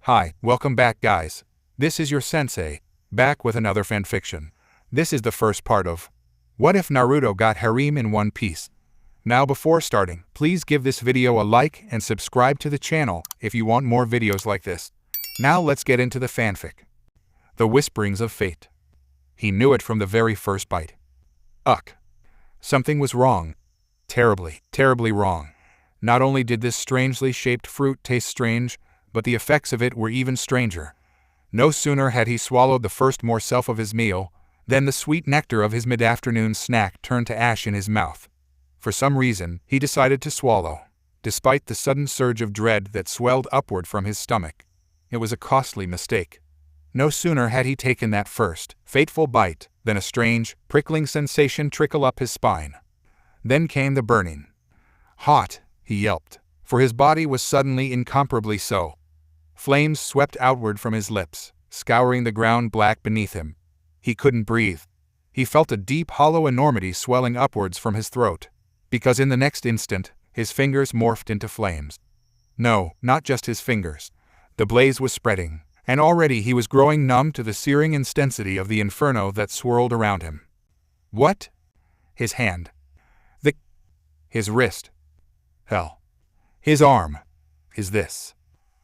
Hi, welcome back guys. This is your sensei, back with another fanfiction. This is the first part of What If Naruto Got Harem in One Piece? Now before starting, please give this video a like and subscribe to the channel if you want more videos like this. Now let's get into the fanfic. The Whisperings of Fate. He knew it from the very first bite. Something was wrong. Terribly, terribly wrong. Not only did this strangely shaped fruit taste strange, but the effects of it were even stranger. No sooner had he swallowed the first morsel of his meal, than the sweet nectar of his mid-afternoon snack turned to ash in his mouth. For some reason, he decided to swallow, despite the sudden surge of dread that swelled upward from his stomach. It was a costly mistake. No sooner had he taken that first, fateful bite, than a strange, prickling sensation trickled up his spine. Then came the burning. Hot, he yelped, for his body was suddenly incomparably so. Flames swept outward from his lips, scouring the ground black beneath him. He couldn't breathe. He felt a deep hollow enormity swelling upwards from his throat, because in the next instant, his fingers morphed into flames. No, not just his fingers. The blaze was spreading, and already he was growing numb to the searing intensity of the inferno that swirled around him. What? His hand. His wrist. Hell. His arm. Is this?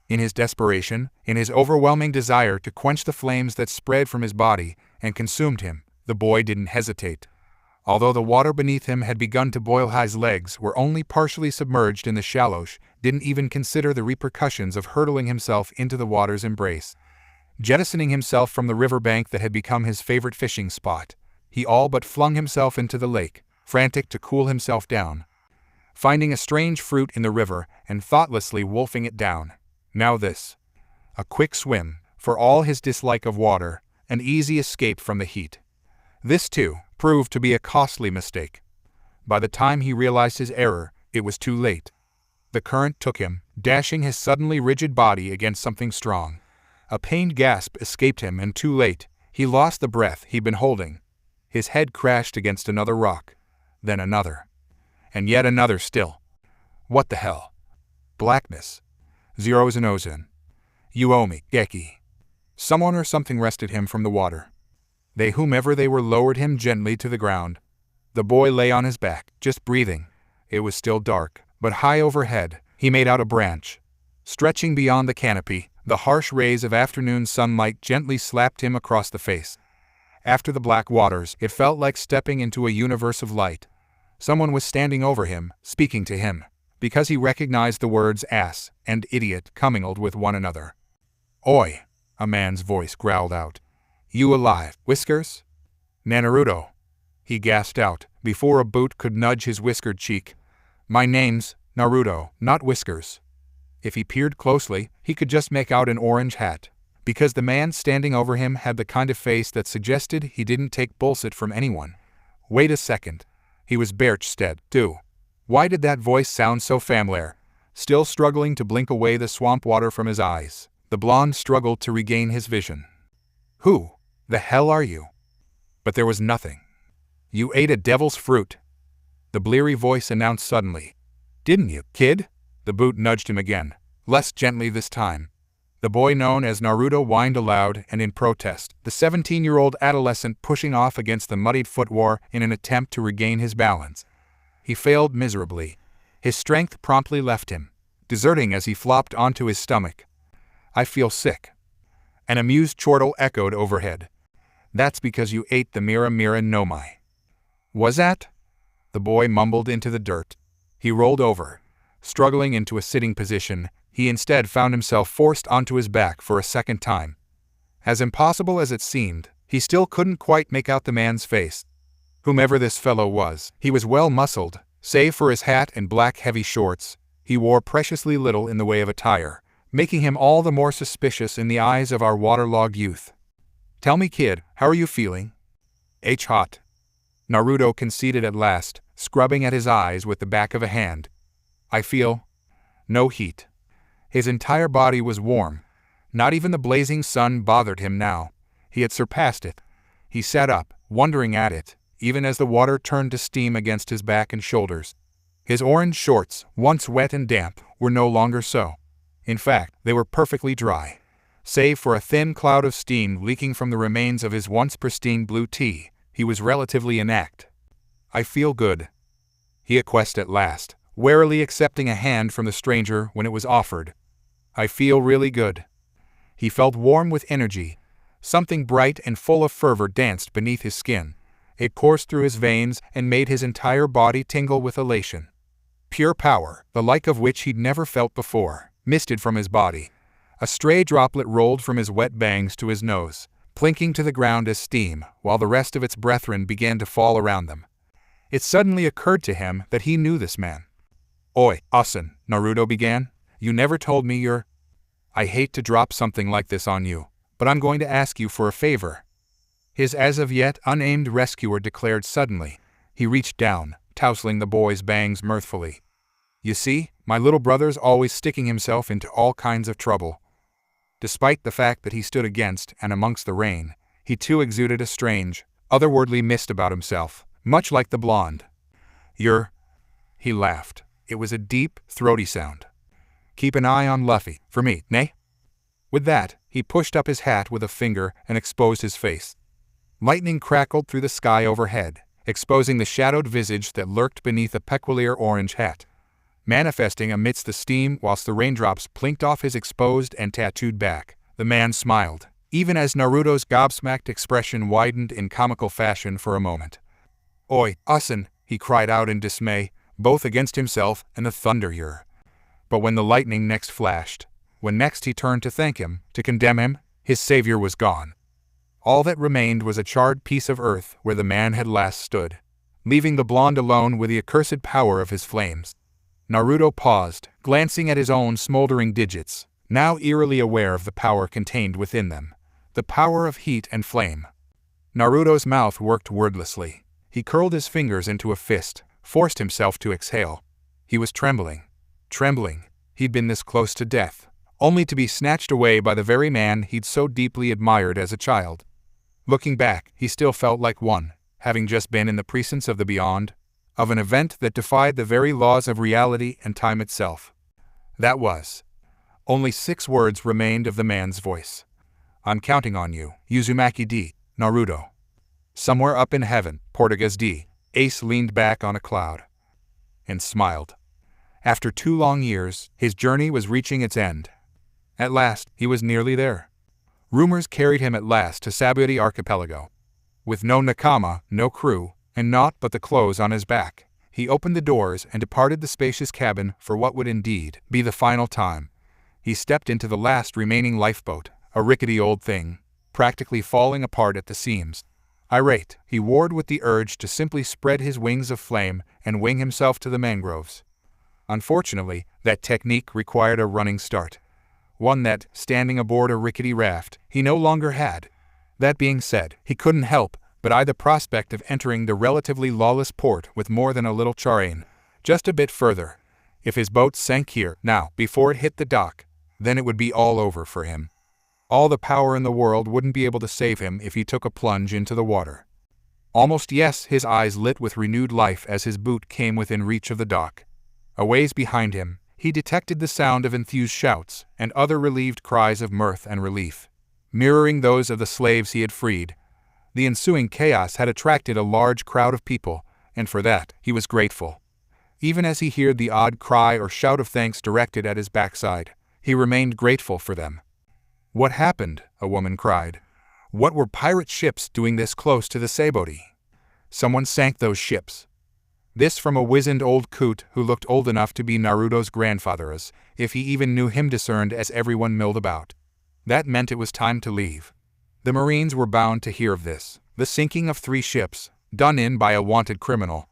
In his desperation, in his overwhelming desire to quench the flames that spread from his body and consumed him, the boy didn't hesitate. Although the water beneath him had begun to boil, his legs were only partially submerged in the shallows, didn't even consider the repercussions of hurtling himself into the water's embrace. Jettisoning himself from the riverbank that had become his favorite fishing spot, he all but flung himself into the lake, frantic to cool himself down. Finding a strange fruit in the river and thoughtlessly wolfing it down. Now this. A quick swim, for all his dislike of water, an easy escape from the heat. This, too, proved to be a costly mistake. By the time he realized his error, it was too late. The current took him, dashing his suddenly rigid body against something strong. A pained gasp escaped him, and too late, he lost the breath he'd been holding. His head crashed against another rock. Then another. And yet another still. What the hell? Blackness. Zeros and Ozen. You owe me, Geki. Someone or something wrested him from the water. They, whomever they were, lowered him gently to the ground. The boy lay on his back, just breathing. It was still dark, but high overhead, he made out a branch. Stretching beyond the canopy, the harsh rays of afternoon sunlight gently slapped him across the face. After the black waters, it felt like stepping into a universe of light. Someone was standing over him, speaking to him, because he recognized the words ass and idiot commingled with one another. Oi, a man's voice growled out. You alive, Whiskers? Naruto, he gasped out, before a boot could nudge his whiskered cheek. My name's Naruto, not Whiskers. If he peered closely, he could just make out an orange hat, because the man standing over him had the kind of face that suggested he didn't take bullshit from anyone. Wait a second. He was Berchstead, too. Why did that voice sound so familiar? Still struggling to blink away the swamp water from his eyes, the blonde struggled to regain his vision. Who the hell are you? But there was nothing. You ate a devil's fruit, the bleary voice announced suddenly. Didn't you, kid? The boot nudged him again, less gently this time. The boy known as Naruto whined aloud and in protest, the 17-year-old adolescent pushing off against the muddied footwar in an attempt to regain his balance. He failed miserably. His strength promptly left him, deserting as he flopped onto his stomach. I feel sick. An amused chortle echoed overhead. That's because you ate the Mera Mera no mai. Was that? The boy mumbled into the dirt. He rolled over. Struggling into a sitting position, he instead found himself forced onto his back for a second time. As impossible as it seemed, he still couldn't quite make out the man's face. Whomever this fellow was, he was well muscled, save for his hat and black heavy shorts. He wore preciously little in the way of attire, making him all the more suspicious in the eyes of our waterlogged youth. Tell me, kid, how are you feeling? Hot. Naruto conceded at last, scrubbing at his eyes with the back of a hand. I feel no heat. His entire body was warm. Not even the blazing sun bothered him now. He had surpassed it. He sat up, wondering at it, even as the water turned to steam against his back and shoulders. His orange shorts, once wet and damp, were no longer so. In fact, they were perfectly dry. Save for a thin cloud of steam leaking from the remains of his once pristine blue tea, he was relatively intact. "I feel good," he acquiesced at last, warily accepting a hand from the stranger when it was offered. "I feel really good." He felt warm with energy. Something bright and full of fervor danced beneath his skin. It coursed through his veins and made his entire body tingle with elation. Pure power, the like of which he'd never felt before, misted from his body. A stray droplet rolled from his wet bangs to his nose, plinking to the ground as steam, while the rest of its brethren began to fall around them. It suddenly occurred to him that he knew this man. "Oi, Asen," Naruto began. "You never told me you're—" "I hate to drop something like this on you, but I'm going to ask you for a favor," his as-of-yet unaimed rescuer declared suddenly. He reached down, tousling the boy's bangs mirthfully. "You see, my little brother's always sticking himself into all kinds of trouble." Despite the fact that he stood against and amongst the rain, he too exuded a strange, otherworldly mist about himself, much like the blonde. "You're—" He laughed. It was a deep, throaty sound. "Keep an eye on Luffy, for me, nay?" With that, he pushed up his hat with a finger and exposed his face. Lightning crackled through the sky overhead, exposing the shadowed visage that lurked beneath a peculiar orange hat. Manifesting amidst the steam whilst the raindrops plinked off his exposed and tattooed back, the man smiled, even as Naruto's gobsmacked expression widened in comical fashion for a moment. "Oi, Asen," he cried out in dismay, both against himself and the thunder. But when the lightning next flashed, when next he turned to thank him, to condemn him, his savior was gone. All that remained was a charred piece of earth where the man had last stood, leaving the blonde alone with the accursed power of his flames. Naruto paused, glancing at his own smoldering digits, now eerily aware of the power contained within them, the power of heat and flame. Naruto's mouth worked wordlessly. He curled his fingers into a fist, forced himself to exhale. He was trembling. He'd been this close to death, only to be snatched away by the very man he'd so deeply admired as a child. Looking back, he still felt like one, having just been in the presence of the beyond, of an event that defied the very laws of reality and time itself. That was. Only 6 words remained of the man's voice. "I'm counting on you, Uzumaki D, Naruto." Somewhere up in heaven, Portuguese D, Ace leaned back on a cloud and smiled. After 2 long years, his journey was reaching its end. At last, he was nearly there. Rumors carried him at last to Sabaody Archipelago. With no nakama, no crew, and naught but the clothes on his back, he opened the doors and departed the spacious cabin for what would indeed be the final time. He stepped into the last remaining lifeboat, a rickety old thing, practically falling apart at the seams. Irate, he warred with the urge to simply spread his wings of flame and wing himself to the mangroves. Unfortunately, that technique required a running start. One that, standing aboard a rickety raft, he no longer had. That being said, he couldn't help but eye the prospect of entering the relatively lawless port with more than a little charine. Just a bit further. If his boat sank here, now, before it hit the dock, then it would be all over for him. All the power in the world wouldn't be able to save him if he took a plunge into the water. Almost yes, his eyes lit with renewed life as his boot came within reach of the dock. A ways behind him, he detected the sound of enthused shouts and other relieved cries of mirth and relief, mirroring those of the slaves he had freed. The ensuing chaos had attracted a large crowd of people, and for that, he was grateful. Even as he heard the odd cry or shout of thanks directed at his backside, he remained grateful for them. "What happened?" a woman cried. "What were pirate ships doing this close to the Sabaody?" "Someone sank those ships." This from a wizened old coot who looked old enough to be Naruto's grandfather, as if he even knew him discerned as everyone milled about. That meant it was time to leave. The Marines were bound to hear of this, the sinking of 3 ships, done in by a wanted criminal.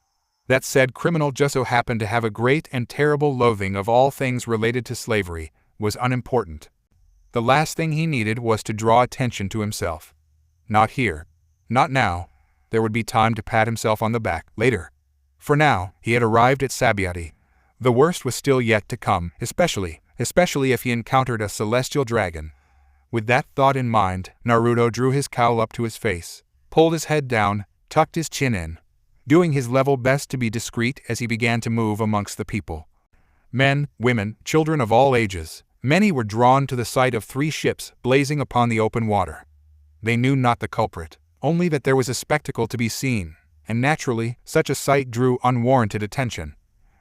That said criminal just so happened to have a great and terrible loathing of all things related to slavery, was unimportant. The last thing he needed was to draw attention to himself. Not here. Not now. There would be time to pat himself on the back later. For now, he had arrived at Sabaody. The worst was still yet to come, especially if he encountered a celestial dragon. With that thought in mind, Naruto drew his cowl up to his face, pulled his head down, tucked his chin in, doing his level best to be discreet as he began to move amongst the people. Men, women, children of all ages, Many were drawn to the sight of 3 ships blazing upon the open water. They knew not the culprit, only that there was a spectacle to be seen, and naturally, such a sight drew unwarranted attention.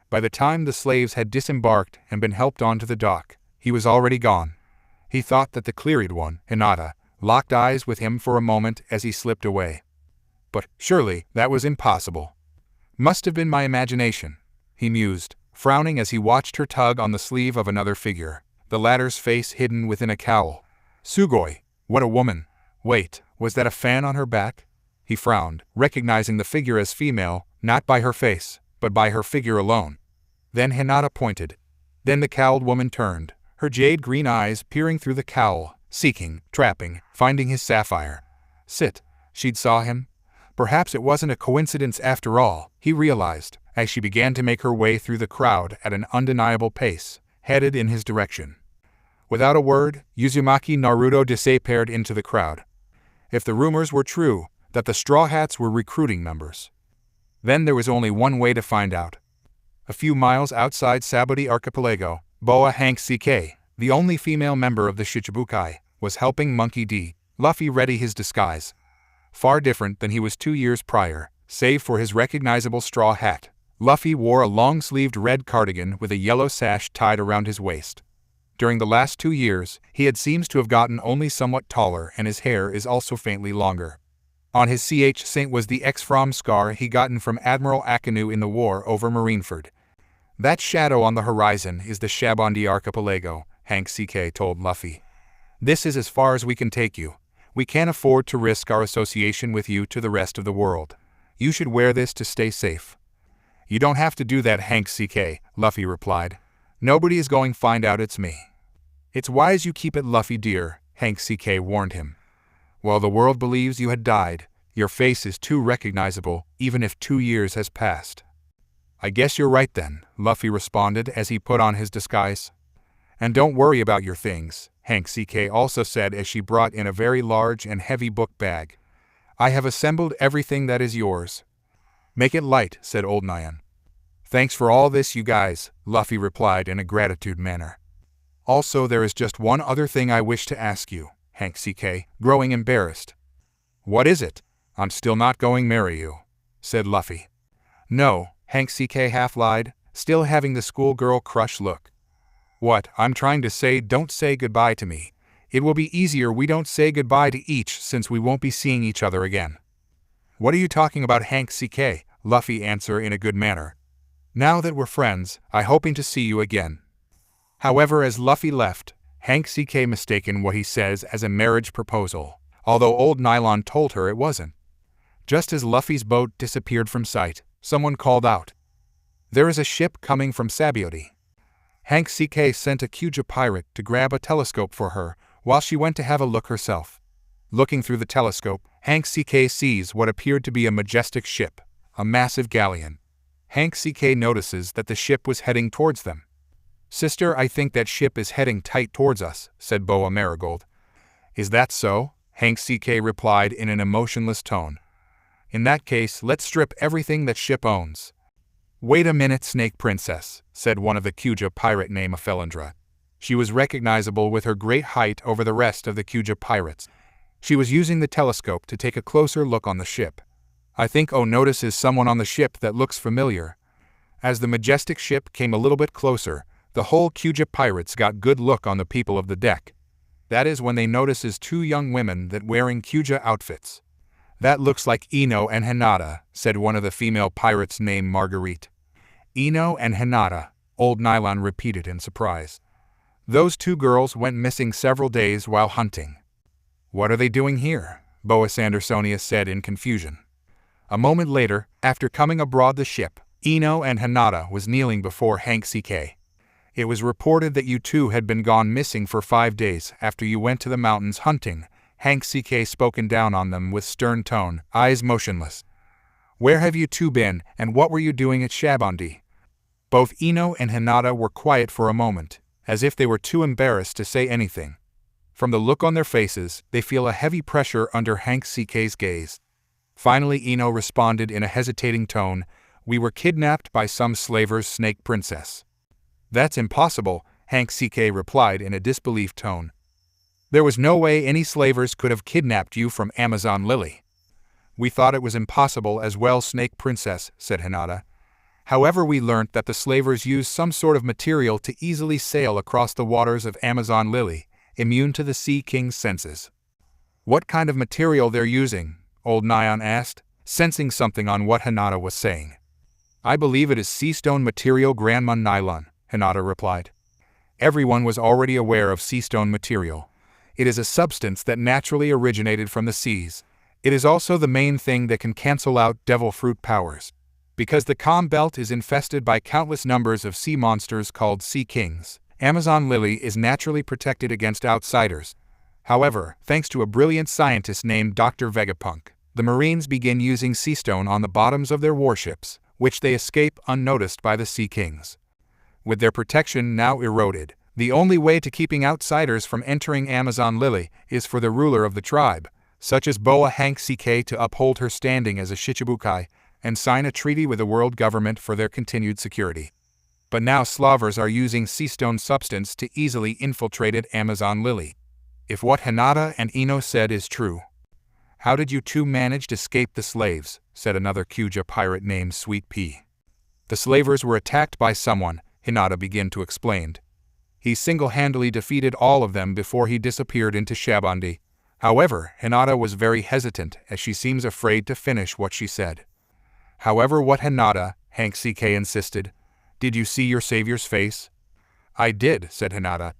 By the time the slaves had disembarked and been helped onto the dock, he was already gone. He thought that the clear-eyed one, Hinata, locked eyes with him for a moment as he slipped away. But surely that was impossible. Must have been my imagination, he mused, frowning as he watched her tug on the sleeve of another figure, the latter's face hidden within a cowl. Sugoi, what a woman! Wait, was that a fan on her back? He frowned, recognizing the figure as female, not by her face, but by her figure alone. Then Hinata pointed. Then the cowled woman turned, her jade-green eyes peering through the cowl, seeking, trapping, finding his sapphire. Sit. She'd saw him. Perhaps it wasn't a coincidence after all, he realized, as she began to make her way through the crowd at an undeniable pace, headed in his direction. Without a word, Uzumaki Naruto disappeared into the crowd. If the rumors were true, that the Straw Hats were recruiting members, then there was only one way to find out. A few miles outside Saburi Archipelago, Boa Hank CK, the only female member of the Shichibukai, was helping Monkey D. Luffy ready his disguise. Far different than he was 2 years prior, save for his recognizable straw hat. Luffy wore a long-sleeved red cardigan with a yellow sash tied around his waist. During the last 2 years, he seems to have gotten only somewhat taller, and his hair is also faintly longer. On his Saint was the X-From scar he gotten from Admiral Akinu in the war over Marineford. That shadow on the horizon is the Shabondi Archipelago, Hank CK told Luffy. This is as far as we can take you. We can't afford to risk our association with you to the rest of the world. You should wear this to stay safe. You don't have to do that, Hank CK, Luffy replied. Nobody is going to find out it's me. It's wise you keep it, Luffy dear, Hank CK warned him. While the world believes you had died, your face is too recognizable, even if 2 years has passed. I guess you're right then, Luffy responded as he put on his disguise. And don't worry about your things, Hank CK also said as she brought in a very large and heavy book bag. I have assembled everything that is yours. Make it light, said Old Nyan. Thanks for all this, you guys, Luffy replied in a gratitude manner. Also, there is just one other thing I wish to ask you, Hank CK, growing embarrassed. What is it? I'm still not going to marry you, said Luffy. No, Hank CK half-lied, still having the schoolgirl crush look. What, I'm trying to say, don't say goodbye to me. It will be easier we don't say goodbye to each since we won't be seeing each other again. What are you talking about, Hank CK? Luffy answered in a good manner. Now that we're friends, I'm hoping to see you again. However, as Luffy left, Hank CK mistaken what he says as a marriage proposal, although Old Nylon told her it wasn't. Just as Luffy's boat disappeared from sight, someone called out. There is a ship coming from Sabaody. Hank CK sent a Kyuja pirate to grab a telescope for her, while she went to have a look herself. Looking through the telescope, Hank CK sees what appeared to be a majestic ship, a massive galleon. Hank CK notices that the ship was heading towards them. Sister, I think that ship is heading tight towards us, said Boa Marigold. Is that so? Hank CK replied in an emotionless tone. In that case, let's strip everything that ship owns. Wait a minute, Snake Princess, said one of the Kyuja pirate named Felindra. She was recognizable with her great height over the rest of the Kyuja pirates. She was using the telescope to take a closer look on the ship. I think O notices someone on the ship that looks familiar. As the majestic ship came a little bit closer, the whole Kyuja pirates got good look on the people of the deck. That is when they notices 2 young women that wearing Kyuja outfits. That looks like Ino and Hinata, said one of the female pirates named Marguerite. Ino and Hinata, Old Nylon repeated in surprise. Those 2 girls went missing several days while hunting. What are they doing here? Boa Sandersonia said in confusion. A moment later, after coming aboard the ship, Ino and Hinata was kneeling before Hank CK. It was reported that you 2 had been gone missing for 5 days after you went to the mountains hunting. Hank CK spoken down on them with stern tone, eyes motionless. Where have you 2 been, and what were you doing at Shabondi? Both Ino and Hinata were quiet for a moment, as if they were too embarrassed to say anything. From the look on their faces, they feel a heavy pressure under Hank CK's gaze. Finally Ino responded in a hesitating tone, we were kidnapped by some slavers, Snake Princess. That's impossible, Hank CK replied in a disbelief tone. There was no way any slavers could have kidnapped you from Amazon Lily. We thought it was impossible as well, Snake Princess, said Hinata. However, we learnt that the slavers used some sort of material to easily sail across the waters of Amazon Lily, immune to the Sea King's senses. What kind of material they're using? Old Nyan asked, sensing something on what Hinata was saying. I believe it is sea stone material, Grandma Nylon, Hinata replied. Everyone was already aware of sea stone material. It is a substance that naturally originated from the seas. It is also the main thing that can cancel out devil fruit powers. Because the calm belt is infested by countless numbers of sea monsters called Sea Kings, Amazon Lily is naturally protected against outsiders. However, thanks to a brilliant scientist named Dr. Vegapunk, the Marines begin using sea stone on the bottoms of their warships, which they escape unnoticed by the Sea Kings. With their protection now eroded, the only way to keeping outsiders from entering Amazon Lily is for the ruler of the tribe, such as Boa Hank CK, to uphold her standing as a Shichibukai and sign a treaty with the world government for their continued security. But now slavers are using sea stone substance to easily infiltrate Amazon Lily. If what Hinata and Ino said is true. How did you two manage to escape the slaves? Said another Kyuja pirate named Sweet Pea. The slavers were attacked by someone, Hinata began to explain. He single-handedly defeated all of them before he disappeared into Shabandi. However, Hinata was very hesitant as she seems afraid to finish what she said. However, what Hinata, Hank CK insisted. Did you see your savior's face? I did, said Hinata.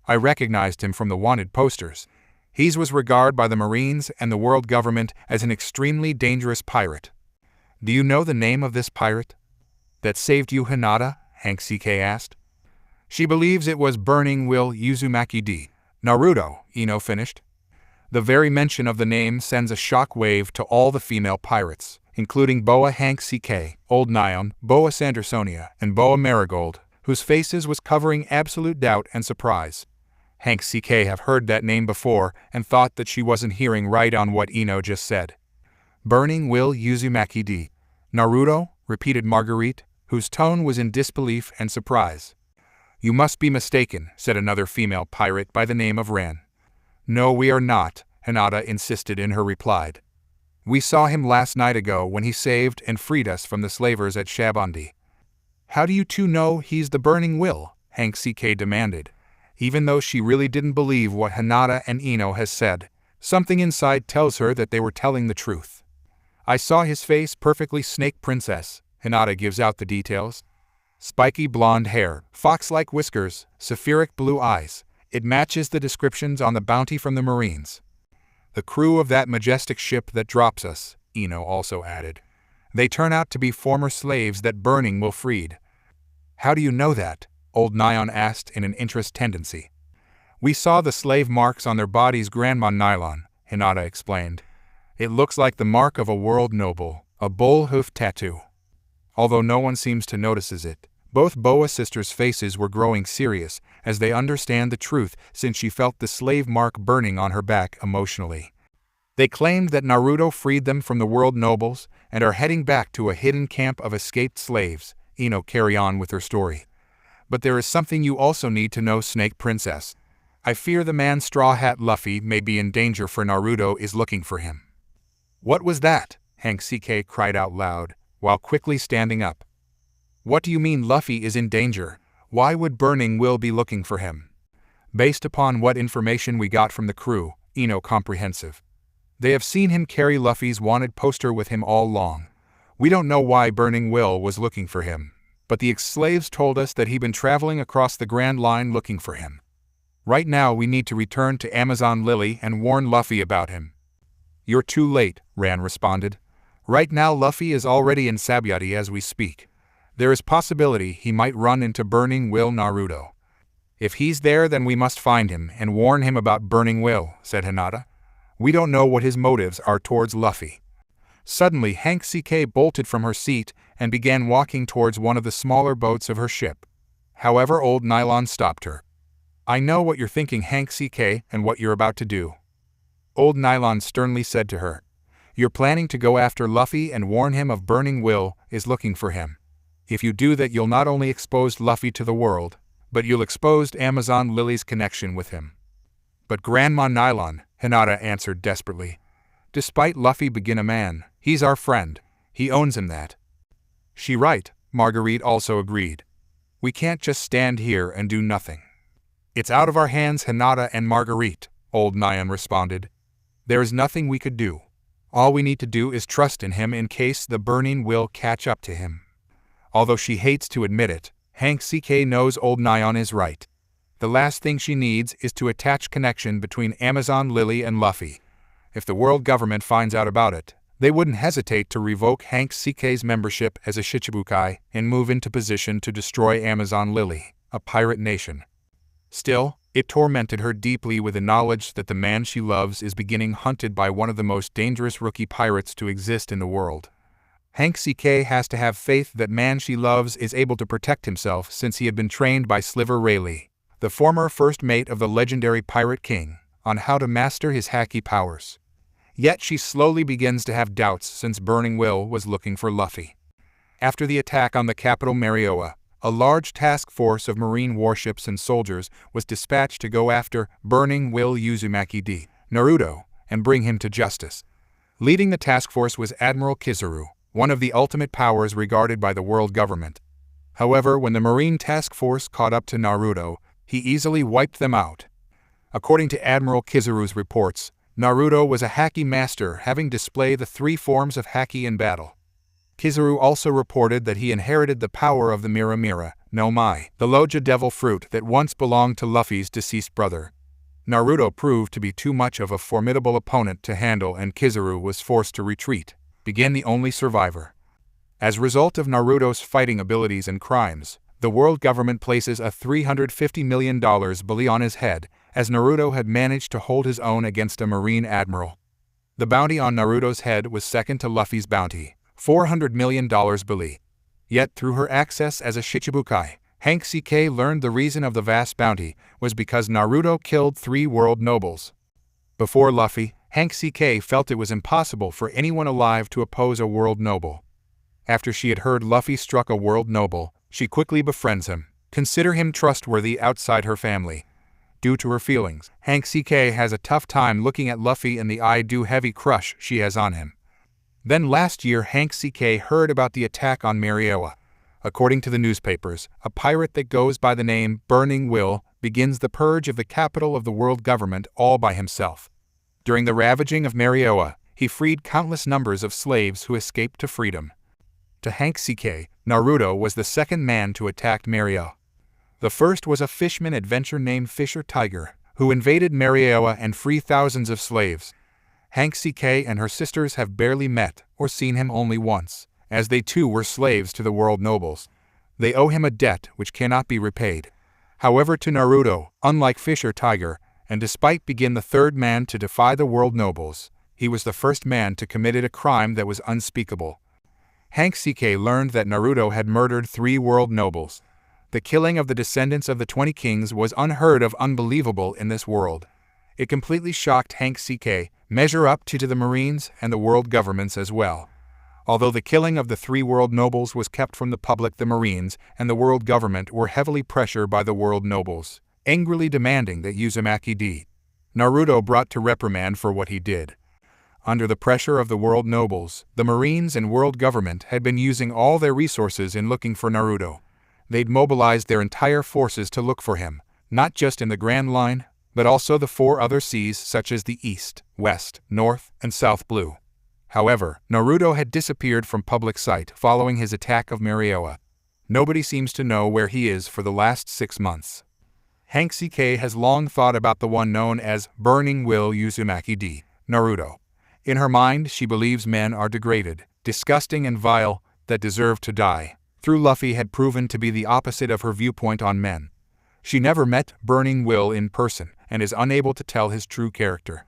I recognized him from the wanted posters. He was regarded by the Marines and the world government as an extremely dangerous pirate. Do you know the name of this pirate that saved you, Hinata? Hank CK asked. She believes it was Burning Will Uzumaki D. Naruto, Ino finished. The very mention of the name sends a shock wave to all the female pirates, including Boa Hank CK, Old Nyan, Boa Sandersonia, and Boa Marigold, whose faces was covering absolute doubt and surprise. Hank CK have heard that name before and thought that she wasn't hearing right on what Ino just said. Burning Will Uzumaki D. Naruto, repeated Marguerite, whose tone was in disbelief and surprise. You must be mistaken, said another female pirate by the name of Ran. No, we are not, Hinata insisted in her reply. We saw him last night ago when he saved and freed us from the slavers at Shabandi. How do you two know he's the Burning Will? Hank CK demanded. Even though she really didn't believe what Hinata and Ino has said, something inside tells her that they were telling the truth. I saw his face perfectly, Snake Princess, Hinata gives out the details. Spiky blonde hair, fox-like whiskers, sapphiric blue eyes. It matches the descriptions on the bounty from the Marines. The crew of that majestic ship that drops us, Ino also added. They turn out to be former slaves that Burning Will freed. How do you know that? Old Nyan asked in an interest tendency. We saw the slave marks on their bodies, Grandma Nylon, Hinata explained. It looks like the mark of a world noble, a bull hoof tattoo. Although no one seems to notice it, both Boa sisters' faces were growing serious as they understand the truth, since she felt the slave mark burning on her back emotionally. They claimed that Naruto freed them from the world nobles and are heading back to a hidden camp of escaped slaves, Ino carry on with her story. But there is something you also need to know, Snake Princess. I fear the man Straw Hat Luffy may be in danger, for Naruto is looking for him. What was that? Hank CK cried out loud, while quickly standing up. What do you mean Luffy is in danger? Why would Burning Will be looking for him? Based upon what information we got from the crew, Ino comprehensive. They have seen him carry Luffy's wanted poster with him all along. We don't know why Burning Will was looking for him, but the ex-slaves told us that he'd been traveling across the Grand Line looking for him. Right now we need to return to Amazon Lily and warn Luffy about him. You're too late, Ran responded. Right now Luffy is already in Sabayati as we speak. There is possibility he might run into Burning Will Naruto. If he's there, then we must find him and warn him about Burning Will, said Hinata. We don't know what his motives are towards Luffy. Suddenly Hank CK bolted from her seat and began walking towards one of the smaller boats of her ship. However, Old Nylon stopped her. I know what you're thinking, Hank CK, and what you're about to do. Old Nylon sternly said to her. You're planning to go after Luffy and warn him of Burning Will is looking for him. If you do that, you'll not only expose Luffy to the world, but you'll expose Amazon Lily's connection with him. But Grandma Nylon, Hinata answered desperately. Despite Luffy being a man, he's our friend. He owns him that. She right, Marguerite also agreed. We can't just stand here and do nothing. It's out of our hands, Hinata and Marguerite, old Nyan responded. There is nothing we could do. All we need to do is trust in him in case the burning will catch up to him. Although she hates to admit it, Hank CK knows old Nyan is right. The last thing she needs is to attach connection between Amazon Lily and Luffy. If the world government finds out about it, they wouldn't hesitate to revoke Hank CK's membership as a Shichibukai and move into position to destroy Amazon Lily, a pirate nation. Still, it tormented her deeply with the knowledge that the man she loves is being hunted by one of the most dangerous rookie pirates to exist in the world. Hank CK has to have faith that man she loves is able to protect himself since he had been trained by Sliver Rayleigh, the former first mate of the legendary Pirate King, on how to master his haki powers. Yet she slowly begins to have doubts since Burning Will was looking for Luffy. After the attack on the capital Marioa, a large task force of marine warships and soldiers was dispatched to go after Burning Will Uzumaki D. Naruto and bring him to justice. Leading the task force was Admiral Kizaru, one of the ultimate powers regarded by the world government. However, when the marine task force caught up to Naruto, he easily wiped them out. According to Admiral Kizaru's reports, Naruto was a haki master having displayed the 3 forms of haki in battle. Kizaru also reported that he inherited the power of the Mera Mera, no Mai, the Loja devil fruit that once belonged to Luffy's deceased brother. Naruto proved to be too much of a formidable opponent to handle and Kizaru was forced to retreat, being the only survivor. As a result of Naruto's fighting abilities and crimes, the world government places a $350 million bounty on his head, as Naruto had managed to hold his own against a marine admiral. The bounty on Naruto's head was second to Luffy's bounty, $400 million bounty. Yet through her access as a Shichibukai, Hank CK learned the reason of the vast bounty was because Naruto killed 3 world nobles. Before Luffy, Hank CK felt it was impossible for anyone alive to oppose a world noble. After she had heard Luffy struck a world noble, she quickly befriends him, consider him trustworthy outside her family. Due to her feelings, Hank CK has a tough time looking at Luffy and the heavy crush she has on him. Then last year Hank CK heard about the attack on Marioa. According to the newspapers, a pirate that goes by the name Burning Will begins the purge of the capital of the world government all by himself. During the ravaging of Marioa, he freed countless numbers of slaves who escaped to freedom. To Hank CK, Naruto was the second man to attack Marioa. The first was a fisherman adventurer named Fisher Tiger, who invaded Marioa and freed thousands of slaves. Hank CK and her sisters have barely met or seen him only once, as they too were slaves to the world nobles. They owe him a debt which cannot be repaid. However, to Naruto, unlike Fisher Tiger, and despite being the third man to defy the world nobles, he was the first man to commit a crime that was unspeakable. Hank CK learned that Naruto had murdered 3 world nobles. The killing of the descendants of the 20 kings was unheard of, unbelievable in this world. It completely shocked Hank CK, measure up to the Marines and the world governments as well. Although the killing of the 3 world nobles was kept from the public, the Marines and the world government were heavily pressured by the world nobles, angrily demanding that Uzumaki D. Naruto brought to reprimand for what he did. Under the pressure of the world nobles, the Marines and world government had been using all their resources in looking for Naruto. They'd mobilized their entire forces to look for him, not just in the Grand Line, but also the 4 other seas such as the East, West, North, and South Blue. However, Naruto had disappeared from public sight following his attack of Marioa. Nobody seems to know where he is for the last 6 months. Hank CK has long thought about the one known as Burning Will Uzumaki D. Naruto. In her mind, she believes men are degraded, disgusting and vile, that deserve to die. Through Luffy had proven to be the opposite of her viewpoint on men. She never met Burning Will in person and is unable to tell his true character.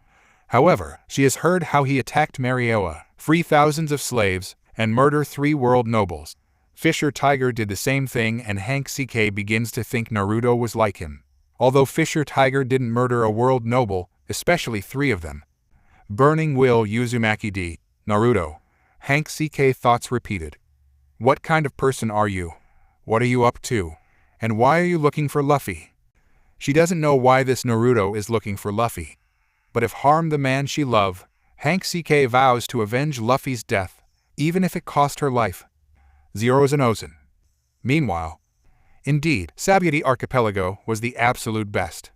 However, she has heard how he attacked Marioa, free thousands of slaves, and murder 3 world nobles. Fisher Tiger did the same thing and Hank CK begins to think Naruto was like him. Although Fisher Tiger didn't murder a world noble, especially 3 of them. Burning Will Uzumaki D. Naruto. Hank CK thoughts repeated. What kind of person are you? What are you up to? And why are you looking for Luffy? She doesn't know why this Naruto is looking for Luffy. But if harm the man she love, Hank CK vows to avenge Luffy's death, even if it cost her life. Zeros and Ozen. Meanwhile, indeed, Sabayati Archipelago was the absolute best.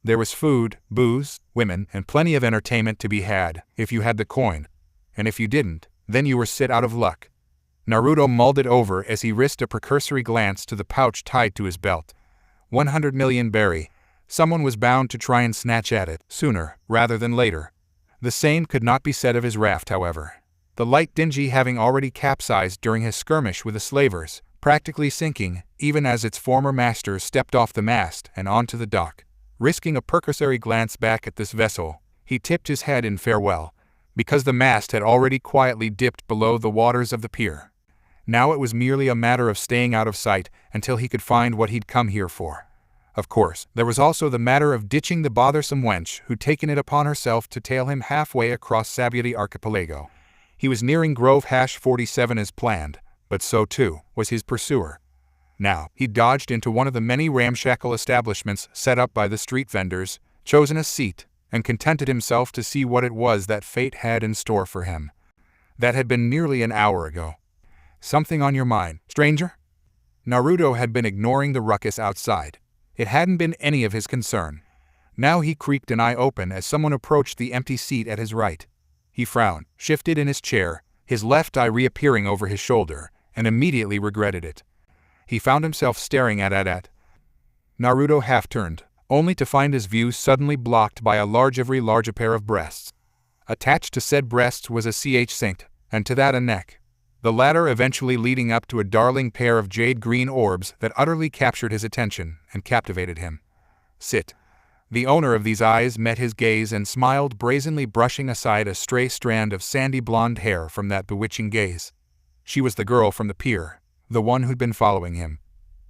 There was food, booze, women, and plenty of entertainment to be had, if you had the coin. And if you didn't, then you were sit out of luck. Naruto mulled it over as he risked a precursory glance to the pouch tied to his belt. 100 million berry. Someone was bound to try and snatch at it, sooner rather than later. The same could not be said of his raft, however. The light Dingy having already capsized during his skirmish with the slavers, practically sinking, even as its former masters stepped off the mast and onto the dock. Risking a precursory glance back at this vessel, he tipped his head in farewell, because the mast had already quietly dipped below the waters of the pier. Now it was merely a matter of staying out of sight until he could find what he'd come here for. Of course, there was also the matter of ditching the bothersome wench who'd taken it upon herself to tail him halfway across Sabayati Archipelago. He was nearing Grove #47 as planned, but so too was his pursuer. Now, he dodged into one of the many ramshackle establishments set up by the street vendors, chosen a seat, and contented himself to see what it was that fate had in store for him. That had been nearly an hour ago. Something on your mind, stranger? Naruto had been ignoring the ruckus outside. It hadn't been any of his concern. Now he creaked an eye open as someone approached the empty seat at his right. He frowned, shifted in his chair, his left eye reappearing over his shoulder, and immediately regretted it. He found himself staring at Naruto half-turned, only to find his view suddenly blocked by a large pair of breasts. Attached to said breasts was a sink, and to that a neck. The latter eventually leading up to a darling pair of jade-green orbs that utterly captured his attention and captivated him. Sit. The owner of these eyes met his gaze and smiled, brazenly brushing aside a stray strand of sandy blonde hair from that bewitching gaze. She was the girl from the pier, the one who'd been following him.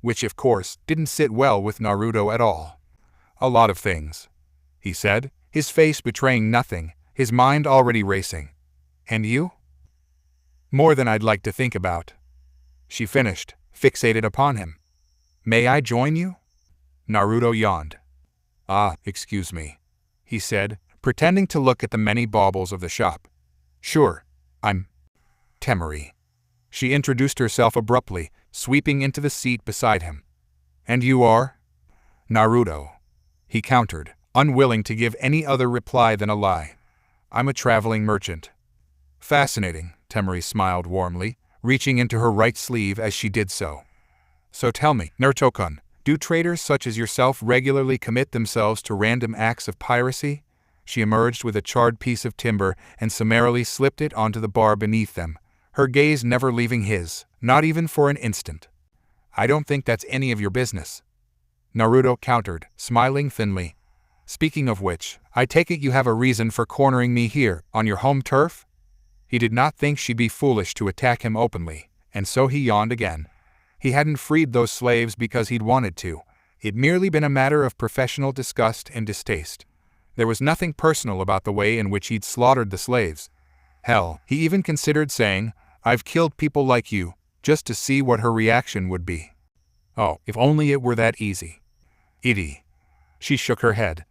Which, of course, didn't sit well with Naruto at all. A lot of things, he said, his face betraying nothing, his mind already racing. And you? More than I'd like to think about. She finished, fixated upon him. May I join you? Naruto yawned. Ah, excuse me, he said, pretending to look at the many baubles of the shop. Sure, I'm Temari. She introduced herself abruptly, sweeping into the seat beside him. And you are? Naruto, he countered, unwilling to give any other reply than a lie. I'm a traveling merchant. Fascinating, Temari smiled warmly, reaching into her right sleeve as she did so. So tell me, Naruto-kun, do traders such as yourself regularly commit themselves to random acts of piracy? She emerged with a charred piece of timber and summarily slipped it onto the bar beneath them, her gaze never leaving his, not even for an instant. I don't think that's any of your business. Naruto countered, smiling thinly. Speaking of which, I take it you have a reason for cornering me here, on your home turf? He did not think she'd be foolish to attack him openly, and so he yawned again. He hadn't freed those slaves because he'd wanted to. It'd merely been a matter of professional disgust and distaste. There was nothing personal about the way in which he'd slaughtered the slaves. Hell, he even considered saying, I've killed people like you, just to see what her reaction would be. Oh, if only it were that easy. Edie. She shook her head.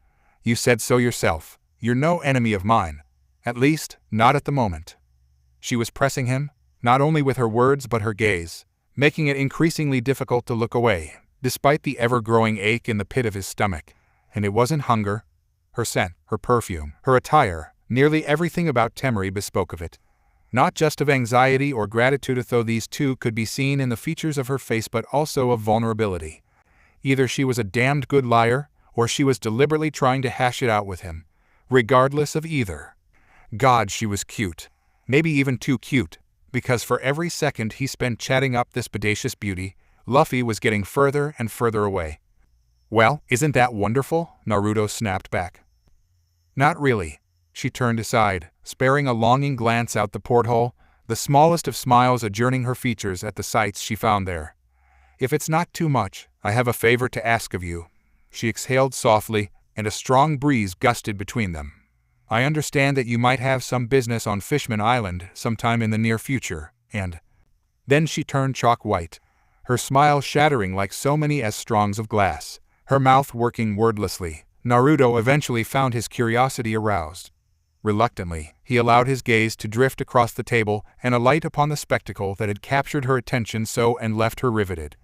You said so yourself. You're no enemy of mine. At least, not at the moment. She was pressing him, not only with her words but her gaze, making it increasingly difficult to look away, despite the ever-growing ache in the pit of his stomach. And it wasn't hunger. Her scent, her perfume, her attire, nearly everything about Temari bespoke of it. Not just of anxiety or gratitude, though these two could be seen in the features of her face, but also of vulnerability. Either she was a damned good liar, or she was deliberately trying to hash it out with him. Regardless of either. God, she was cute. Maybe even too cute, because for every second he spent chatting up this bodacious beauty, Luffy was getting further and further away. Well, isn't that wonderful? Naruto snapped back. Not really. She turned aside, sparing a longing glance out the porthole, the smallest of smiles adjourning her features at the sights she found there. If it's not too much, I have a favor to ask of you. She exhaled softly, and a strong breeze gusted between them. I understand that you might have some business on Fishman Island sometime in the near future, and... Then she turned chalk white. her smile shattering like so many S-strongs of glass, her mouth working wordlessly. Naruto eventually found his curiosity aroused. Reluctantly, he allowed his gaze to drift across the table and alight upon the spectacle that had captured her attention so and left her riveted.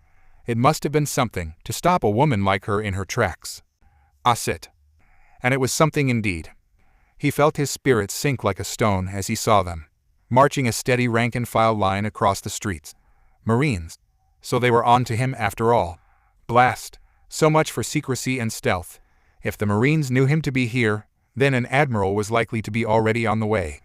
It must have been something to stop a woman like her in her tracks. Sit. And it was something indeed. He felt his spirits sink like a stone as he saw them, marching a steady rank-and-file line across the streets. Marines. So they were on to him after all. Blast. So much for secrecy and stealth. If the Marines knew him to be here, then an admiral was likely to be already on the way.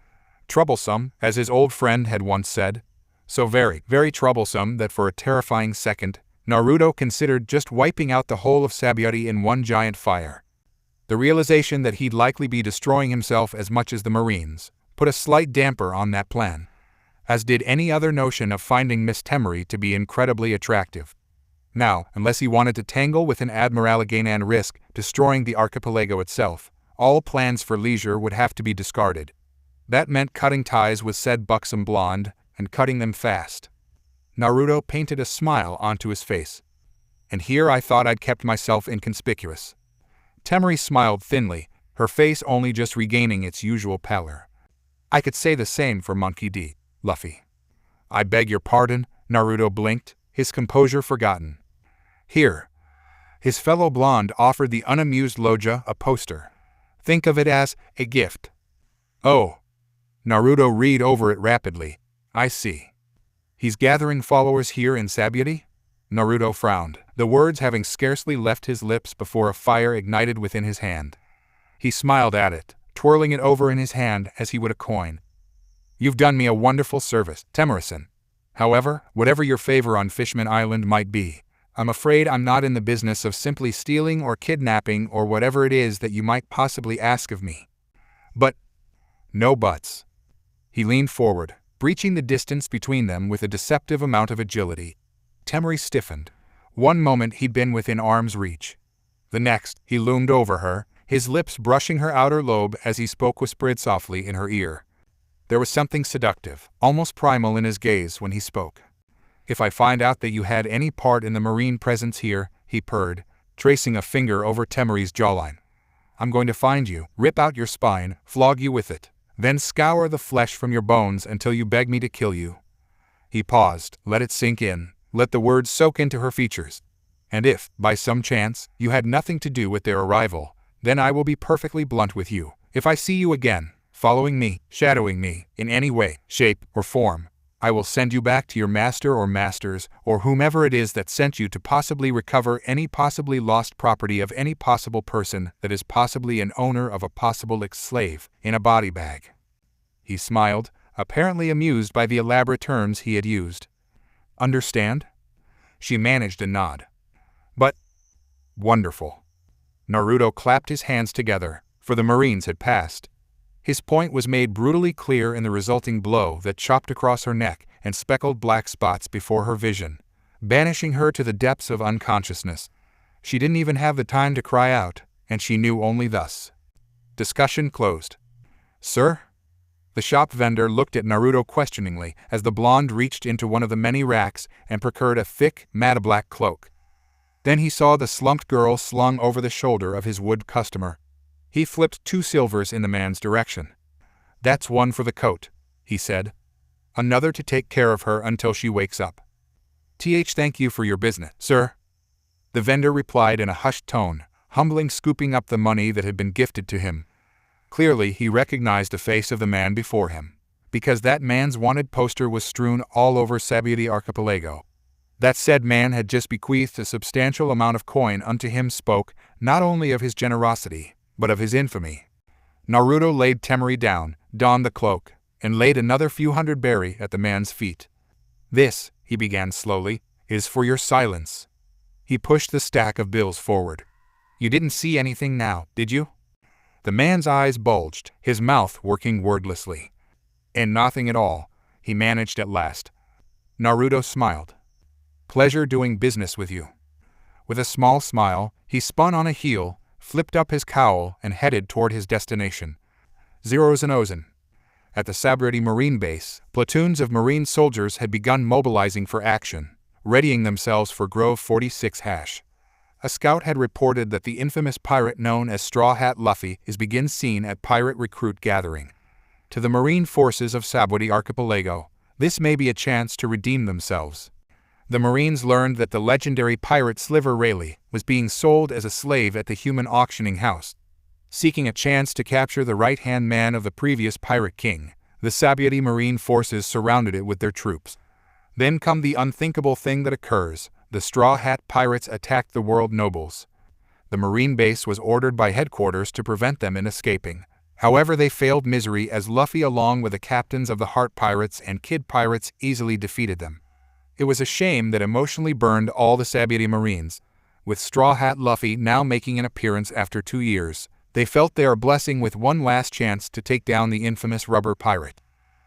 Troublesome, as his old friend had once said. So very, very troublesome that for a terrifying second, Naruto considered just wiping out the whole of Sabaody in one giant fire. The realization that he'd likely be destroying himself as much as the Marines put a slight damper on that plan, as did any other notion of finding Miss Temari to be incredibly attractive. Now, unless he wanted to tangle with an admiral again and risk destroying the archipelago itself, all plans for leisure would have to be discarded. That meant cutting ties with said buxom blonde, and cutting them fast. Naruto painted a smile onto his face. And here I thought I'd kept myself inconspicuous. Temari smiled thinly, her face only just regaining its usual pallor. I could say the same for Monkey D. Luffy. I beg your pardon, Naruto blinked, his composure forgotten. Here. His fellow blonde offered the unamused Loja a poster. Think of it as a gift. Oh. Naruto read over it rapidly. I see. He's gathering followers here in Sabaody? Naruto frowned, the words having scarcely left his lips before a fire ignited within his hand. He smiled at it, twirling it over in his hand as he would a coin. You've done me a wonderful service, Temari-san. However, whatever your favor on Fishman Island might be, I'm afraid I'm not in the business of simply stealing or kidnapping or whatever it is that you might possibly ask of me. But, no buts. He leaned forward, breaching the distance between them with a deceptive amount of agility. Temari stiffened. One moment he'd been within arm's reach. The next, he loomed over her, his lips brushing her outer lobe as he spoke whispered softly in her ear. There was something seductive, almost primal in his gaze when he spoke. If I find out that you had any part in the Marine presence here, he purred, tracing a finger over Temari's jawline. I'm going to find you, rip out your spine, flog you with it, then scour the flesh from your bones until you beg me to kill you. He paused, let it sink in, let the words soak into her features. And if, by some chance, you had nothing to do with their arrival, then I will be perfectly blunt with you. If I see you again, following me, shadowing me, in any way, shape, or form, I will send you back to your master or masters, or whomever it is that sent you to possibly recover any possibly lost property of any possible person that is possibly an owner of a possible ex-slave, in a body bag. He smiled, apparently amused by the elaborate terms he had used. Understand? She managed a nod. But, wonderful. Naruto clapped his hands together, for the Marines had passed. His point was made brutally clear in the resulting blow that chopped across her neck and speckled black spots before her vision, banishing her to the depths of unconsciousness. She didn't even have the time to cry out, and she knew only thus. Discussion closed. Sir? The shop vendor looked at Naruto questioningly as the blonde reached into one of the many racks and procured a thick, matte black cloak. Then he saw the slumped girl slung over the shoulder of his wood customer. He flipped 2 silvers in the man's direction. That's one for the coat, he said. Another to take care of her until she wakes up. Thank you for your business, sir. The vendor replied in a hushed tone, humbly scooping up the money that had been gifted to him. Clearly he recognized the face of the man before him, because that man's wanted poster was strewn all over Sabaody archipelago. That said man had just bequeathed a substantial amount of coin unto him spoke not only of his generosity, but of his infamy. Naruto laid Temari down, donned the cloak, and laid another few hundred berry at the man's feet. This, he began slowly, is for your silence. He pushed the stack of bills forward. You didn't see anything now, did you? The man's eyes bulged, his mouth working wordlessly. And nothing at all, he managed at last. Naruto smiled. Pleasure doing business with you. With a small smile, he spun on a heel, flipped up his cowl, and headed toward his destination. Zeros and Ozen. At the Sabaody Marine Base, platoons of Marine soldiers had begun mobilizing for action, readying themselves for Grove 46 hash. A scout had reported that the infamous pirate known as Straw Hat Luffy is begin seen at pirate recruit gathering. To the marine forces of Sabaody Archipelago, this may be a chance to redeem themselves. The Marines learned that the legendary pirate Sliver Rayleigh was being sold as a slave at the human auctioning house. Seeking a chance to capture the right-hand man of the previous pirate king, the Sabaody Marine forces surrounded it with their troops. Then come the unthinkable thing that occurs. The Straw Hat Pirates attacked the world nobles. The Marine base was ordered by headquarters to prevent them in escaping. However, they failed misery as Luffy along with the captains of the Heart Pirates and Kid Pirates easily defeated them. It was a shame that emotionally burned all the Sabaody Marines. With Straw Hat Luffy now making an appearance after 2 years, they felt their blessing with one last chance to take down the infamous rubber pirate.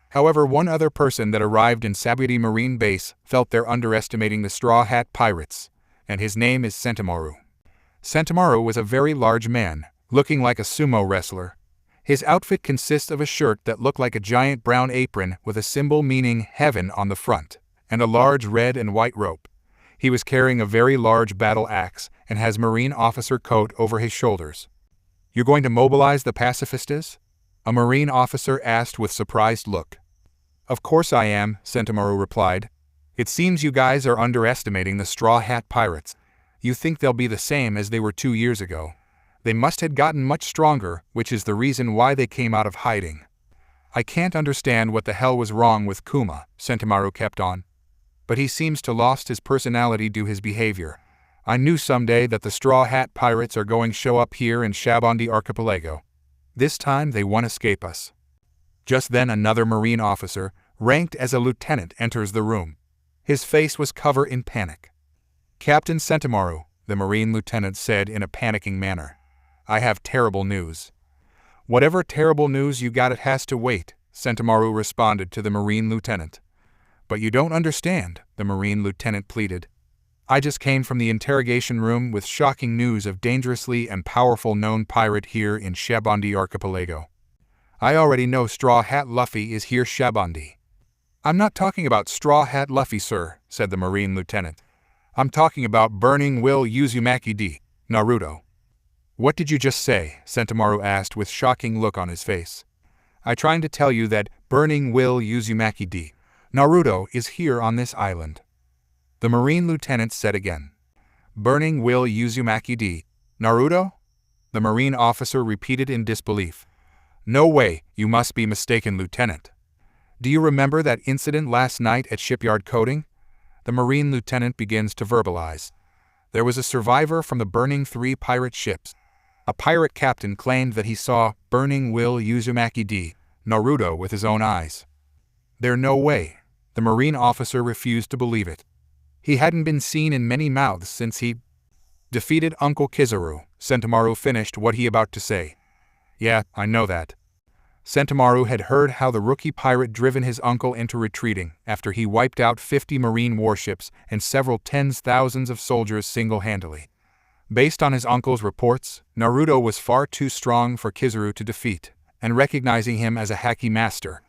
However, one other person that arrived in Sabaody Marine Base felt they're underestimating the Straw Hat Pirates, and his name is Sentomaru. Sentomaru was a very large man, looking like a sumo wrestler. His outfit consists of a shirt that looked like a giant brown apron with a symbol meaning heaven on the front, and a large red and white rope. He was carrying a very large battle axe and has Marine officer coat over his shoulders. "You're going to mobilize the pacifistas?" a Marine officer asked with surprised look. "Of course I am," Sentomaru replied. "It seems you guys are underestimating the Straw Hat Pirates. You think they'll be the same as they were 2 years ago. They must have gotten much stronger, which is the reason why they came out of hiding." "I can't understand what the hell was wrong with Kuma," Sentomaru kept on. "But he seems to lost his personality due his behavior. I knew someday that the Straw Hat Pirates are going to show up here in Sabaody Archipelago. This time they won't escape us." Just then another Marine officer, ranked as a lieutenant, enters the room. His face was covered in panic. "Captain Sentomaru," the Marine lieutenant said in a panicking manner, "I have terrible news." "Whatever terrible news you got, it has to wait," Sentomaru responded to the Marine lieutenant. "But you don't understand," the Marine lieutenant pleaded. "I just came from the interrogation room with shocking news of dangerously and powerful known pirate here in Sabaody Archipelago. I already know Straw Hat Luffy is here Sabaody." "I'm not talking about Straw Hat Luffy, sir," said the Marine lieutenant. "I'm talking about Burning Will Uzumaki D, Naruto." "What did you just say?" Sentomaru asked with shocking look on his face. "I trying to tell you that Burning Will Uzumaki D, Naruto is here on this island." The Marine lieutenant said again. "Burning Will Uzumaki D, Naruto?" The Marine officer repeated in disbelief. "No way, you must be mistaken, Lieutenant. Do you remember that incident last night at shipyard coding?" The Marine lieutenant begins to verbalize. "There was a survivor from the burning 3 pirate ships. A pirate captain claimed that he saw Burning Will Uzumaki D, Naruto with his own eyes." "There no way." The Marine officer refused to believe it. "He hadn't been seen in many mouths since he defeated Uncle Kizaru." Sentomaru finished what he about to say. "Yeah, I know that." Sentomaru had heard how the rookie pirate driven his uncle into retreating after he wiped out 50 Marine warships and several tens thousands of soldiers single-handedly. Based on his uncle's reports, Naruto was far too strong for Kizaru to defeat, and recognizing him as a haki master,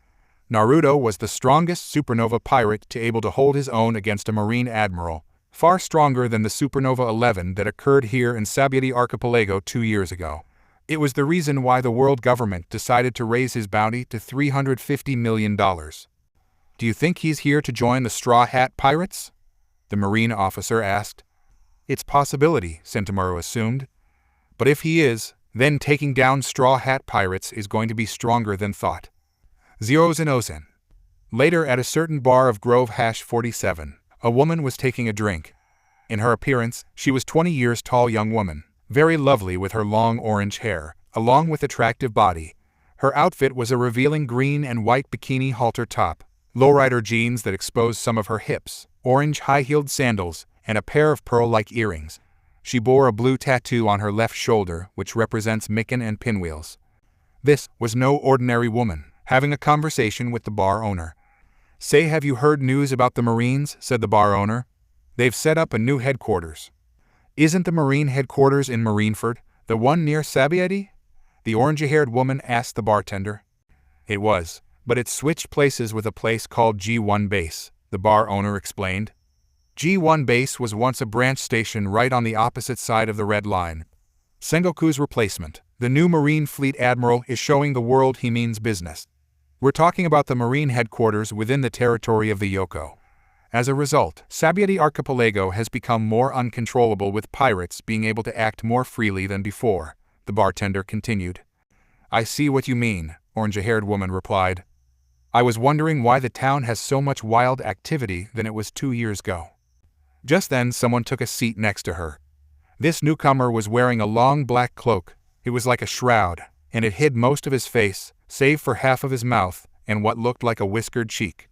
Naruto was the strongest supernova pirate to able to hold his own against a Marine admiral, far stronger than the Supernova 11 that occurred here in Sabaody Archipelago 2 years ago. It was the reason why the world government decided to raise his bounty to $350 million. "Do you think he's here to join the Straw Hat Pirates?" the Marine officer asked. "It's possibility," Sentomaru assumed. "But if he is, then taking down Straw Hat Pirates is going to be stronger than thought." Ozen. Later at a certain bar of Grove 47, a woman was taking a drink. In her appearance, she was 20 years tall young woman, very lovely with her long orange hair, along with attractive body. Her outfit was a revealing green and white bikini halter top, lowrider jeans that exposed some of her hips, orange high-heeled sandals, and a pair of pearl-like earrings. She bore a blue tattoo on her left shoulder which represents Mikan and pinwheels. This was no ordinary woman, having a conversation with the bar owner. "Say, have you heard news about the Marines?" said the bar owner. "They've set up a new headquarters." "Isn't the Marine headquarters in Marineford, the one near Sabaody?" the orange-haired woman asked the bartender. "It was, but it switched places with a place called G1 Base," the bar owner explained. G1 base was once a branch station right on the opposite side of the Red Line. Sengoku's replacement, the new Marine Fleet Admiral, is showing the world he means business. We're talking about the Marine headquarters within the territory of the Yoko. As a result, Sabaody Archipelago has become more uncontrollable, with pirates being able to act more freely than before, the bartender continued. I see what you mean, orange-haired woman replied. I was wondering why the town has so much wild activity than it was 2 years ago. Just then someone took a seat next to her. This newcomer was wearing a long black cloak. It was like a shroud, and it hid most of his face, save for half of his mouth and what looked like a whiskered cheek.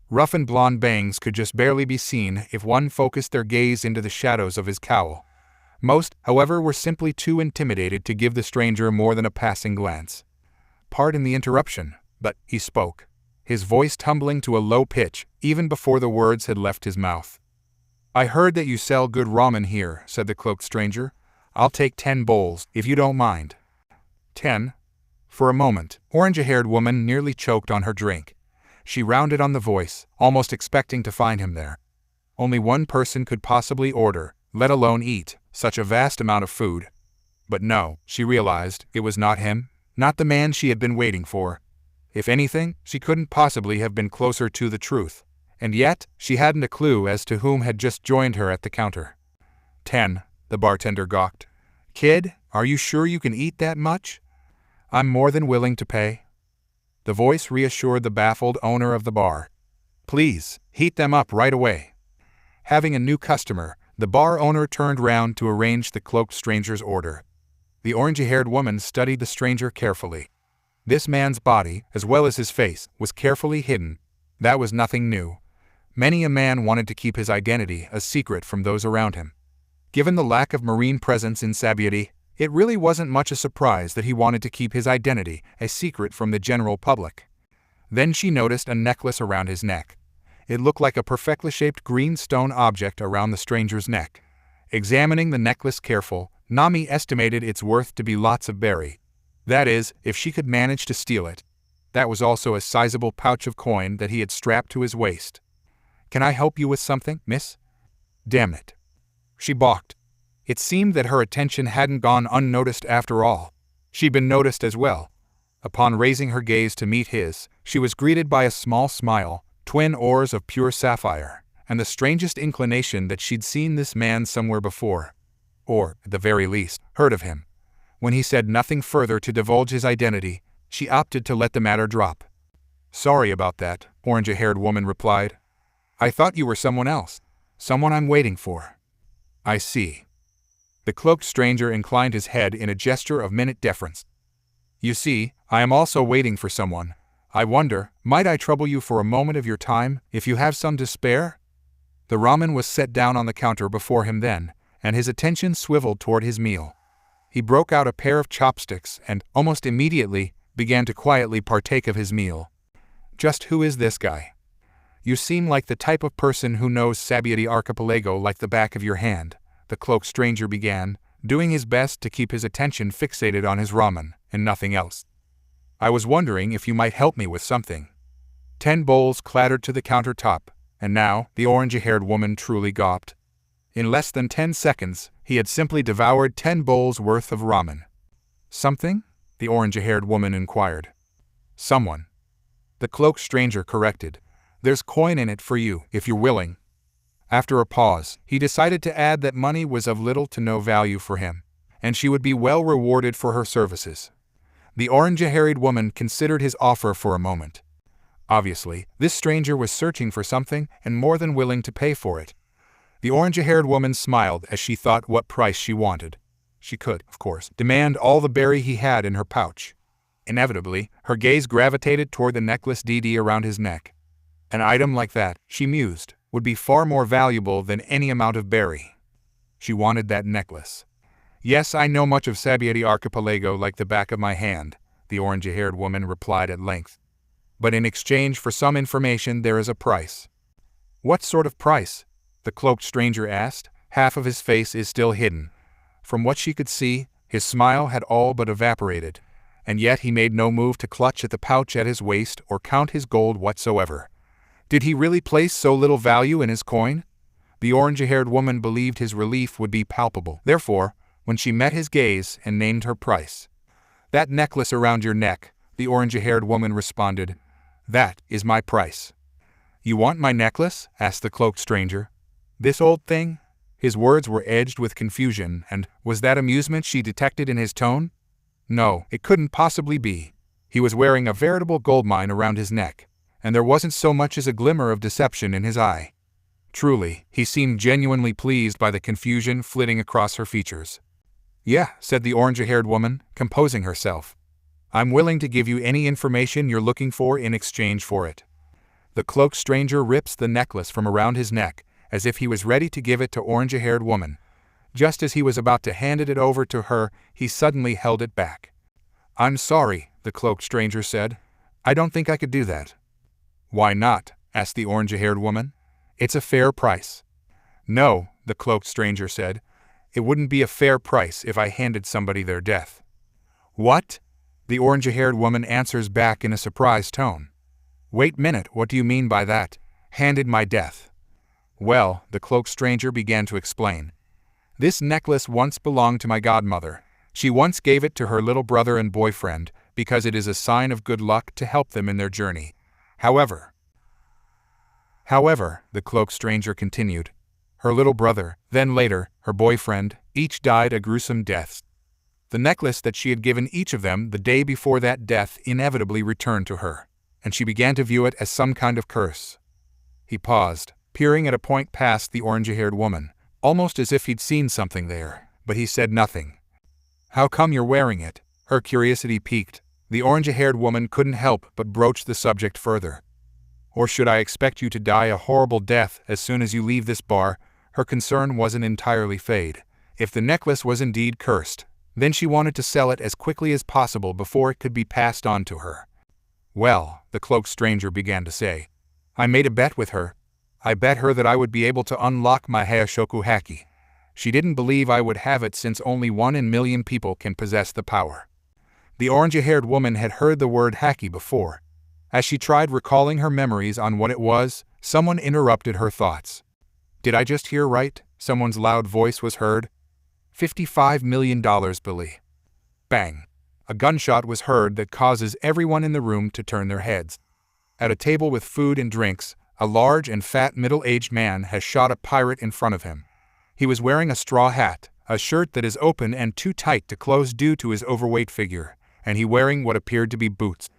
Rough and blonde bangs could just barely be seen if one focused their gaze into the shadows of his cowl. Most, however, were simply too intimidated to give the stranger more than a passing glance. Pardon the interruption, but he spoke, his voice tumbling to a low pitch even before the words had left his mouth. I heard that you sell good ramen here, said the cloaked stranger. I'll take 10 bowls, if you don't mind. 10? For a moment, orange-haired woman nearly choked on her drink. She rounded on the voice, almost expecting to find him there. Only one person could possibly order, let alone eat, such a vast amount of food. But no, she realized, it was not him, not the man she had been waiting for. If anything, she couldn't possibly have been closer to the truth. And yet, she hadn't a clue as to whom had just joined her at the counter. 10, the bartender gawked. Kid, are you sure you can eat that much? I'm more than willing to pay. The voice reassured the baffled owner of the bar. Please, heat them up right away. Having a new customer, the bar owner turned round to arrange the cloaked stranger's order. The orange-haired woman studied the stranger carefully. This man's body, as well as his face, was carefully hidden. That was nothing new. Many a man wanted to keep his identity a secret from those around him. Given the lack of marine presence in Sabaody, it really wasn't much a surprise that he wanted to keep his identity a secret from the general public. Then she noticed a necklace around his neck. It looked like a perfectly shaped green stone object around the stranger's neck. Examining the necklace careful, Nami estimated its worth to be lots of berry. That is, if she could manage to steal it. That was also a sizable pouch of coin that he had strapped to his waist. Can I help you with something, miss? Damn it. She balked. It seemed that her attention hadn't gone unnoticed after all. She'd been noticed as well. Upon raising her gaze to meet his, she was greeted by a small smile, twin ores of pure sapphire, and the strangest inclination that she'd seen this man somewhere before. Or, at the very least, heard of him. When he said nothing further to divulge his identity, she opted to let the matter drop. Sorry about that, orange-haired woman replied. I thought you were someone else. Someone I'm waiting for. I see. The cloaked stranger inclined his head in a gesture of minute deference. You see, I am also waiting for someone. I wonder, might I trouble you for a moment of your time, if you have some to spare? The ramen was set down on the counter before him then, and his attention swiveled toward his meal. He broke out a pair of chopsticks and, almost immediately, began to quietly partake of his meal. Just who is this guy? You seem like the type of person who knows Sabaody Archipelago like the back of your hand, the cloaked stranger began, doing his best to keep his attention fixated on his ramen, and nothing else. I was wondering if you might help me with something. 10 bowls clattered to the countertop, and now, the orange-haired woman truly gawped. In less than 10 seconds, he had simply devoured 10 bowls worth of ramen. Something? The orange-haired woman inquired. Someone. The cloaked stranger corrected. There's coin in it for you, if you're willing. After a pause, he decided to add that money was of little to no value for him, and she would be well rewarded for her services. The orange-haired woman considered his offer for a moment. Obviously, this stranger was searching for something and more than willing to pay for it. The orange-haired woman smiled as she thought what price she wanted. She could, of course, demand all the berry he had in her pouch. Inevitably, her gaze gravitated toward the necklace DD around his neck. An item like that, she mused, would be far more valuable than any amount of berry. She wanted that necklace. Yes, I know much of Sabaody Archipelago like the back of my hand, the orange-haired woman replied at length. But in exchange for some information there is a price. What sort of price? The cloaked stranger asked. Half of his face is still hidden. From what she could see, his smile had all but evaporated, and yet he made no move to clutch at the pouch at his waist or count his gold whatsoever. Did he really place so little value in his coin? The orange-haired woman believed his relief would be palpable. Therefore, when she met his gaze and named her price. "That necklace around your neck," the orange-haired woman responded. "That is my price." "You want my necklace?" asked the cloaked stranger. "This old thing?" His words were edged with confusion, and was that amusement she detected in his tone? No, it couldn't possibly be. He was wearing a veritable goldmine around his neck, and there wasn't so much as a glimmer of deception in his eye. Truly, he seemed genuinely pleased by the confusion flitting across her features. "Yeah," said the orange-haired woman, composing herself. "I'm willing to give you any information you're looking for in exchange for it." The cloaked stranger rips the necklace from around his neck, as if he was ready to give it to orange-haired woman. Just as he was about to hand it over to her, he suddenly held it back. "I'm sorry," the cloaked stranger said. "I don't think I could do that." "Why not?" asked the orange-haired woman. "It's a fair price." "No," the cloaked stranger said. "It wouldn't be a fair price if I handed somebody their death." "What?" the orange-haired woman answers back in a surprised tone. "Wait a minute, what do you mean by that? Handed my death?" "Well," the cloaked stranger began to explain. "This necklace once belonged to my godmother. She once gave it to her little brother and boyfriend, because it is a sign of good luck to help them in their journey. However, the cloaked stranger continued, her little brother, then later, her boyfriend, each died a gruesome deaths. The necklace that she had given each of them the day before that death inevitably returned to her, and she began to view it as some kind of curse." He paused, peering at a point past the orange-haired woman, almost as if he'd seen something there, but he said nothing. "How come you're wearing it?" Her curiosity piqued. The orange-haired woman couldn't help but broach the subject further. "Or should I expect you to die a horrible death as soon as you leave this bar?" Her concern wasn't entirely fade. If the necklace was indeed cursed, then she wanted to sell it as quickly as possible before it could be passed on to her. "Well," the cloaked stranger began to say, "I made a bet with her. I bet her that I would be able to unlock my Hayashoku haki. She didn't believe I would have it since only 1 in a million people can possess the power." The orange-haired woman had heard the word haki before. As she tried recalling her memories on what it was, someone interrupted her thoughts. "Did I just hear right?" Someone's loud voice was heard. $55 million, Billy. Bang! A gunshot was heard that causes everyone in the room to turn their heads. At a table with food and drinks, a large and fat middle-aged man has shot a pirate in front of him. He was wearing a straw hat, a shirt that is open and too tight to close due to his overweight figure, and he wearing what appeared to be boots.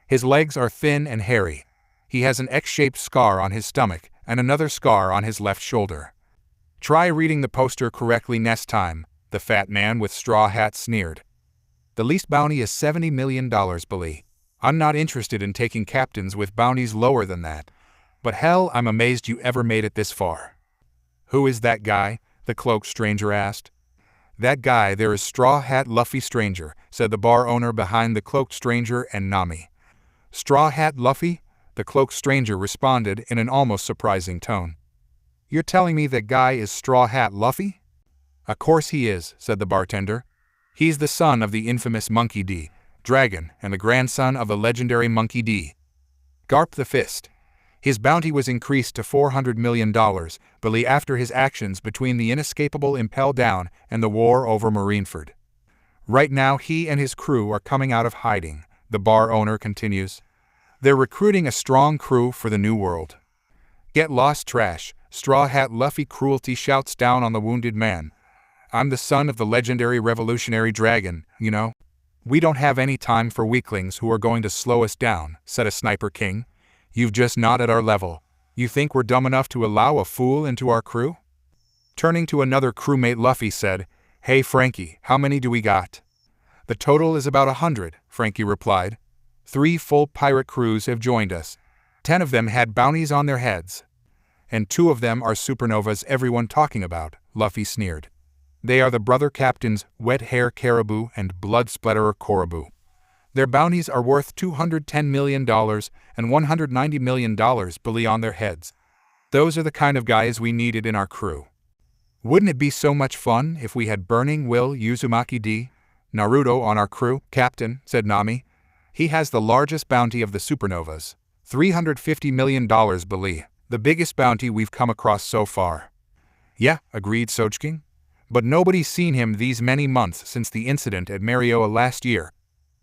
His legs are thin and hairy. He has an X-shaped scar on his stomach and another scar on his left shoulder. "Try reading the poster correctly next time," the fat man with straw hat sneered. "The least bounty is $70 million, Billy. I'm not interested in taking captains with bounties lower than that. But hell, I'm amazed you ever made it this far." "Who is that guy?" the cloaked stranger asked. "That guy there is Straw Hat Luffy Stranger," said the bar owner behind the cloaked stranger and Nami. "Straw Hat Luffy?" the cloaked stranger responded in an almost surprising tone. "You're telling me that guy is Straw Hat Luffy?" "Of course he is," said the bartender. "He's the son of the infamous Monkey D. Dragon and the grandson of the legendary Monkey D. Garp the Fist. His bounty was increased to $400 million, Billy, after his actions between the inescapable Impel Down and the war over Marineford. Right now he and his crew are coming out of hiding," the bar owner continues. "They're recruiting a strong crew for the New World." "Get lost, trash," Straw Hat Luffy cruelty shouts down on the wounded man. "I'm the son of the legendary revolutionary dragon, you know. We don't have any time for weaklings who are going to slow us down," said a sniper king. "You've just not at our level. You think we're dumb enough to allow a fool into our crew?" Turning to another crewmate, Luffy said, "Hey Frankie, how many do we got?" "The total is about 100, Frankie replied. 3 full pirate crews have joined us. 10 of them had bounties on their heads. And 2 of them are supernovas everyone talking about," Luffy sneered. "They are the brother captains Wet Hair Caribou and Blood Splatterer Korobu. Their bounties are worth $210 million and $190 million Billy on their heads. Those are the kind of guys we needed in our crew." "Wouldn't it be so much fun if we had Burning Will Uzumaki D. Naruto on our crew, Captain," said Nami. "He has the largest bounty of the supernovas. $350 million, Billy, the biggest bounty we've come across so far." Yeah, agreed Sojking. But nobody's seen him these many months since the incident at Marioa last year.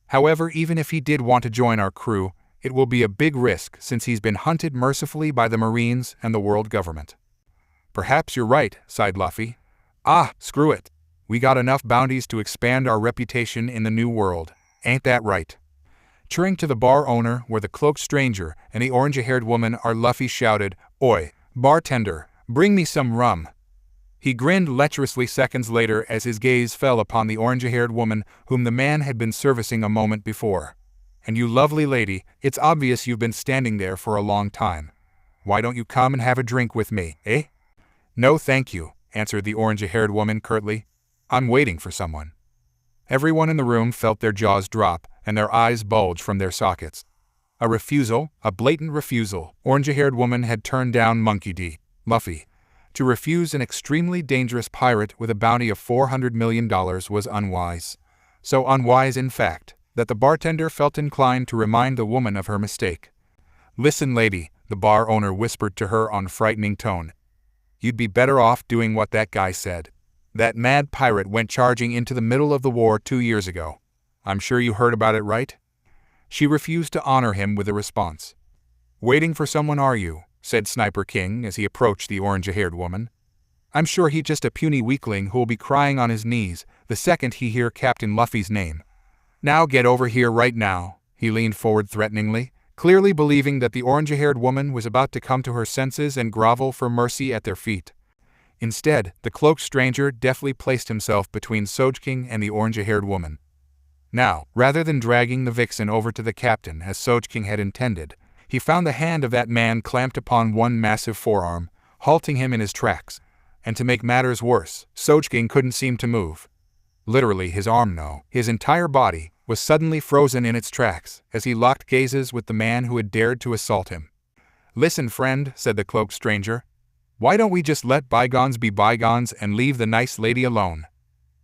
However, even if he did want to join our crew, it will be a big risk since he's been hunted mercifully by the Marines and the world government. Perhaps you're right, sighed Luffy. Ah, screw it. We got enough bounties to expand our reputation in the new world. Ain't that right? Turning to the bar owner where the cloaked stranger and the orange-haired woman are, Luffy shouted, "Oi, bartender, bring me some rum." He grinned lecherously seconds later as his gaze fell upon the orange-haired woman whom the man had been servicing a moment before. "And you lovely lady, it's obvious you've been standing there for a long time. Why don't you come and have a drink with me, eh?" "No thank you," answered the orange-haired woman curtly. "I'm waiting for someone." Everyone in the room felt their jaws drop and their eyes bulge from their sockets. A refusal, a blatant refusal. Orange-haired woman had turned down Monkey D. Luffy. To refuse an extremely dangerous pirate with a bounty of $400 million was unwise. So unwise, in fact, that the bartender felt inclined to remind the woman of her mistake. "Listen, lady," the bar owner whispered to her on frightening tone. "You'd be better off doing what that guy said. That mad pirate went charging into the middle of the war 2 years ago. I'm sure you heard about it, right?" She refused to honor him with a response. "Waiting for someone, are you?" said Sniper King as he approached the orange-haired woman. "I'm sure he's just a puny weakling who'll be crying on his knees the second he hears Captain Luffy's name. Now get over here right now." He leaned forward threateningly, clearly believing that the orange-haired woman was about to come to her senses and grovel for mercy at their feet. Instead, the cloaked stranger deftly placed himself between Sojking and the orange-haired woman. Now, rather than dragging the vixen over to the captain as Sojking had intended, he found the hand of that man clamped upon one massive forearm, halting him in his tracks. And to make matters worse, Sojking couldn't seem to move. Literally his arm, no, his entire body, was suddenly frozen in its tracks as he locked gazes with the man who had dared to assault him. "Listen, friend," said the cloaked stranger. "Why don't we just let bygones be bygones and leave the nice lady alone?"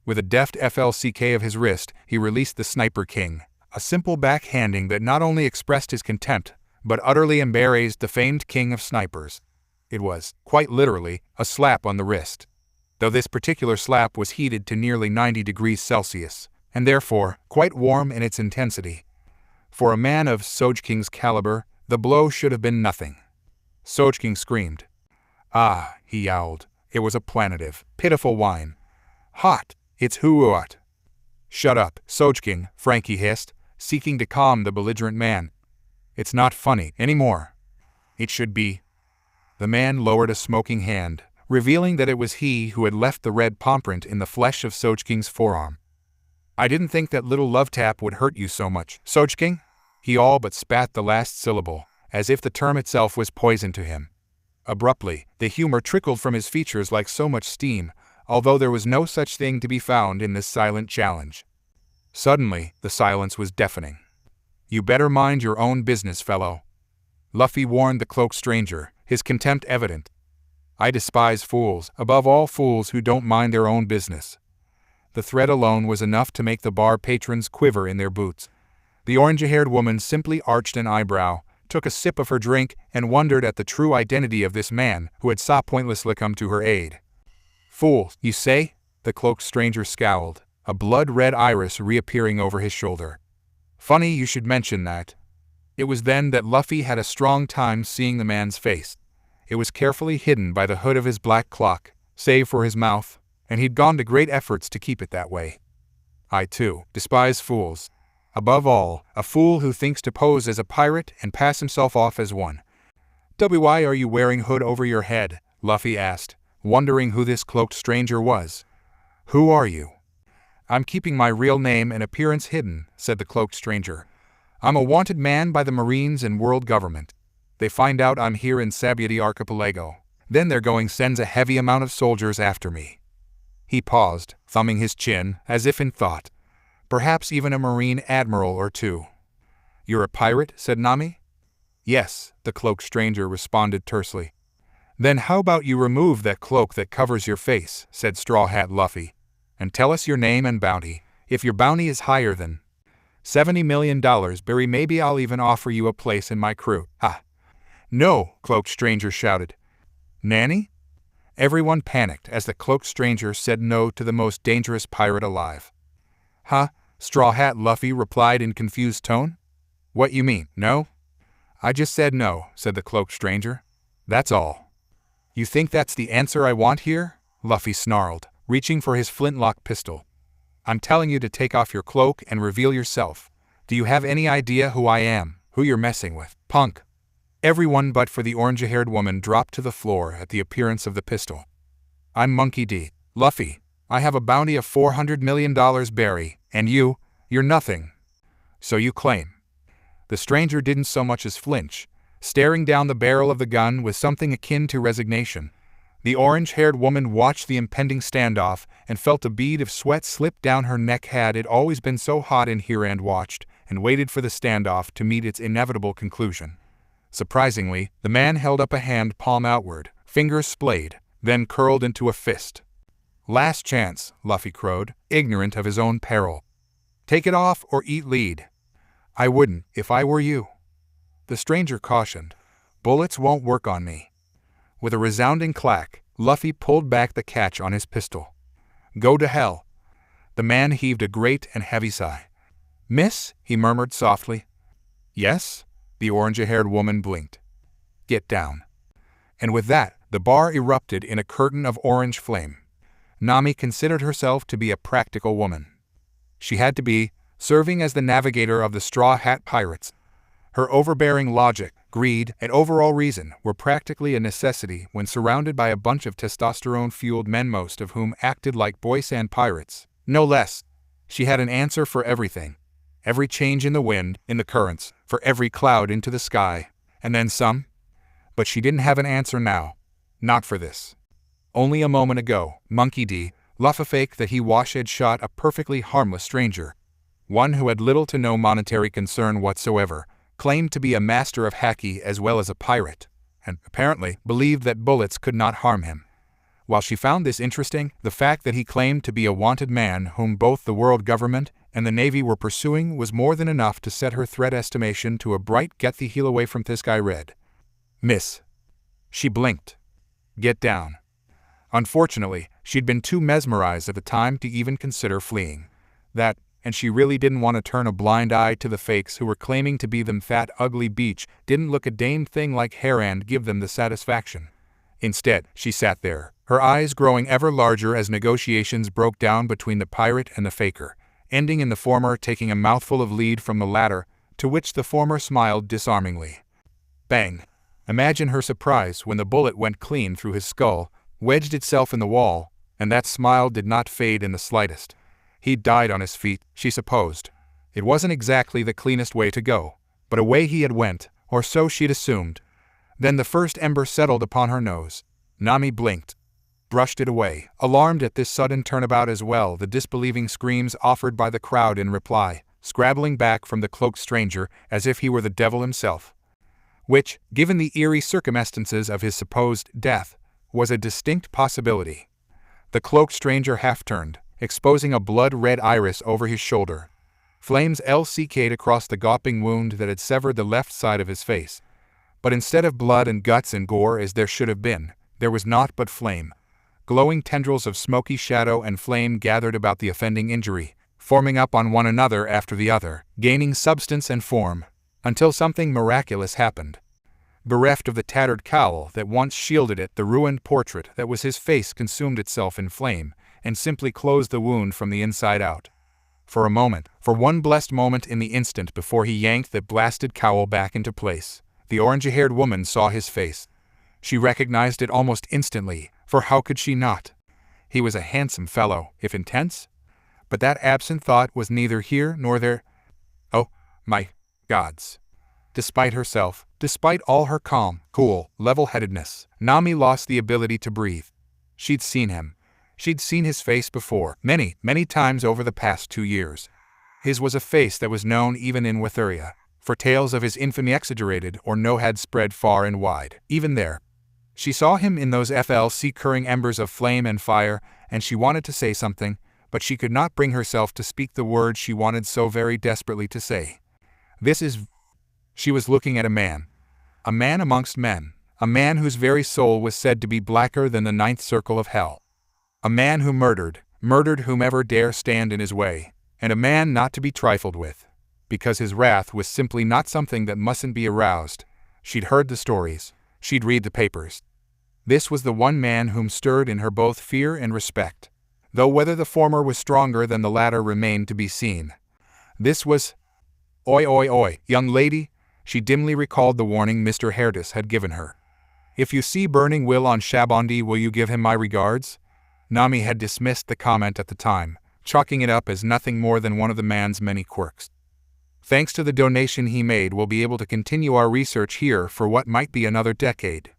With a deft FLCK of his wrist, he released the Sniper King, a simple backhanding that not only expressed his contempt, but utterly embarrassed the famed king of snipers. It was, quite literally, a slap on the wrist. Though this particular slap was heated to nearly 90 degrees Celsius, and therefore quite warm in its intensity. For a man of Sojking's caliber, the blow should have been nothing. Sojking screamed. "Ah," he yowled. It was a plaintive, pitiful whine. "Hot, it's hot." "Shut up, Sojking," Frankie hissed, seeking to calm the belligerent man. "It's not funny anymore." "It should be." The man lowered a smoking hand, revealing that it was he who had left the red palmprint in the flesh of Sojking's forearm. "I didn't think that little love tap would hurt you so much, Sojking." He all but spat the last syllable, as if the term itself was poison to him. Abruptly, the humor trickled from his features like so much steam, although there was no such thing to be found in this silent challenge. Suddenly, the silence was deafening. "You better mind your own business, fellow," Luffy warned the cloaked stranger, his contempt evident. "I despise fools, above all fools who don't mind their own business." The threat alone was enough to make the bar patrons quiver in their boots. The orange-haired woman simply arched an eyebrow, took a sip of her drink, and wondered at the true identity of this man who had so pointlessly come to her aid. "Fool, you say?" The cloaked stranger scowled, a blood-red iris reappearing over his shoulder. "Funny you should mention that." It was then that Luffy had a strong time seeing the man's face. It was carefully hidden by the hood of his black cloak, save for his mouth, and he'd gone to great efforts to keep it that way. "I, too, despise fools. Above all, a fool who thinks to pose as a pirate and pass himself off as one." "Why are you wearing hood over your head?" Luffy asked, wondering who this cloaked stranger was. "Who are you?" "I'm keeping my real name and appearance hidden," said the cloaked stranger. "I'm a wanted man by the Marines and world government. They find out I'm here in Sabaody Archipelago. Then they're going sends a heavy amount of soldiers after me." He paused, thumbing his chin, as if in thought. "Perhaps even a Marine admiral or two." "You're a pirate?" said Nami. "Yes," the cloaked stranger responded tersely. "Then how about you remove that cloak that covers your face," said Straw Hat Luffy, "and tell us your name and bounty. If your bounty is higher than $70 million, Barry, maybe I'll even offer you a place in my crew." "Ah!" "No," cloaked stranger shouted. "Nanny?" Everyone panicked as the cloaked stranger said no to the most dangerous pirate alive. Huh? Straw Hat Luffy replied in confused tone. What you mean, no? I just said no, said the cloaked stranger. That's all. You think that's the answer I want here? Luffy snarled, reaching for his flintlock pistol. I'm telling you to take off your cloak and reveal yourself. Do you have any idea who I am, who you're messing with, punk? Everyone but for the orange-haired woman dropped to the floor at the appearance of the pistol. I'm Monkey D. Luffy. I have a bounty of $400 million berry, and you're nothing. So you claim. The stranger didn't so much as flinch, staring down the barrel of the gun with something akin to resignation. The orange-haired woman watched the impending standoff and felt a bead of sweat slip down her neck. Had it always been so hot in here? And watched and waited for the standoff to meet its inevitable conclusion. Surprisingly, the man held up a hand, palm outward, fingers splayed, then curled into a fist. Last chance, Luffy crowed, ignorant of his own peril. Take it off or eat lead. I wouldn't, if I were you. The stranger cautioned. Bullets won't work on me. With a resounding clack, Luffy pulled back the catch on his pistol. Go to hell. The man heaved a great and heavy sigh. Miss, he murmured softly. Yes? The orange-haired woman blinked. Get down. And with that, the bar erupted in a curtain of orange flame. Nami considered herself to be a practical woman. She had to be, serving as the navigator of the Straw Hat Pirates. Her overbearing logic, greed, and overall reason were practically a necessity when surrounded by a bunch of testosterone-fueled men, most of whom acted like boy sand pirates, no less. She had an answer for everything. Every change in the wind, in the currents, for every cloud into the sky, and then some. But she didn't have an answer now. Not for this. Only a moment ago, Monkey D. Luffy faked that he had shot a perfectly harmless stranger. One who had little to no monetary concern whatsoever, claimed to be a master of haki as well as a pirate, and apparently believed that bullets could not harm him. While she found this interesting, the fact that he claimed to be a wanted man whom both the world government and the Navy were pursuing was more than enough to set her threat estimation to a bright get the hell away from this guy red. Miss. She blinked. Get down. Unfortunately, she'd been too mesmerized at the time to even consider fleeing. That, and she really didn't want to turn a blind eye to the fakes who were claiming to be them fat ugly beach, didn't look a damn thing like hair and give them the satisfaction. Instead, she sat there, her eyes growing ever larger as negotiations broke down between the pirate and the faker, ending in the former taking a mouthful of lead from the latter, to which the former smiled disarmingly. Bang! Imagine her surprise when the bullet went clean through his skull, wedged itself in the wall, and that smile did not fade in the slightest. He'd died on his feet, she supposed. It wasn't exactly the cleanest way to go, but away he had went, or so she'd assumed. Then the first ember settled upon her nose. Nami blinked, brushed it away, alarmed at this sudden turnabout, as well the disbelieving screams offered by the crowd in reply, scrabbling back from the cloaked stranger as if he were the devil himself. Which, given the eerie circumstances of his supposed death, was a distinct possibility. The cloaked stranger half-turned, exposing a blood-red iris over his shoulder. Flames LCK'd across the gaping wound that had severed the left side of his face. But instead of blood and guts and gore as there should have been, there was naught but flame. Glowing tendrils of smoky shadow and flame gathered about the offending injury, forming up on one another after the other, gaining substance and form, until something miraculous happened. Bereft of the tattered cowl that once shielded it, the ruined portrait that was his face consumed itself in flame, and simply closed the wound from the inside out. For a moment, for one blessed moment in the instant before he yanked that blasted cowl back into place, the orange-haired woman saw his face. She recognized it almost instantly, for how could she not? He was a handsome fellow, if intense. But that absent thought was neither here nor there. Oh, my gods. Despite herself, despite all her calm, cool, level-headedness, Nami lost the ability to breathe. She'd seen him. She'd seen his face before, many, many times over the past 2 years. His was a face that was known even in Witheria, for tales of his infamy exaggerated or no had spread far and wide. Even there, she saw him in those FLC-curring embers of flame and fire, and she wanted to say something, but she could not bring herself to speak the words she wanted so very desperately to say. This is... She was looking at a man amongst men, A man whose very soul was said to be blacker than the ninth circle of hell. A man who murdered whomever dare stand in his way, and a man not to be trifled with, because his wrath was simply not something that mustn't be aroused. She'd heard the stories, she'd read the papers. This was the one man whom stirred in her both fear and respect, though whether the former was stronger than the latter remained to be seen. This was... Oi oi oi, young lady, she dimly recalled the warning Mr. Herdis had given her. If you see Burning Will on Shabondi, will you give him my regards? Nami had dismissed the comment at the time, chalking it up as nothing more than one of the man's many quirks. Thanks to the donation he made, we'll be able to continue our research here for what might be another decade.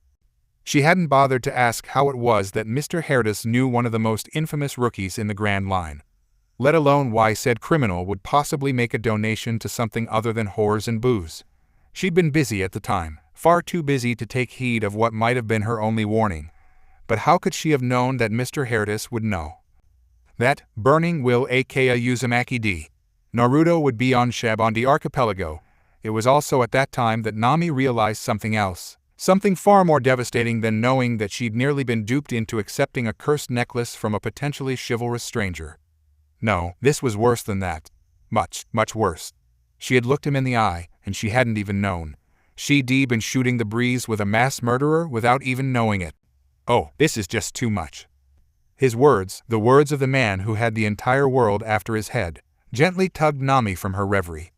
She hadn't bothered to ask how it was that Mr. Herdis knew one of the most infamous rookies in the Grand Line, let alone why said criminal would possibly make a donation to something other than whores and booze. She'd been busy at the time, far too busy to take heed of what might have been her only warning. But how could she have known that Mr. Herdis would know? That Burning Will aka Uzumaki D. Naruto would be on Shabondi Archipelago. It was also at that time that Nami realized something else. Something far more devastating than knowing that she'd nearly been duped into accepting a cursed necklace from a potentially chivalrous stranger. No, this was worse than that. Much, much worse. She had looked him in the eye, and she hadn't even known. She'd been shooting the breeze with a mass murderer without even knowing it. Oh, this is just too much. His words, the words of the man who had the entire world after his head, gently tugged Nami from her reverie.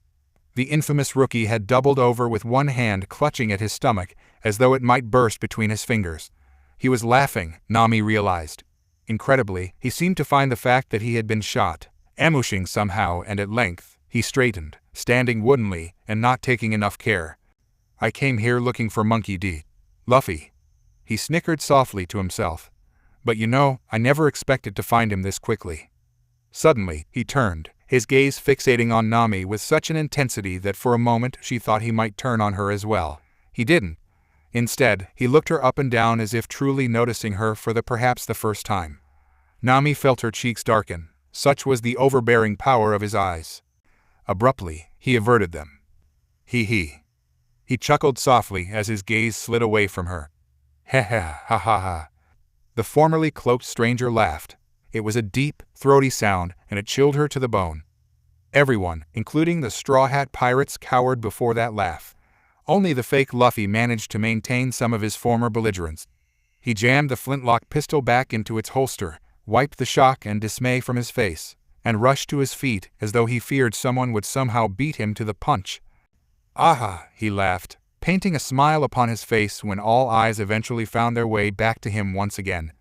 The infamous rookie had doubled over with one hand clutching at his stomach, as though it might burst between his fingers. He was laughing, Nami realized. Incredibly, he seemed to find the fact that he had been shot amusing somehow, and at length, he straightened, standing woodenly, and not taking enough care. I came here looking for Monkey D. Luffy. He snickered softly to himself. But you know, I never expected to find him this quickly. Suddenly, he turned, his gaze fixating on Nami with such an intensity that for a moment she thought he might turn on her as well. He didn't. Instead, he looked her up and down as if truly noticing her for perhaps the first time. Nami felt her cheeks darken, such was the overbearing power of his eyes. Abruptly, he averted them. He chuckled softly as his gaze slid away from her. Ha ha ha ha ha. The formerly cloaked stranger laughed. It was a deep, throaty sound, and it chilled her to the bone. Everyone, including the Straw Hat Pirates, cowered before that laugh. Only the fake Luffy managed to maintain some of his former belligerence. He jammed the flintlock pistol back into its holster, wiped the shock and dismay from his face, and rushed to his feet as though he feared someone would somehow beat him to the punch. Aha, he laughed, painting a smile upon his face when all eyes eventually found their way back to him once again.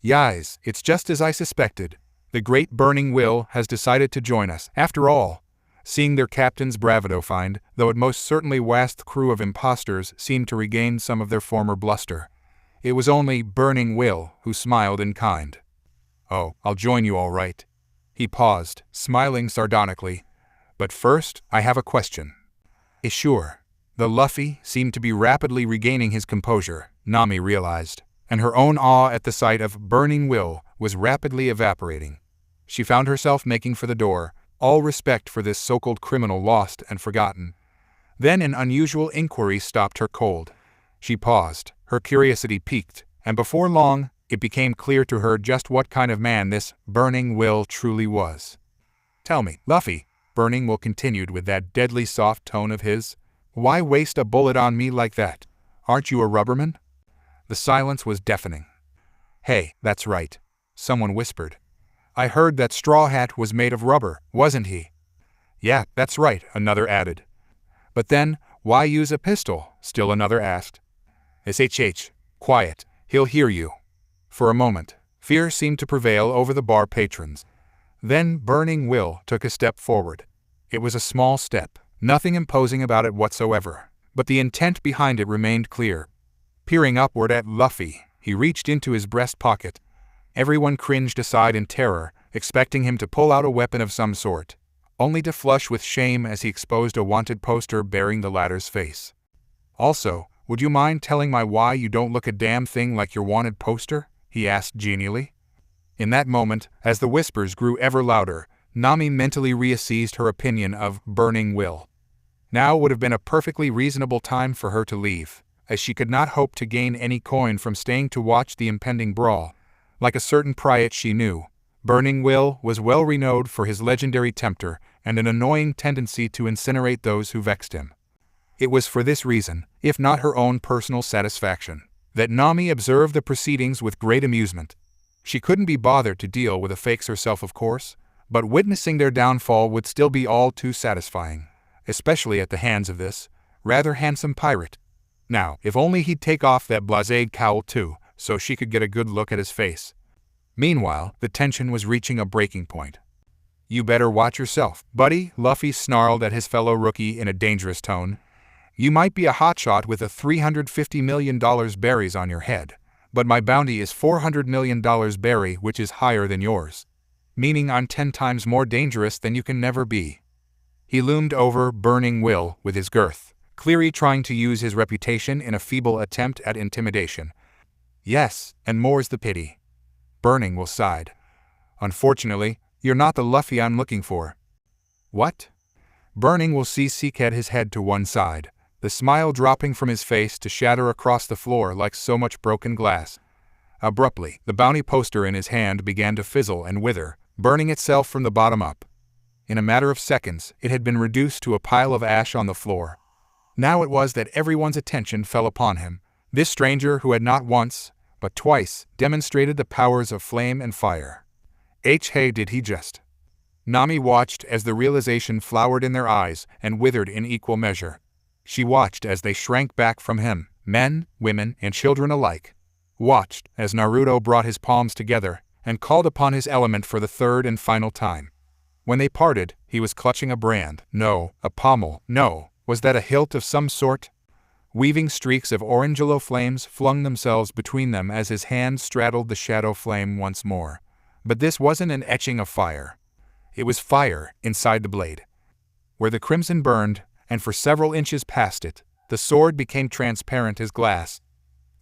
Yais, it's just as I suspected. The great Burning Will has decided to join us, after all. Seeing their captain's bravado find, though it most certainly vast crew of impostors seemed to regain some of their former bluster. It was only Burning Will who smiled in kind. Oh, I'll join you all right. He paused, smiling sardonically. But first, I have a question. Sure. The Luffy seemed to be rapidly regaining his composure, Nami realized, and her own awe at the sight of Burning Will was rapidly evaporating. She found herself making for the door, all respect for this so-called criminal lost and forgotten. Then an unusual inquiry stopped her cold. She paused, her curiosity piqued, and before long, it became clear to her just what kind of man this Burning Will truly was. Tell me, Luffy, Burning Will continued with that deadly soft tone of his, why waste a bullet on me like that? Aren't you a rubberman? The silence was deafening. Hey, that's right, someone whispered. I heard that Straw Hat was made of rubber, wasn't he? Yeah, that's right, another added. But then, why use a pistol? Still another asked. SHH, quiet, he'll hear you. For a moment, fear seemed to prevail over the bar patrons. Then Burning Will took a step forward. It was a small step, nothing imposing about it whatsoever, but the intent behind it remained clear. Peering upward at Luffy, he reached into his breast pocket. Everyone cringed aside in terror, expecting him to pull out a weapon of some sort, only to flush with shame as he exposed a wanted poster bearing the latter's face. Also, would you mind telling my why you don't look a damn thing like your wanted poster? He asked genially. In that moment, as the whispers grew ever louder, Nami mentally reassessed her opinion of Burning Will. Now would have been a perfectly reasonable time for her to leave, as she could not hope to gain any coin from staying to watch the impending brawl. Like a certain Pryat she knew, Burning Will was well renowned for his legendary temper and an annoying tendency to incinerate those who vexed him. It was for this reason, if not her own personal satisfaction, that Nami observed the proceedings with great amusement. She couldn't be bothered to deal with the fakes herself, of course, but witnessing their downfall would still be all too satisfying, especially at the hands of this rather handsome pirate. Now, if only he'd take off that blasé cowl too, so she could get a good look at his face. Meanwhile, the tension was reaching a breaking point. "You better watch yourself, buddy," Luffy snarled at his fellow rookie in a dangerous tone. "You might be a hotshot with a $350 million berries on your head, but my bounty is $400 million berry, which is higher than yours. Meaning I'm 10 times more dangerous than you can never be." He loomed over Burning Will with his girth, clearly trying to use his reputation in a feeble attempt at intimidation. "Yes, and more's the pity." Burning Will sighed. "Unfortunately, you're not the Luffy I'm looking for." "What?" Burning Will seeked his head to one side, the smile dropping from his face to shatter across the floor like so much broken glass. Abruptly, the bounty poster in his hand began to fizzle and wither, burning itself from the bottom up. In a matter of seconds, it had been reduced to a pile of ash on the floor. Now it was that everyone's attention fell upon him, this stranger who had not once, but twice, demonstrated the powers of flame and fire. Hey, did he just? Nami watched as the realization flowered in their eyes and withered in equal measure. She watched as they shrank back from him, men, women, and children alike. Watched as Naruto brought his palms together and called upon his element for the third and final time. When they parted, he was clutching a brand. No, a pommel. No, was that a hilt of some sort? Weaving streaks of orange yellow flames flung themselves between them as his hand straddled the shadow flame once more. But this wasn't an etching of fire. It was fire inside the blade. Where the crimson burned, and for several inches past it, the sword became transparent as glass.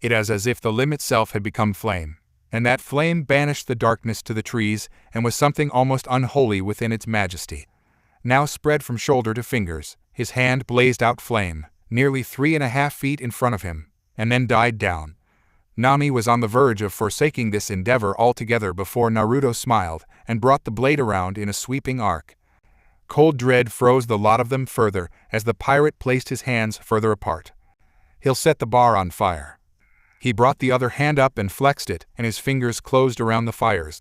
It was as if the limb itself had become flame, and that flame banished the darkness to the trees and was something almost unholy within its majesty. Now spread from shoulder to fingers, his hand blazed out flame, nearly 3.5 feet in front of him, and then died down. Nami was on the verge of forsaking this endeavor altogether before Naruto smiled and brought the blade around in a sweeping arc. Cold dread froze the lot of them further as the pirate placed his hands further apart. "He'll set the bar on fire." He brought the other hand up and flexed it, and his fingers closed around the fires,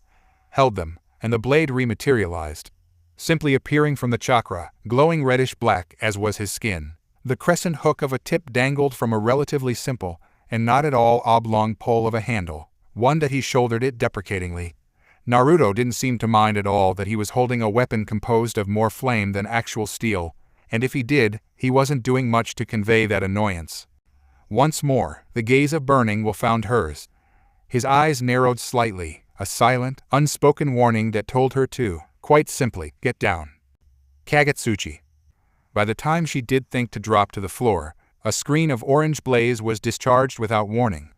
held them, and the blade rematerialized, simply appearing from the chakra, glowing reddish-black as was his skin. The crescent hook of a tip dangled from a relatively simple, and not at all oblong pole of a handle, one that he shouldered it deprecatingly. Naruto didn't seem to mind at all that he was holding a weapon composed of more flame than actual steel, and if he did, he wasn't doing much to convey that annoyance. Once more, the gaze of Burning Will found hers. His eyes narrowed slightly, a silent, unspoken warning that told her to, quite simply, get down. Kagetsuchi. By the time she did think to drop to the floor, a screen of orange blaze was discharged without warning.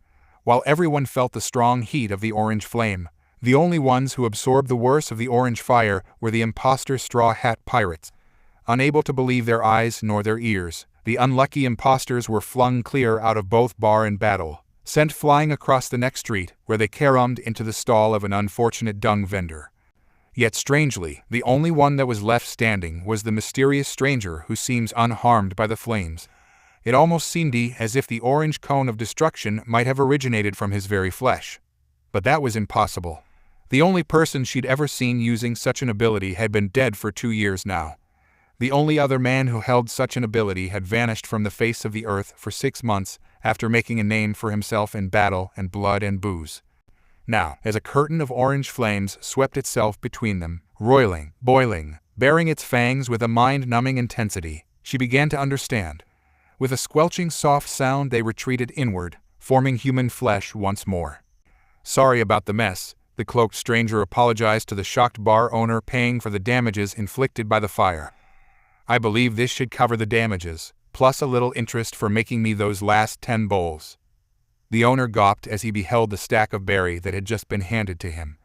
While everyone felt the strong heat of the orange flame, the only ones who absorbed the worst of the orange fire were the imposter Straw Hat Pirates. Unable to believe their eyes nor their ears, the unlucky impostors were flung clear out of both bar and battle, sent flying across the next street, where they caromed into the stall of an unfortunate dung vendor. Yet strangely, the only one that was left standing was the mysterious stranger who seems unharmed by the flames. It almost seemed as if the orange cone of destruction might have originated from his very flesh. But that was impossible. The only person she'd ever seen using such an ability had been dead for 2 years now. The only other man who held such an ability had vanished from the face of the earth for 6 months after making a name for himself in battle and blood and booze. Now, as a curtain of orange flames swept itself between them, roiling, boiling, baring its fangs with a mind-numbing intensity, she began to understand. With a squelching soft sound they retreated inward, forming human flesh once more. "Sorry about the mess," the cloaked stranger apologized to the shocked bar owner paying for the damages inflicted by the fire. "I believe this should cover the damages, plus a little interest for making me those last 10 bowls." The owner gawped as he beheld the stack of berry that had just been handed to him.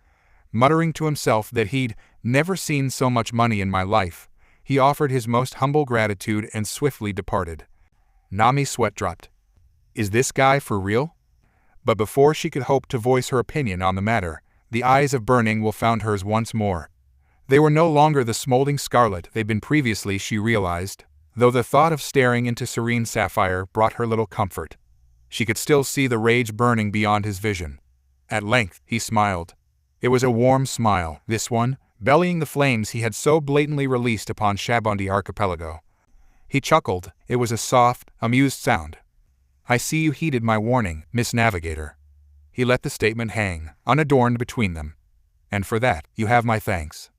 Muttering to himself that he'd never seen so much money in my life, he offered his most humble gratitude and swiftly departed. Nami's sweat dropped. Is this guy for real? But before she could hope to voice her opinion on the matter, the eyes of Burning Will found hers once more. They were no longer the smoldering scarlet they'd been previously, she realized, though the thought of staring into serene sapphire brought her little comfort. She could still see the rage burning beyond his vision. At length, he smiled. It was a warm smile, this one, bellying the flames he had so blatantly released upon Shabondi Archipelago. He chuckled. It was a soft, amused sound. I see you heeded my warning, Miss Navigator. He let the statement hang, unadorned between them. And for that, you have my thanks.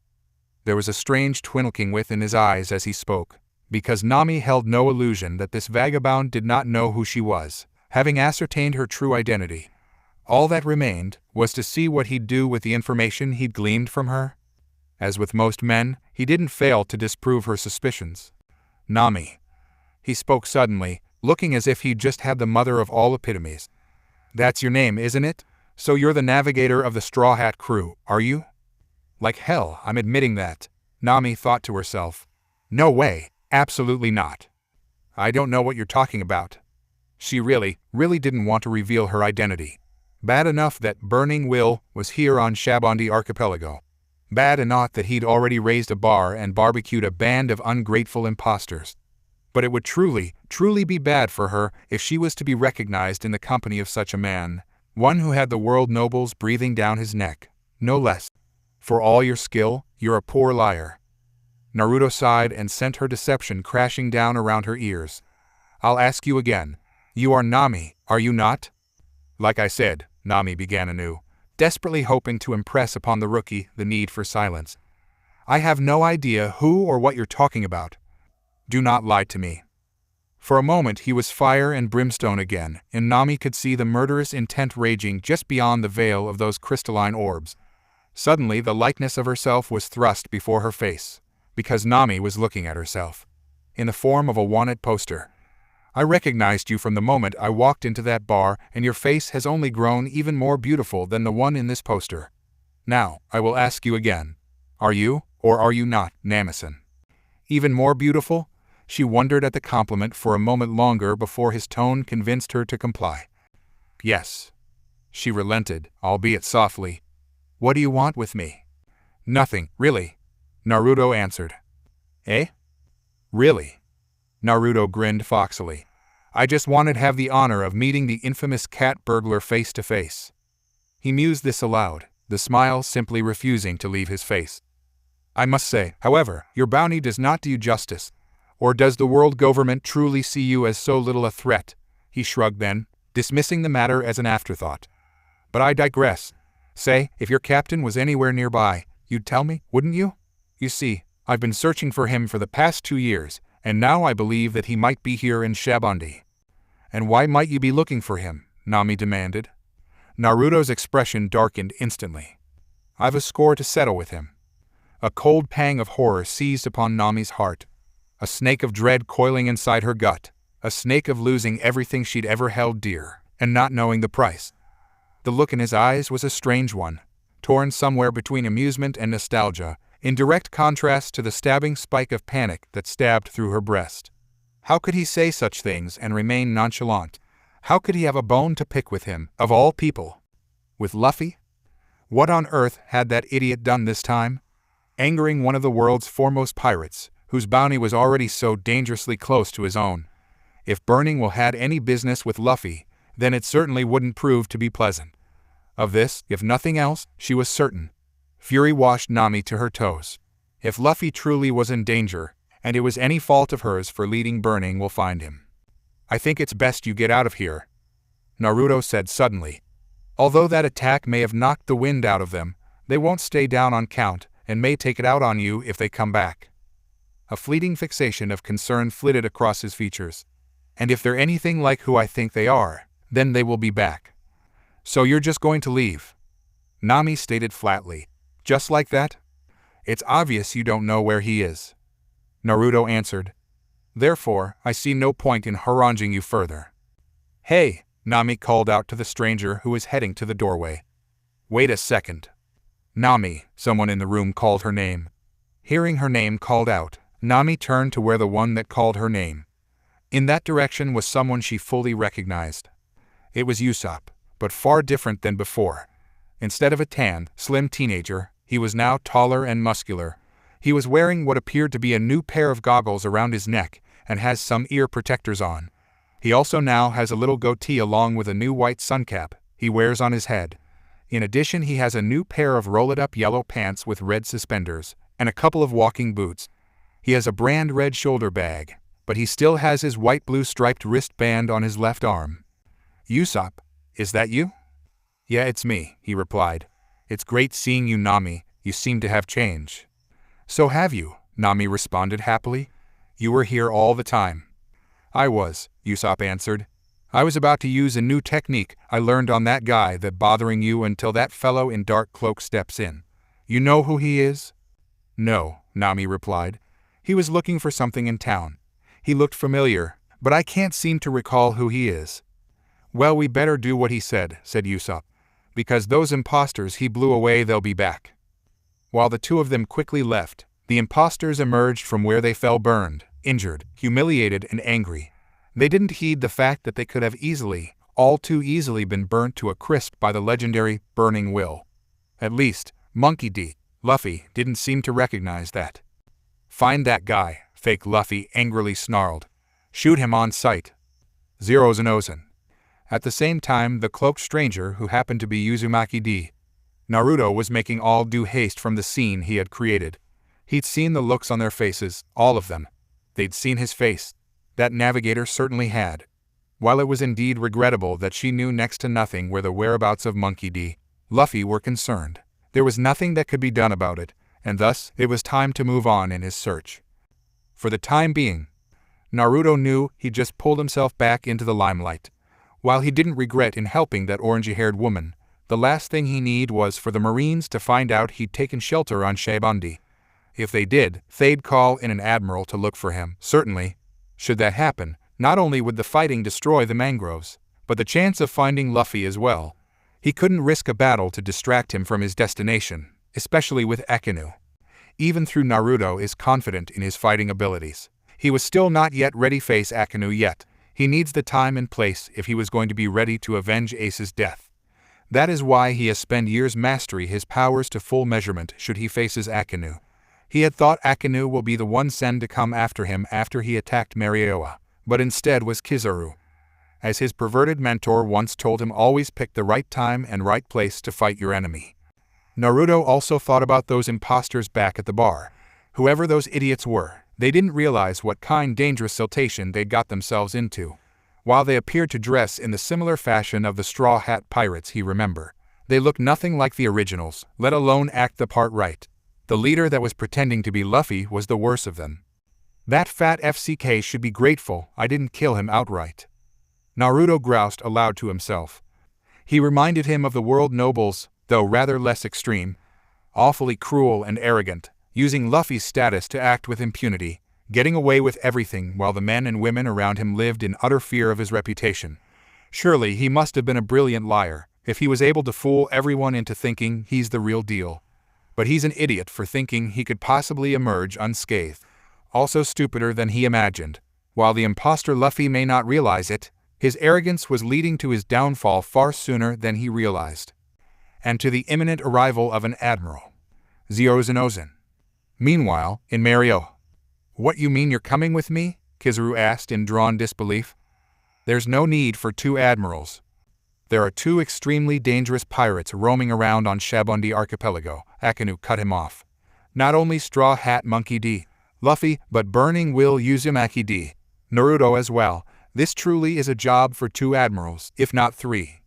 There was a strange twinkling within his eyes as he spoke, because Nami held no illusion that this vagabond did not know who she was, having ascertained her true identity. All that remained was to see what he'd do with the information he'd gleaned from her. As with most men, he didn't fail to disprove her suspicions. Nami. He spoke suddenly, looking as if he'd just had the mother of all epitomes. That's your name, isn't it? So you're the navigator of the Straw Hat crew, are you? Like hell, I'm admitting that, Nami thought to herself. No way, absolutely not. I don't know what you're talking about. She really didn't want to reveal her identity. Bad enough that Burning Will was here on Shabondi Archipelago. Bad enough that he'd already raised a bar and barbecued a band of ungrateful imposters. But it would truly be bad for her if she was to be recognized in the company of such a man, one who had the world nobles breathing down his neck, no less. For all your skill, you're a poor liar. Naruto sighed and sent her deception crashing down around her ears. I'll ask you again. You are Nami, are you not? Like I said, Nami began anew, desperately hoping to impress upon the rookie the need for silence. I have no idea who or what you're talking about. Do not lie to me. For a moment he was fire and brimstone again, and Nami could see the murderous intent raging just beyond the veil of those crystalline orbs. Suddenly the likeness of herself was thrust before her face, because Nami was looking at herself, in the form of a wanted poster. I recognized you from the moment I walked into that bar, and your face has only grown even more beautiful than the one in this poster. Now, I will ask you again. Are you, or are you not, Namison? Even more beautiful? She wondered at the compliment for a moment longer before his tone convinced her to comply. Yes. She relented, albeit softly. What do you want with me? Nothing, really, Naruto answered. Eh? Really? Naruto grinned foxily. I just wanted to have the honor of meeting the infamous cat burglar face to face. He mused this aloud, the smile simply refusing to leave his face. I must say, however, your bounty does not do you justice. Or does the world government truly see you as so little a threat? He shrugged then, dismissing the matter as an afterthought. But I digress. Say, if your captain was anywhere nearby, you'd tell me, wouldn't you? You see, I've been searching for him for the past 2 years, and now I believe that he might be here in Shabondi. And why might you be looking for him? Nami demanded. Naruto's expression darkened instantly. I've a score to settle with him. A cold pang of horror seized upon Nami's heart. A snake of dread coiling inside her gut. A snake of losing everything she'd ever held dear, and not knowing the price. The look in his eyes was a strange one, torn somewhere between amusement and nostalgia, in direct contrast to the stabbing spike of panic that stabbed through her breast. How could he say such things and remain nonchalant? How could he have a bone to pick with him, of all people? With Luffy? What on earth had that idiot done this time? Angering one of the world's foremost pirates, whose bounty was already so dangerously close to his own. If Burning Will had any business with Luffy, then it certainly wouldn't prove to be pleasant. Of this, if nothing else, she was certain. Fury washed Nami to her toes. If Luffy truly was in danger, and it was any fault of hers for leading Burning Will find him. I think it's best you get out of here, Naruto said suddenly. Although that attack may have knocked the wind out of them, they won't stay down on count, and may take it out on you if they come back. A fleeting fixation of concern flitted across his features. And if they're anything like who I think they are, then they will be back. So you're just going to leave? Nami stated flatly. Just like that? It's obvious you don't know where he is. Naruto answered. Therefore, I see no point in haranguing you further. Hey, Nami called out to the stranger who was heading to the doorway. Wait a second. Nami, someone in the room called her name. Hearing her name called out, Nami turned to where the one that called her name. In that direction was someone she fully recognized. It was Usopp, but far different than before. Instead of a tanned, slim teenager, he was now taller and muscular. He was wearing what appeared to be a new pair of goggles around his neck and has some ear protectors on. He also now has a little goatee along with a new white sun cap he wears on his head. In addition, he has a new pair of rolled-up yellow pants with red suspenders and a couple of walking boots. He has a brand red shoulder bag, but he still has his white-blue striped wristband on his left arm. "Usopp, is that you?" "Yeah, it's me," he replied. "It's great seeing you, Nami. You seem to have changed." "So have you," Nami responded happily. "You were here all the time." "I was," Usopp answered. "I was about to use a new technique I learned on that guy that bothering you until that fellow in dark cloak steps in. You know who he is?" "No," Nami replied. "He was looking for something in town. He looked familiar, but I can't seem to recall who he is." "Well, we better do what he said," said Usopp. "Because those imposters he blew away, they'll be back." While the two of them quickly left, the imposters emerged from where they fell burned, injured, humiliated, and angry. They didn't heed the fact that they could have easily, all too easily, been burnt to a crisp by the legendary burning will. At least, Monkey D. Luffy didn't seem to recognize that. "Find that guy," fake Luffy angrily snarled. "Shoot him on sight." Zero's and Ozen. At the same time, the cloaked stranger, who happened to be Uzumaki D. Naruto, was making all due haste from the scene he had created. He'd seen the looks on their faces, all of them. They'd seen his face. That navigator certainly had. While it was indeed regrettable that she knew next to nothing where the whereabouts of Monkey D. Luffy were concerned, there was nothing that could be done about it, and thus it was time to move on in his search. For the time being, Naruto knew he'd just pulled himself back into the limelight. While he didn't regret in helping that orangey-haired woman, the last thing he needed was for the Marines to find out he'd taken shelter on Shabondi. If they did, they'd call in an admiral to look for him, certainly. Should that happen, not only would the fighting destroy the mangroves, but the chance of finding Luffy as well. He couldn't risk a battle to distract him from his destination, especially with Akinu. Even though Naruto is confident in his fighting abilities, he was still not yet ready to face Akinu yet. He needs the time and place if he was going to be ready to avenge Ace's death. That is why he has spent years mastering his powers to full measurement should he faces Akinu. He had thought Akinu will be the one sent to come after him after he attacked Marioa, but instead was Kizaru. As his perverted mentor once told him, always pick the right time and right place to fight your enemy. Naruto also thought about those imposters back at the bar. Whoever those idiots were, they didn't realize what kind of dangerous situation they'd got themselves into. While they appeared to dress in the similar fashion of the Straw Hat Pirates he remembered, they looked nothing like the originals, let alone act the part right. The leader that was pretending to be Luffy was the worst of them. That fat FCK should be grateful I didn't kill him outright. Naruto groused aloud to himself. He reminded him of the world nobles, though rather less extreme. Awfully cruel and arrogant, using Luffy's status to act with impunity, getting away with everything while the men and women around him lived in utter fear of his reputation. Surely he must have been a brilliant liar if he was able to fool everyone into thinking he's the real deal. But he's an idiot for thinking he could possibly emerge unscathed. Also stupider than he imagined. While the imposter Luffy may not realize it, his arrogance was leading to his downfall far sooner than he realized. And to the imminent arrival of an admiral. Zero's and Ozen. Meanwhile, in Mario. "What, you mean you're coming with me?" Kizaru asked in drawn disbelief. "There's no need for two admirals. There are two extremely dangerous pirates roaming around on Shabondi Archipelago," Akinu cut him off. "Not only Straw Hat Monkey D. Luffy, but Burning Will Uzumaki D. Naruto as well. This truly is a job for two admirals, if not three."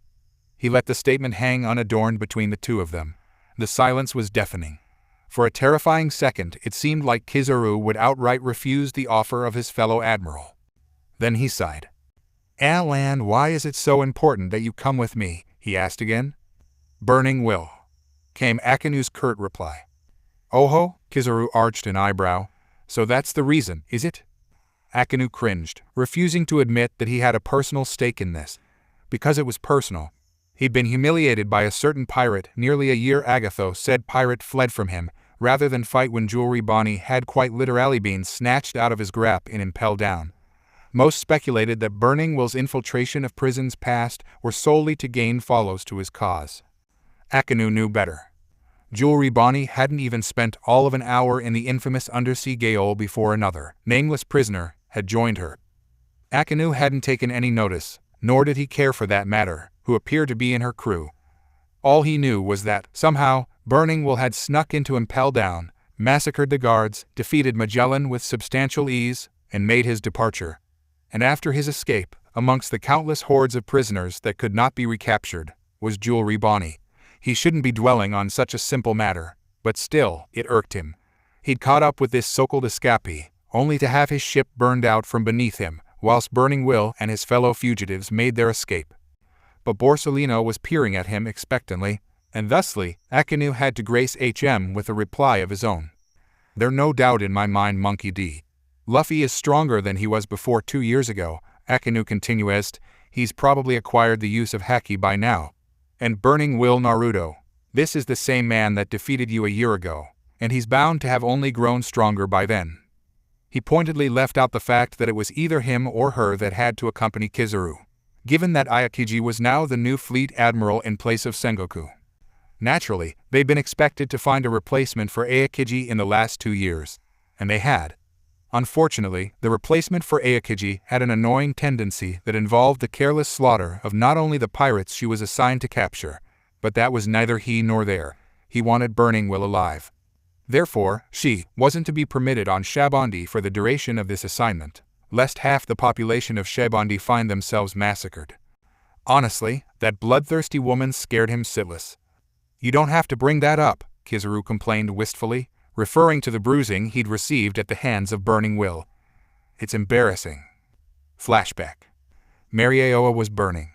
He let the statement hang unadorned between the two of them. The silence was deafening. For a terrifying second, it seemed like Kizaru would outright refuse the offer of his fellow admiral. Then he sighed. "Alan, why is it so important that you come with me?" he asked again. "Burning Will," came Akinu's curt reply. "Oho," Kizaru arched an eyebrow. "So that's the reason, is it?" Akinu cringed, refusing to admit that he had a personal stake in this. Because it was personal. He'd been humiliated by a certain pirate nearly a year ago. Said pirate fled from him, rather than fight when Jewelry Bonnie had quite literally been snatched out of his grasp and impelled down. Most speculated that Burning Will's infiltration of prisons past were solely to gain follows to his cause. Akinu knew better. Jewelry Bonnie hadn't even spent all of an hour in the infamous undersea gale before another, nameless prisoner, had joined her. Akinu hadn't taken any notice, nor did he care for that matter, who appeared to be in her crew. All he knew was that, somehow, Burning Will had snuck into Impel Down, massacred the guards, defeated Magellan with substantial ease, and made his departure. And after his escape, amongst the countless hordes of prisoners that could not be recaptured, was Jewelry Bonnie. He shouldn't be dwelling on such a simple matter, but still, it irked him. He'd caught up with this so-called escapee, only to have his ship burned out from beneath him, whilst Burning Will and his fellow fugitives made their escape. But Borsalino was peering at him expectantly, and thusly, Akinu had to grace HM with a reply of his own. "There's no doubt in my mind, Monkey D. Luffy is stronger than he was before 2 years ago," Akinu continued. "He's probably acquired the use of Haki by now. And Burning Will Naruto, this is the same man that defeated you a year ago, and he's bound to have only grown stronger by then." He pointedly left out the fact that it was either him or her that had to accompany Kizaru, given that Aokiji was now the new fleet admiral in place of Sengoku. Naturally, they'd been expected to find a replacement for Aokiji in the last 2 years, and they had. Unfortunately, the replacement for Aokiji had an annoying tendency that involved the careless slaughter of not only the pirates she was assigned to capture, but that was neither he nor there. He wanted Burning Will alive. Therefore, she wasn't to be permitted on Shabondi for the duration of this assignment, lest half the population of Shabondi find themselves massacred. Honestly, that bloodthirsty woman scared him shitless. "You don't have to bring that up," Kizaru complained wistfully, referring to the bruising he'd received at the hands of Burning Will. "It's embarrassing." Flashback. Marioa was burning.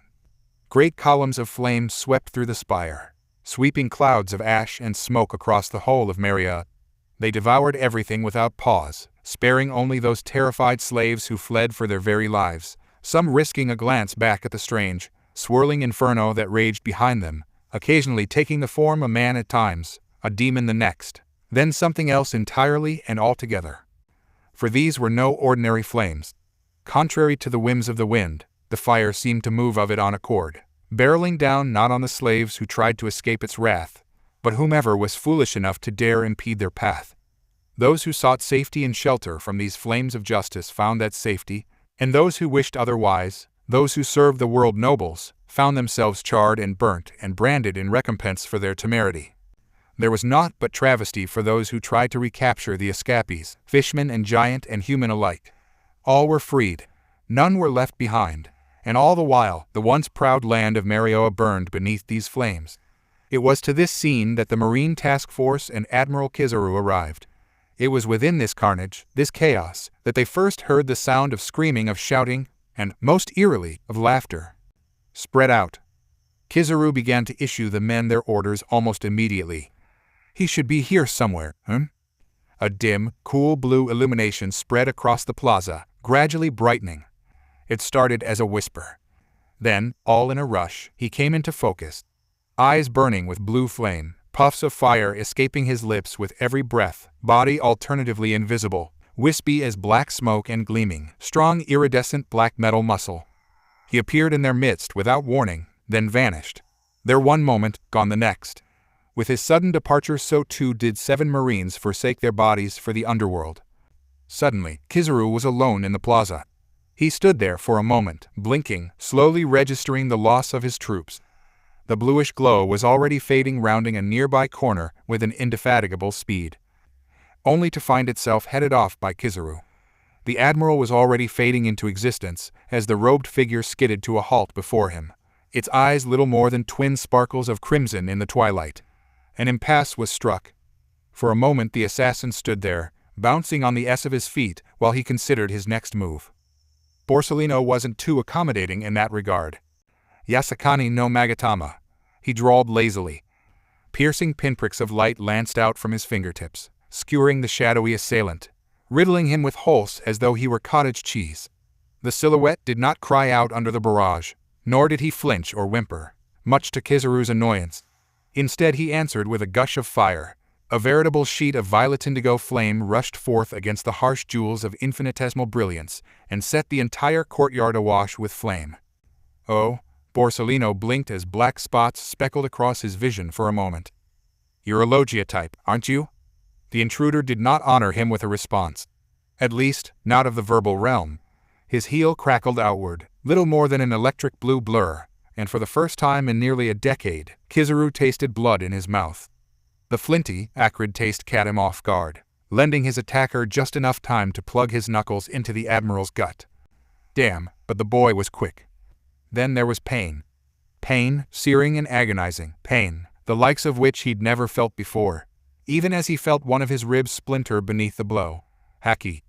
Great columns of flame swept through the spire, sweeping clouds of ash and smoke across the whole of Maria. They devoured everything without pause, sparing only those terrified slaves who fled for their very lives, some risking a glance back at the strange, swirling inferno that raged behind them, occasionally taking the form of a man at times, a demon the next, then something else entirely and altogether. For these were no ordinary flames. Contrary to the whims of the wind, the fire seemed to move of its own accord, barreling down not on the slaves who tried to escape its wrath, but whomever was foolish enough to dare impede their path. Those who sought safety and shelter from these flames of justice found that safety, and those who wished otherwise, those who served the world nobles, found themselves charred and burnt and branded in recompense for their temerity. There was naught but travesty for those who tried to recapture the escapees, fishmen and giant and human alike. All were freed, none were left behind, and all the while the once proud land of Marioa burned beneath these flames. It was to this scene that the Marine Task Force and Admiral Kizaru arrived. It was within this carnage, this chaos, that they first heard the sound of screaming, of shouting, and, most eerily, of laughter. "Spread out." Kizaru began to issue the men their orders almost immediately. "He should be here somewhere, A dim, cool blue illumination spread across the plaza, gradually brightening. It started as a whisper. Then, all in a rush, he came into focus. Eyes burning with blue flame, puffs of fire escaping his lips with every breath, body alternatively invisible, wispy as black smoke and gleaming, strong iridescent black metal muscle. He appeared in their midst without warning, then vanished. There one moment, gone the next. With his sudden departure, so too did 7 Marines forsake their bodies for the underworld. Suddenly, Kizaru was alone in the plaza. He stood there for a moment, blinking, slowly registering the loss of his troops. The bluish glow was already fading, rounding a nearby corner with an indefatigable speed, only to find itself headed off by Kizaru. The Admiral was already fading into existence as the robed figure skidded to a halt before him, its eyes little more than twin sparkles of crimson in the twilight. An impasse was struck. For a moment the assassin stood there, bouncing on the S of his feet while he considered his next move. Borsalino wasn't too accommodating in that regard. "Yasakani no Magatama," he drawled lazily. Piercing pinpricks of light lanced out from his fingertips, skewering the shadowy assailant, riddling him with holes as though he were cottage cheese. The silhouette did not cry out under the barrage, nor did he flinch or whimper, much to Kizaru's annoyance. Instead he answered with a gush of fire, A veritable sheet of violet indigo flame rushed forth against the harsh jewels of infinitesimal brilliance and set the entire courtyard awash with flame. Oh, Borsellino blinked as black spots speckled across his vision for a moment. "You're a Logia type, aren't you?" The intruder did not honor him with a response. At least, not of the verbal realm. His heel crackled outward, little more than an electric blue blur, and for the first time in nearly a decade, Kizaru tasted blood in his mouth. The flinty, acrid taste caught him off guard, lending his attacker just enough time to plug his knuckles into the Admiral's gut. Damn, but the boy was quick. Then there was pain. Pain, searing and agonizing, pain, the likes of which he'd never felt before, even as he felt one of his ribs splinter beneath the blow. Haki.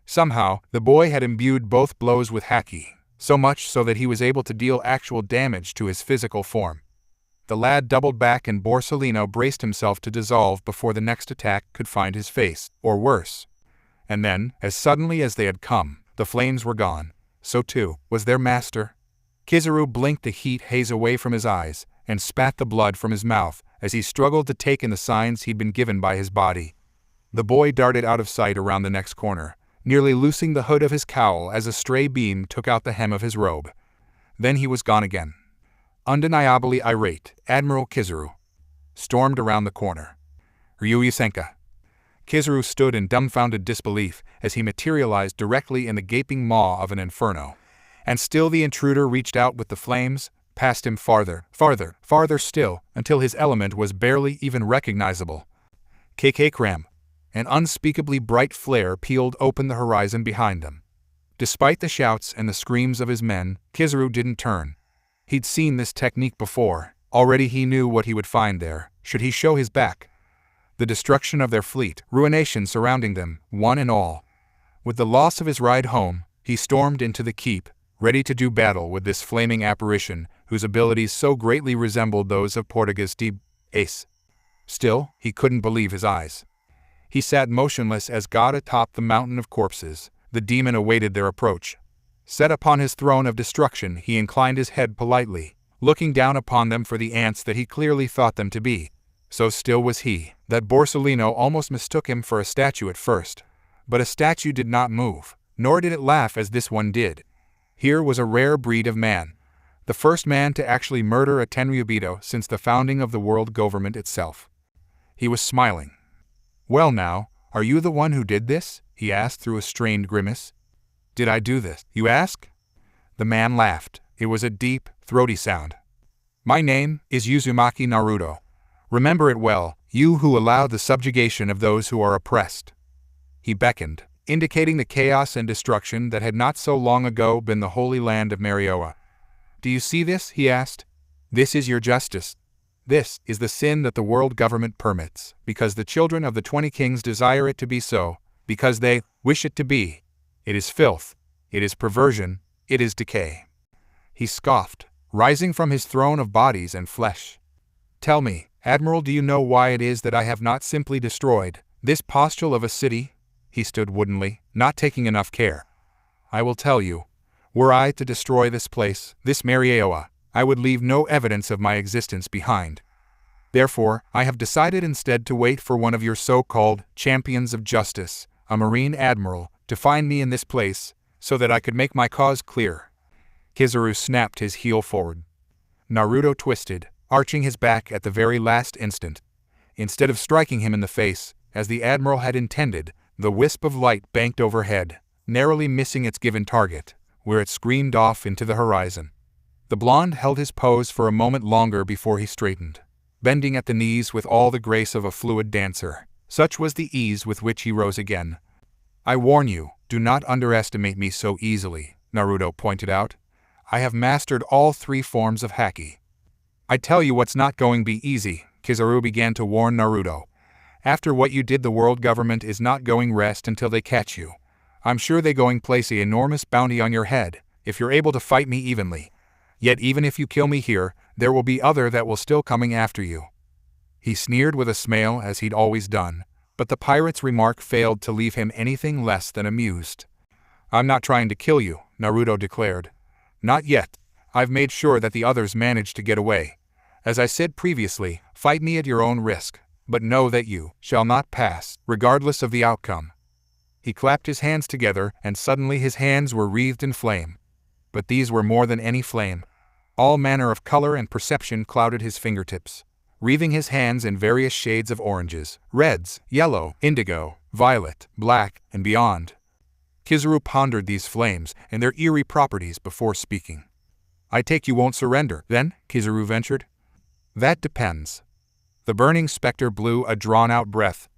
Somehow, the boy had imbued both blows with haki, so much so that he was able to deal actual damage to his physical form. The lad doubled back and Borsellino braced himself to dissolve before the next attack could find his face, or worse. And then, as suddenly as they had come, the flames were gone. So too was their master. Kizaru blinked the heat haze away from his eyes and spat the blood from his mouth as he struggled to take in the signs he'd been given by his body. The boy darted out of sight around the next corner, nearly loosing the hood of his cowl as a stray beam took out the hem of his robe. Then he was gone again. Undeniably irate, Admiral Kizaru stormed around the corner. "Ryuya Senka." Kizaru stood in dumbfounded disbelief as he materialized directly in the gaping maw of an inferno. And still the intruder reached out with the flames, past him farther, farther, farther still, until his element was barely even recognizable. Kram. An unspeakably bright flare peeled open the horizon behind them. Despite the shouts and the screams of his men, Kizaru didn't turn. He'd seen this technique before. Already he knew what he would find there, should he show his back. The destruction of their fleet, ruination surrounding them, one and all. With the loss of his ride home, he stormed into the keep, ready to do battle with this flaming apparition whose abilities so greatly resembled those of Portuguese Ace. Still, he couldn't believe his eyes. He sat motionless as God atop the mountain of corpses. The demon awaited their approach. Set upon his throne of destruction, he inclined his head politely, looking down upon them for the ants that he clearly thought them to be. So still was he, that Borsellino almost mistook him for a statue at first. But a statue did not move, nor did it laugh as this one did. Here was a rare breed of man, the first man to actually murder a Tenryubito since the founding of the world government itself. He was smiling. "Well now, are you the one who did this?" he asked through a strained grimace. "Did I do this, you ask?" The man laughed. It was a deep, throaty sound. "My name is Uzumaki Naruto. Remember it well, you who allowed the subjugation of those who are oppressed." He beckoned, indicating the chaos and destruction that had not so long ago been the holy land of Marioa. "Do you see this?" he asked. "This is your justice. This is the sin that the world government permits, because the children of the 20 kings desire it to be so, because they wish it to be. It is filth, it is perversion, it is decay." He scoffed, rising from his throne of bodies and flesh. "Tell me, Admiral, do you know why it is that I have not simply destroyed this postule of a city?" He stood woodenly, not taking enough care. "I will tell you. Were I to destroy this place, this Marioa, I would leave no evidence of my existence behind. Therefore, I have decided instead to wait for one of your so-called champions of justice, a Marine Admiral, to find me in this place, so that I could make my cause clear." Kizaru snapped his heel forward. Naruto twisted, arching his back at the very last instant. Instead of striking him in the face, as the Admiral had intended, the wisp of light banked overhead, narrowly missing its given target, where it screamed off into the horizon. The blonde held his pose for a moment longer before he straightened, bending at the knees with all the grace of a fluid dancer. Such was the ease with which he rose again. "I warn you, do not underestimate me so easily," Naruto pointed out. "I have mastered all 3 forms of haki." "I tell you what's not going to be easy," Kizaru began to warn Naruto. "After what you did, the world government is not going rest until they catch you. I'm sure they going place a enormous bounty on your head, if you're able to fight me evenly. Yet even if you kill me here, there will be other that will still coming after you." He sneered with a smile as he'd always done, but the pirate's remark failed to leave him anything less than amused. "I'm not trying to kill you," Naruto declared. "Not yet. I've made sure that the others managed to get away. As I said previously, fight me at your own risk. but know that you shall not pass, regardless of the outcome." He clapped his hands together, and suddenly his hands were wreathed in flame. But these were more than any flame. All manner of color and perception clouded his fingertips, wreathing his hands in various shades of oranges, reds, yellow, indigo, violet, black, and beyond. Kizaru pondered these flames and their eerie properties before speaking. "I take you won't surrender, then?" Kizaru ventured. "That depends." The burning specter blew a drawn-out breath.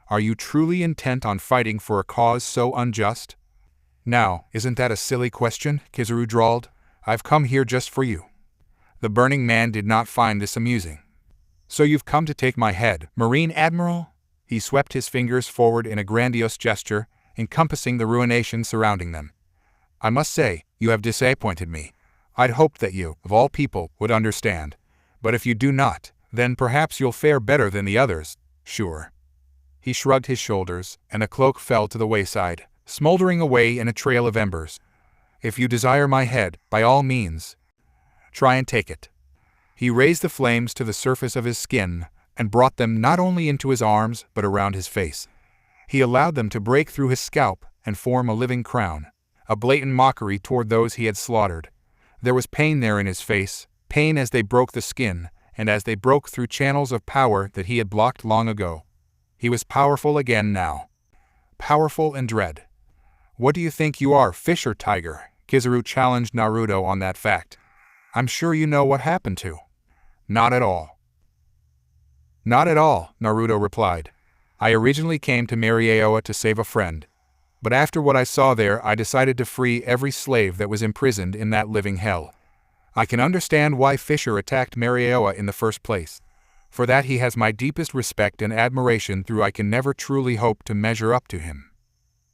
"Are you truly intent on fighting for a cause so unjust?" "Now, isn't that a silly question?" Kizaru drawled. "I've come here just for you." The burning man did not find this amusing. "So you've come to take my head, Marine Admiral?" He swept his fingers forward in a grandiose gesture, encompassing the ruination surrounding them. "I must say, you have disappointed me. I'd hoped that you, of all people, would understand. But if you do not, then perhaps you'll fare better than the others, sure." He shrugged his shoulders, and a cloak fell to the wayside, smoldering away in a trail of embers. "If you desire my head, by all means, try and take it." He raised the flames to the surface of his skin, and brought them not only into his arms but around his face. He allowed them to break through his scalp and form a living crown, a blatant mockery toward those he had slaughtered. There was pain there in his face, pain as they broke the skin, and as they broke through channels of power that he had blocked long ago. He was powerful again now. Powerful and dread. "What do you think you are, fish or tiger?" Kizaru challenged Naruto on that fact. "I'm sure you know what happened to." "Not at all." "Not at all," Naruto replied. "I originally came to Mera Mera to save a friend. But after what I saw there, I decided to free every slave that was imprisoned in that living hell. I can understand why Fisher attacked Mera Mera in the first place. For that he has my deepest respect and admiration, though I can never truly hope to measure up to him."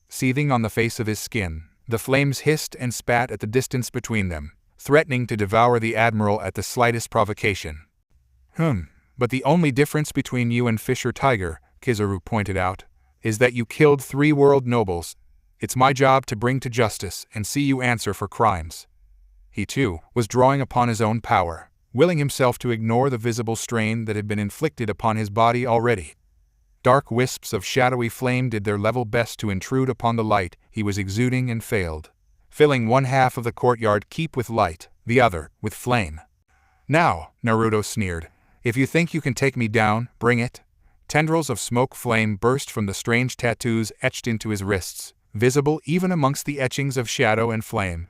Seething on the face of his skin, the flames hissed and spat at the distance between them, threatening to devour the Admiral at the slightest provocation. But the only difference between you and Fisher Tiger," Kizaru pointed out, "is that you killed 3 world nobles. It's my job to bring to justice and see you answer for crimes." He, too, was drawing upon his own power, willing himself to ignore the visible strain that had been inflicted upon his body already. Dark wisps of shadowy flame did their level best to intrude upon the light he was exuding and failed, filling one half of the courtyard keep with light, the other with flame. "Now," Naruto sneered, "if you think you can take me down, bring it." Tendrils of smoke flame burst from the strange tattoos etched into his wrists, visible even amongst the etchings of shadow and flame.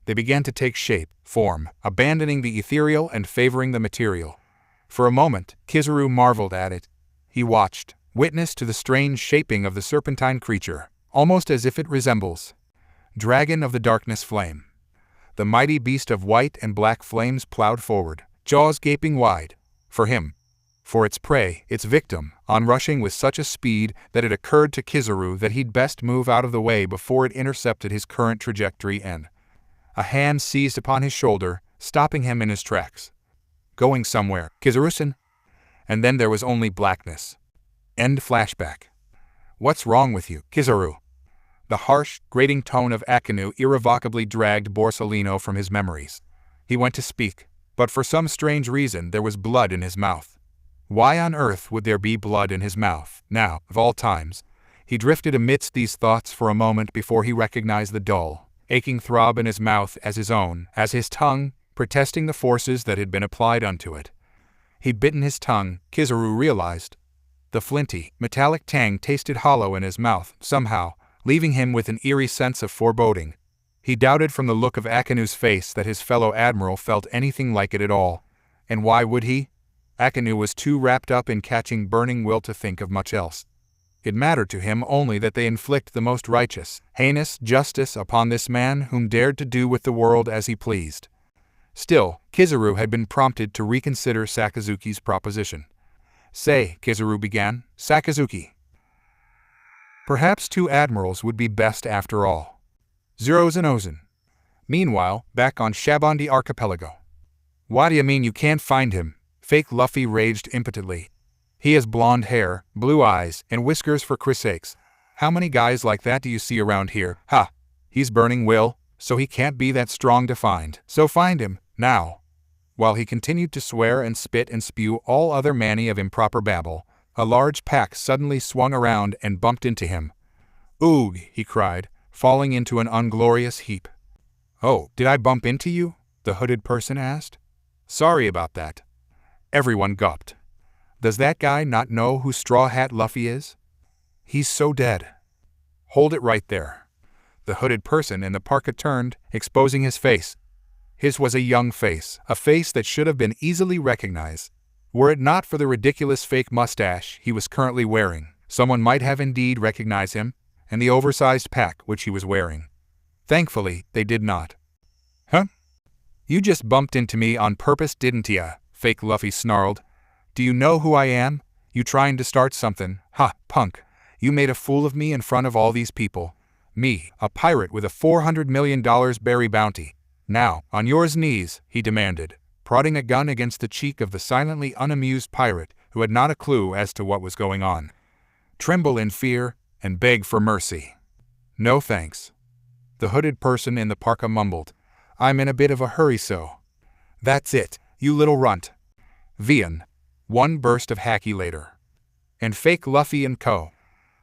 They began to take shape, form, abandoning the ethereal and favoring the material. For a moment, Kizaru marveled at it. He watched, witness to the strange shaping of the serpentine creature, almost as if it resembles Dragon of the Darkness Flame. The mighty beast of white and black flames plowed forward, jaws gaping wide. For him. For its prey, its victim, onrushing with such a speed that it occurred to Kizaru that he'd best move out of the way before it intercepted his current trajectory, and a hand seized upon his shoulder, stopping him in his tracks. "Going somewhere, Kizaru-san?" And then there was only blackness. End flashback. "What's wrong with you, Kizaru?" The harsh, grating tone of Akinu irrevocably dragged Borsalino from his memories. He went to speak, but for some strange reason there was blood in his mouth. Why on earth would there be blood in his mouth, now, of all times? He drifted amidst these thoughts for a moment before he recognized the dull, aching throb in his mouth as his own, as his tongue, protesting the forces that had been applied unto it. He'd bitten his tongue, Kizaru realized. The flinty, metallic tang tasted hollow in his mouth, somehow, leaving him with an eerie sense of foreboding. He doubted from the look of Akinu's face that his fellow admiral felt anything like it at all. And why would he? Akinu was too wrapped up in catching burning will to think of much else. It mattered to him only that they inflict the most righteous, heinous justice upon this man whom dared to do with the world as he pleased. Still, Kizaru had been prompted to reconsider Sakazuki's proposition. "Say," Kizaru began, "Sakazuki. Perhaps 2 admirals would be best after all. Zeros and Ozen." Meanwhile, back on Shabondi Archipelago. "Why do you mean you can't find him?" Fake Luffy raged impotently. "He has blonde hair, blue eyes, and whiskers for Chris sakes. How many guys like that do you see around here? Ha! He's burning will, so he can't be that strong to find. So find him, now." While he continued to swear and spit and spew all other manny of improper babble, A large pack suddenly swung around and bumped into him. "Oog!" he cried, falling into an unglorious heap. "Oh, did I bump into you?" the hooded person asked. "Sorry about that." Everyone gulped. Does that guy not know who Straw Hat Luffy is? He's so dead. Hold it right there. The hooded person in the parka turned, exposing his face. His was a young face, a face that should have been easily recognized. Were it not for the ridiculous fake mustache he was currently wearing, someone might have indeed recognized him, and the oversized pack which he was wearing. Thankfully, they did not. "Huh? You just bumped into me on purpose, didn't ya?" Fake Luffy snarled. "Do you know who I am? You trying to start something? Ha, punk. You made a fool of me in front of all these people. Me, a pirate with a $400 million berry bounty. Now, on yours knees," he demanded, prodding a gun against the cheek of the silently unamused pirate who had not a clue as to what was going on. "Tremble in fear and beg for mercy." "No thanks." The hooded person in the parka mumbled. "I'm in a bit of a hurry, so." "That's it, you little runt." Vian. One burst of haki later. And fake Luffy and co.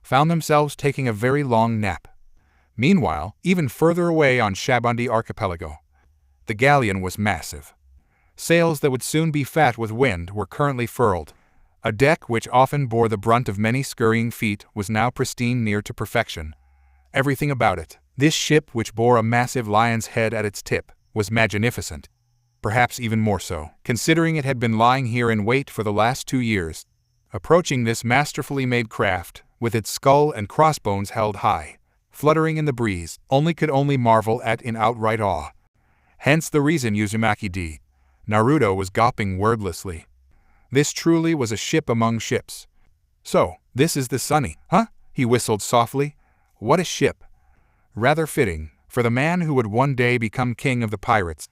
found themselves taking a very long nap. Meanwhile, even further away on Shabondi Archipelago, the galleon was massive. Sails that would soon be fat with wind were currently furled. A deck which often bore the brunt of many scurrying feet was now pristine near to perfection. Everything about it, this ship which bore a massive lion's head at its tip, was magnificent. Perhaps even more so, considering it had been lying here in wait for the last 2 years. Approaching this masterfully made craft, with its skull and crossbones held high, fluttering in the breeze, could only marvel at in outright awe. Hence the reason Uzumaki D. Naruto was gawping wordlessly. This truly was a ship among ships. "So, this is the Sunny, huh?" he whistled softly. "What a ship." Rather fitting, for the man who would one day become king of the pirates.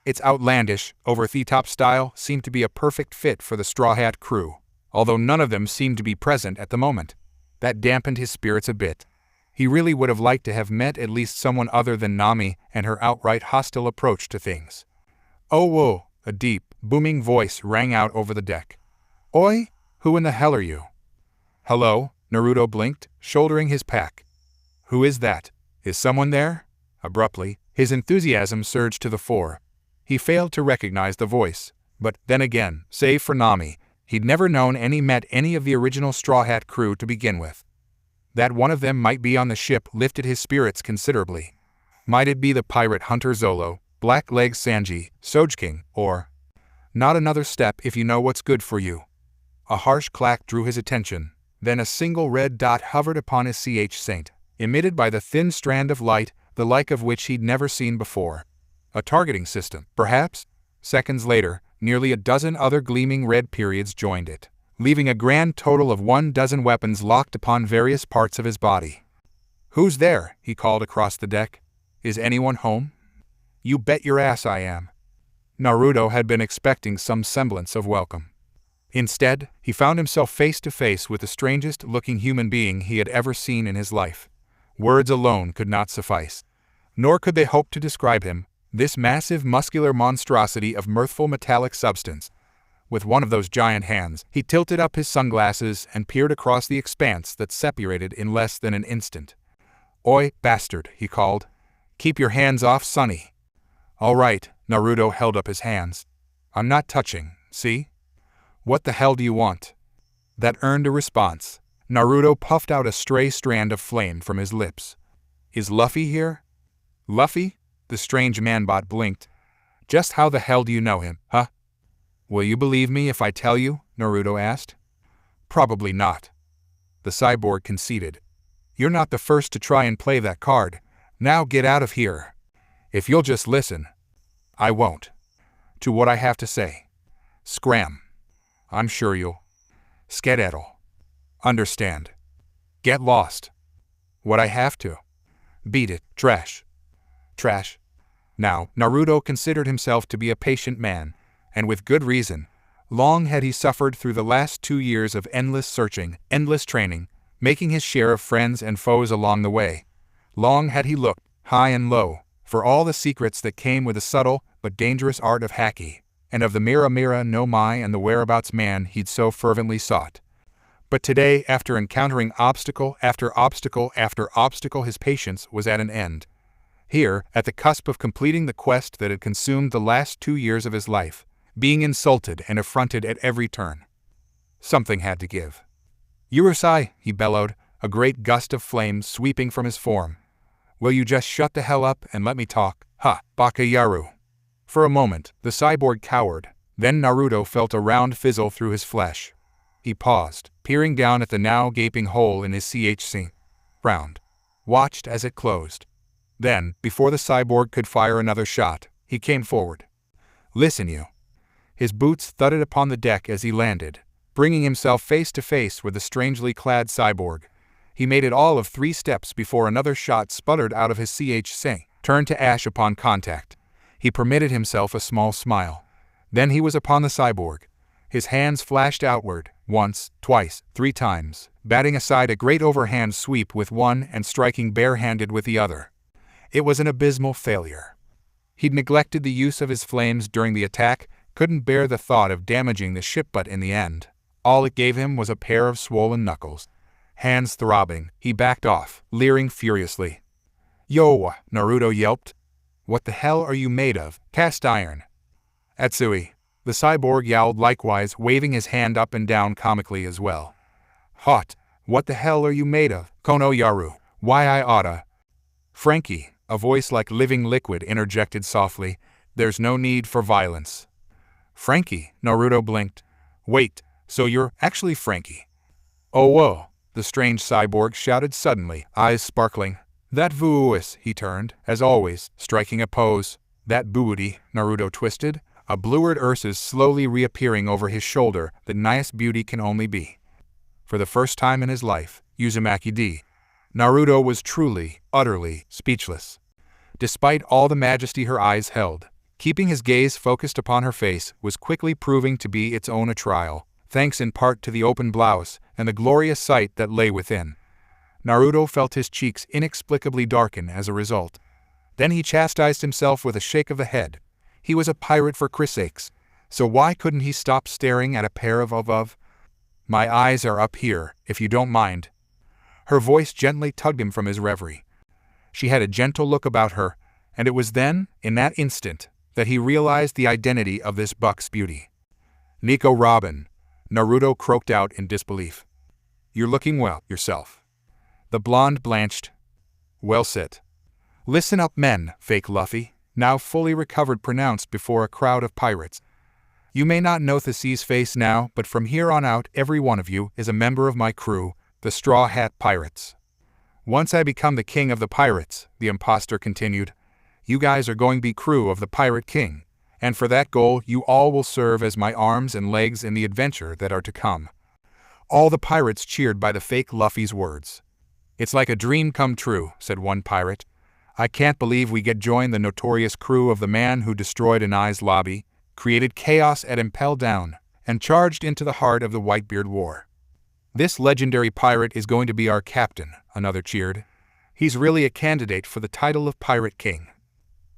Its outlandish, over-the-top style seemed to be a perfect fit for the Straw Hat crew, although none of them seemed to be present at the moment. That dampened his spirits a bit. He really would have liked to have met at least someone other than Nami and her outright hostile approach to things. "Oh whoa," a deep, booming voice rang out over the deck. "Oi, who in the hell are you?" "Hello," Naruto blinked, shouldering his pack. "Who is that? Is someone there?" Abruptly, his enthusiasm surged to the fore. He failed to recognize the voice, but then again, save for Nami, he'd never known met any of the original Straw Hat crew to begin with. That one of them might be on the ship lifted his spirits considerably. Might it be the pirate hunter Zolo, Blackleg Sanji, Sojking, or... Not another step if you know what's good for you. A harsh clack drew his attention, then a single red dot hovered upon his Saint, emitted by the thin strand of light, the like of which he'd never seen before. A targeting system, perhaps? Seconds later, nearly a dozen other gleaming red periods joined it, leaving a grand total of 12 weapons locked upon various parts of his body. "Who's there?" he called across the deck. "Is anyone home?" "You bet your ass I am." Naruto had been expecting some semblance of welcome. Instead, he found himself face to face with the strangest-looking human being he had ever seen in his life. Words alone could not suffice. Nor could they hope to describe him, this massive muscular monstrosity of mirthful metallic substance. With one of those giant hands, he tilted up his sunglasses and peered across the expanse that separated in less than an instant. "Oi, bastard," he called. "Keep your hands off Sunny." "All right," Naruto held up his hands. "I'm not touching, see? What the hell do you want?" That earned a response. Naruto puffed out a stray strand of flame from his lips. "Is Luffy here?" "Luffy?" The strange manbot blinked. "Just how the hell do you know him, huh?" "Will you believe me if I tell you?" Naruto asked. "Probably not." The cyborg conceded. "You're not the first to try and play that card. Now get out of here. If you'll just listen." "I won't. To what I have to say. Scram. I'm sure you'll. Skedaddle. Understand. Get lost. What I have to. Beat it, trash. Trash." Now, Naruto considered himself to be a patient man, and with good reason. Long had he suffered through the last 2 years of endless searching, endless training, making his share of friends and foes along the way. Long had he looked, high and low, for all the secrets that came with the subtle but dangerous art of haki, and of the Mera Mera no Mai and the whereabouts man he'd so fervently sought. But today, after encountering obstacle after obstacle after obstacle, his patience was at an end. Here, at the cusp of completing the quest that had consumed the last 2 years of his life, being insulted and affronted at every turn. Something had to give. "Urusai," he bellowed, a great gust of flames sweeping from his form. "Will you just shut the hell up and let me talk? Ha, Bakayaru." For a moment, the cyborg cowered. Then Naruto felt a round fizzle through his flesh. He paused, peering down at the now gaping hole in his CHC. Round. Watched as it closed. Then, before the cyborg could fire another shot, he came forward. "Listen, you." His boots thudded upon the deck as he landed, bringing himself face to face with the strangely clad cyborg. He made it all of 3 steps before another shot sputtered out of his CHC, turned to ash upon contact. He permitted himself a small smile. Then he was upon the cyborg. His hands flashed outward, once, twice, 3 times, batting aside a great overhand sweep with one and striking barehanded with the other. It was an abysmal failure. He'd neglected the use of his flames during the attack, couldn't bear the thought of damaging the ship, but in the end, all it gave him was a pair of swollen knuckles. Hands throbbing, he backed off, leering furiously. "Yo!" Naruto yelped. "What the hell are you made of? Cast iron?" "Atsui." The cyborg yowled likewise, waving his hand up and down comically as well. "Hot. What the hell are you made of? Kono Yaru. Why I oughta." "Frankie," a voice like living liquid interjected softly, "there's no need for violence." "Frankie?" Naruto blinked. "Wait, so you're actually Frankie?" "Oh whoa," the strange cyborg shouted suddenly, eyes sparkling. "That vuus," he turned, as always, striking a pose. "That booty," Naruto twisted, a bluered Ursus slowly reappearing over his shoulder, that nice beauty can only be. For the first time in his life, Uzumaki D. Naruto was truly, utterly speechless. Despite all the majesty her eyes held, keeping his gaze focused upon her face was quickly proving to be its own a trial, thanks in part to the open blouse and the glorious sight that lay within. Naruto felt his cheeks inexplicably darken as a result. Then he chastised himself with a shake of the head. He was a pirate for Chris' sakes, so why couldn't he stop staring at a pair of? "My eyes are up here, if you don't mind." Her voice gently tugged him from his reverie. She had a gentle look about her, and it was then, in that instant, that he realized the identity of this buck's beauty. "Nico Robin," Naruto croaked out in disbelief. "You're looking well, yourself." The blonde blanched. "Well said." "Listen up, men," fake Luffy, now fully recovered, pronounced before a crowd of pirates. "You may not know Theseus' face now, but from here on out every one of you is a member of my crew, the Straw Hat Pirates. Once I become the king of the pirates," the impostor continued, "you guys are going to be crew of the Pirate King, and for that goal you all will serve as my arms and legs in the adventure that are to come." All the pirates cheered by the fake Luffy's words. "It's like a dream come true," said one pirate. "I can't believe we get joined the notorious crew of the man who destroyed Anai's lobby, created chaos at Impel Down, and charged into the heart of the Whitebeard War. This legendary pirate is going to be our captain," another cheered. "He's really a candidate for the title of Pirate King."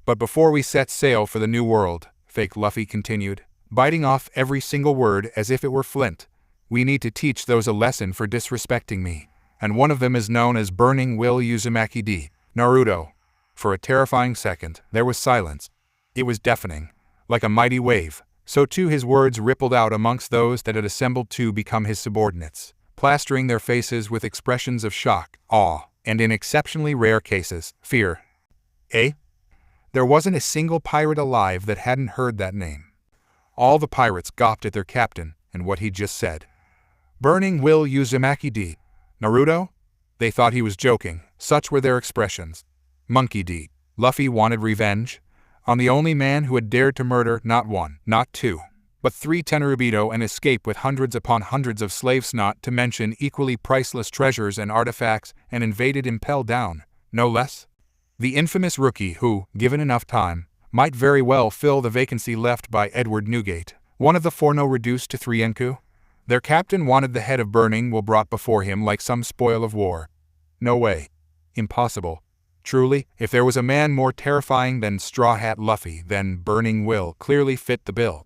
"But before we set sail for the New World," fake Luffy continued, biting off every single word as if it were flint, "we need to teach those a lesson for disrespecting me, and one of them is known as Burning Will Uzumaki D. Naruto." For a terrifying second, there was silence. It was deafening. Like a mighty wave, so too his words rippled out amongst those that had assembled to become his subordinates, plastering their faces with expressions of shock, awe, and in exceptionally rare cases, fear. Eh? There wasn't a single pirate alive that hadn't heard that name. All the pirates gawped at their captain and what he'd just said. Burning Will Uzumaki D. Naruto? They thought he was joking, such were their expressions. Monkey D. Luffy wanted revenge on the only man who had dared to murder not 1, not 2, but 3 Tenryubito and escape with hundreds upon hundreds of slaves, not to mention equally priceless treasures and artifacts, and invaded Impel Down, no less. The infamous rookie who, given enough time, might very well fill the vacancy left by Edward Newgate, one of the 4 no reduced to 3 Enku. Their captain wanted the head of Burning Will brought before him like some spoil of war. No way. Impossible. Truly, if there was a man more terrifying than Straw Hat Luffy, then Burning Will clearly fit the bill.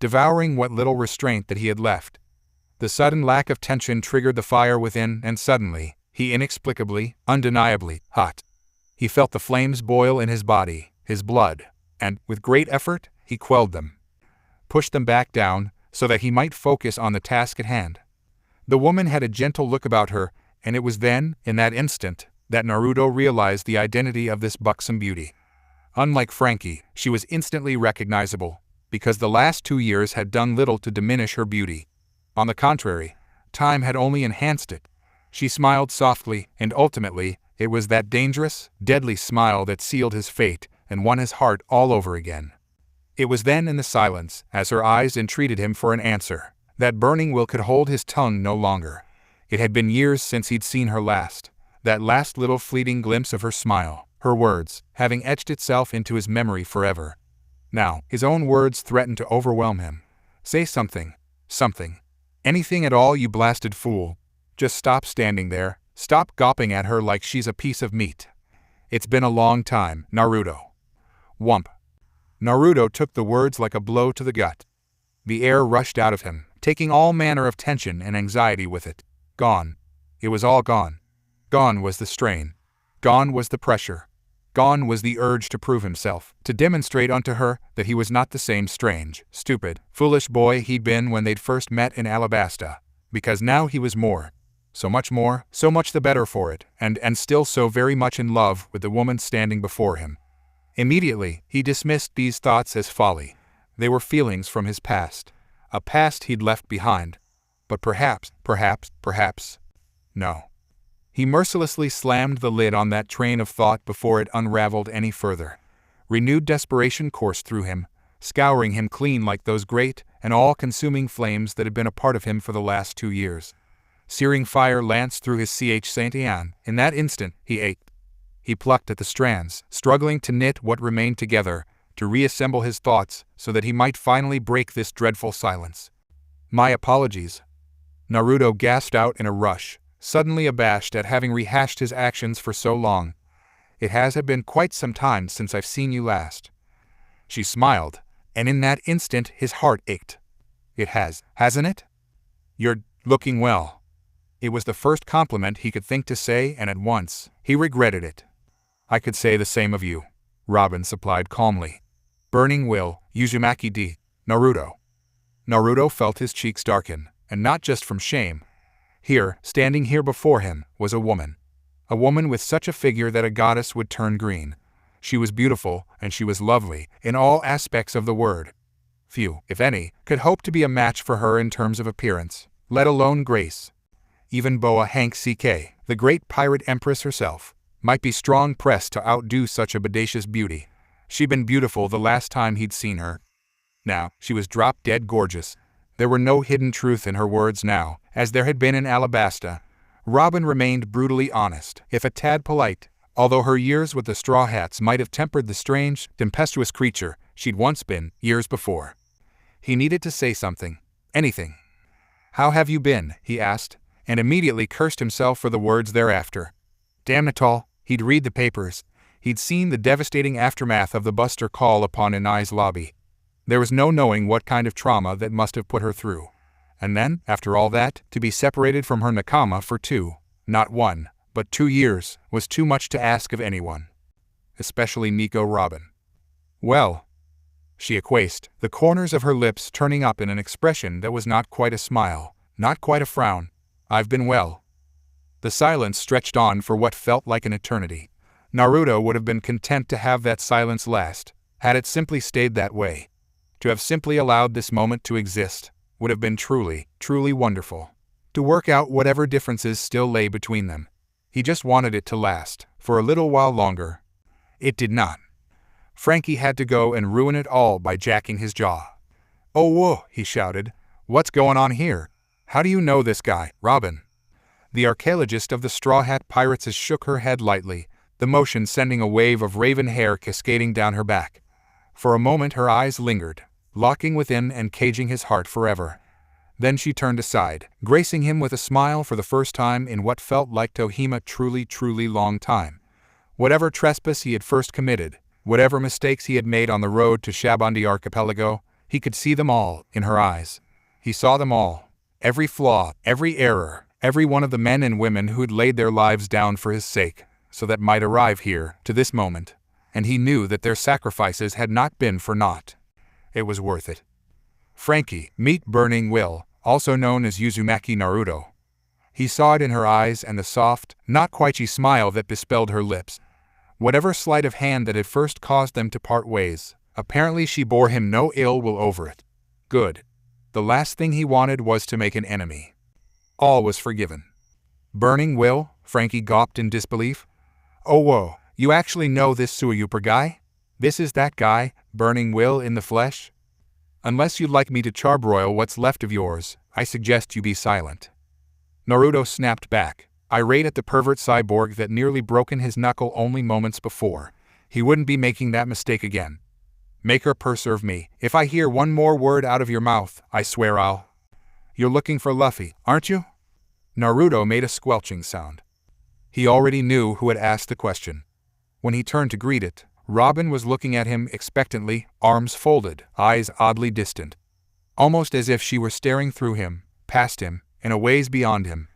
devouring what little restraint that he had left. The sudden lack of tension triggered the fire within, and suddenly, he inexplicably, undeniably, hot. He felt the flames boil in his body, his blood, and, with great effort, he quelled them. Pushed them back down, so that he might focus on the task at hand. The woman had a gentle look about her, and it was then, in that instant, that Naruto realized the identity of this buxom beauty. Unlike Frankie, she was instantly recognizable, because the last 2 years had done little to diminish her beauty. On the contrary, time had only enhanced it. She smiled softly, and ultimately, it was that dangerous, deadly smile that sealed his fate and won his heart all over again. It was then in the silence, as her eyes entreated him for an answer, that burning will could hold his tongue no longer. It had been years since he'd seen her last, that last little fleeting glimpse of her smile, her words, having etched itself into his memory forever. Now, his own words threatened to overwhelm him. Say something. Something. Anything at all, you blasted fool. Just stop standing there, stop gawping at her like she's a piece of meat. It's been a long time, Naruto. Whump. Naruto took the words like a blow to the gut. The air rushed out of him, taking all manner of tension and anxiety with it. Gone. It was all gone. Gone was the strain. Gone was the pressure. Gone was the urge to prove himself, to demonstrate unto her that he was not the same strange, stupid, foolish boy he'd been when they'd first met in Alabasta, because now he was more, so much the better for it, and still so very much in love with the woman standing before him. Immediately, he dismissed these thoughts as folly. They were feelings from his past, a past he'd left behind. But perhaps, no. He mercilessly slammed the lid on that train of thought before it unraveled any further. Renewed desperation coursed through him, scouring him clean like those great and all-consuming flames that had been a part of him for the last 2 years. Searing fire lanced through his Saint-Anne. In that instant, he ached. He plucked at the strands, struggling to knit what remained together, to reassemble his thoughts so that he might finally break this dreadful silence. My apologies. Naruto gasped out in a rush, suddenly abashed at having rehashed his actions for so long. It has been quite some time since I've seen you last. She smiled, and in that instant his heart ached. It has, hasn't it? You're looking well. It was the first compliment he could think to say, and at once, he regretted it. I could say the same of you, Robin supplied calmly. Burning will, Uzumaki D. Naruto. Naruto felt his cheeks darken, and not just from shame. Here, standing here before him, was a woman. A woman with such a figure that a goddess would turn green. She was beautiful, and she was lovely, in all aspects of the word. Few, if any, could hope to be a match for her in terms of appearance, let alone grace. Even Boa Hank CK, the great pirate empress herself, might be strong-pressed to outdo such a bodacious beauty. She'd been beautiful the last time he'd seen her. Now, she was drop-dead gorgeous. There were no hidden truth in her words now, as there had been in Alabasta. Robin remained brutally honest, if a tad polite, although her years with the Straw Hats might have tempered the strange, tempestuous creature she'd once been, years before. He needed to say something. Anything. How have you been? He asked, and immediately cursed himself for the words thereafter. Damn it all, he'd read the papers. He'd seen the devastating aftermath of the Buster call upon Inai's lobby. There was no knowing what kind of trauma that must have put her through. And then, after all that, to be separated from her nakama for 2, not 1, but 2 years, was too much to ask of anyone. Especially Nico Robin. Well, she acquiesced, the corners of her lips turning up in an expression that was not quite a smile, not quite a frown. I've been well. The silence stretched on for what felt like an eternity. Naruto would have been content to have that silence last, had it simply stayed that way. To have simply allowed this moment to exist would have been truly, truly wonderful. To work out whatever differences still lay between them. He just wanted it to last, for a little while longer. It did not. Frankie had to go and ruin it all by jacking his jaw. Oh whoa, he shouted. What's going on here? How do you know this guy, Robin? The archaeologist of the Straw Hat Pirates shook her head lightly, the motion sending a wave of raven hair cascading down her back. For a moment her eyes lingered, locking within and caging his heart forever. Then she turned aside, gracing him with a smile for the first time in what felt like to him a truly, truly long time. Whatever trespass he had first committed, whatever mistakes he had made on the road to Shabandi Archipelago, He could see them all, in her eyes. He saw them all. Every flaw, every error, every one of the men and women who had laid their lives down for his sake, so that might arrive here, to this moment. And he knew that their sacrifices had not been for naught. It was worth it. Frankie, meet Burning Will, also known as Uzumaki Naruto. He saw it in her eyes and the soft, not quite smile that bespelled her lips. Whatever sleight of hand that had first caused them to part ways, apparently she bore him no ill will over it. Good. The last thing he wanted was to make an enemy. All was forgiven. Burning Will? Frankie gawped in disbelief. Oh whoa, you actually know this Suayuper guy? This is that guy, Burning Will in the flesh? Unless you'd like me to charbroil what's left of yours, I suggest you be silent. Naruto snapped back, irate at the pervert cyborg that nearly broken his knuckle only moments before. He wouldn't be making that mistake again. Make her preserve me. If I hear one more word out of your mouth, I swear I'll... You're looking for Luffy, aren't you? Naruto made a squelching sound. He already knew who had asked the question. When he turned to greet it, Robin was looking at him expectantly, arms folded, eyes oddly distant. Almost as if she were staring through him, past him, and a ways beyond him.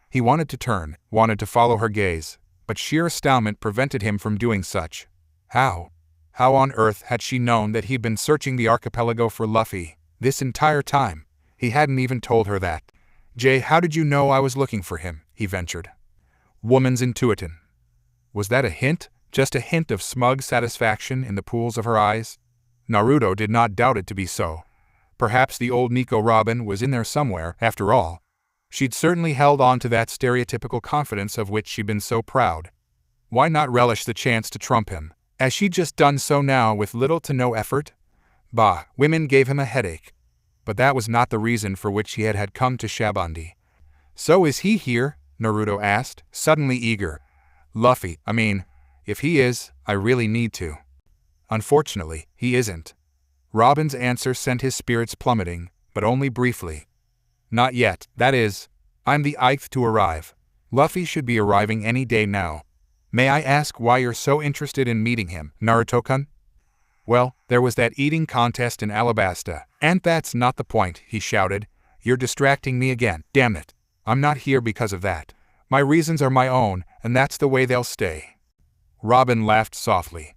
He wanted to turn, wanted to follow her gaze, but sheer astoundment prevented him from doing such. How? How on earth had she known that he'd been searching the archipelago for Luffy, this entire time? He hadn't even told her that. Jay, how did you know I was looking for him? He ventured. Woman's intuition. Was that a hint? Just a hint of smug satisfaction in the pools of her eyes? Naruto did not doubt it to be so. Perhaps the old Nico Robin was in there somewhere, after all. She'd certainly held on to that stereotypical confidence of which she'd been so proud. Why not relish the chance to trump him, as she'd just done so now with little to no effort? Bah, women gave him a headache. But that was not the reason for which he had come to Shabandi. So is he here? Naruto asked, suddenly eager. Luffy, if he is, I really need to. Unfortunately, he isn't. Robin's answer sent his spirits plummeting, but only briefly. Not yet, that is, I'm the eighth to arrive. Luffy should be arriving any day now. May I ask why you're so interested in meeting him, Naruto-kun? Well, there was that eating contest in Alabasta, and that's not the point, he shouted. You're distracting me again, damn it. I'm not here because of that. My reasons are my own, and that's the way they'll stay. Robin laughed softly.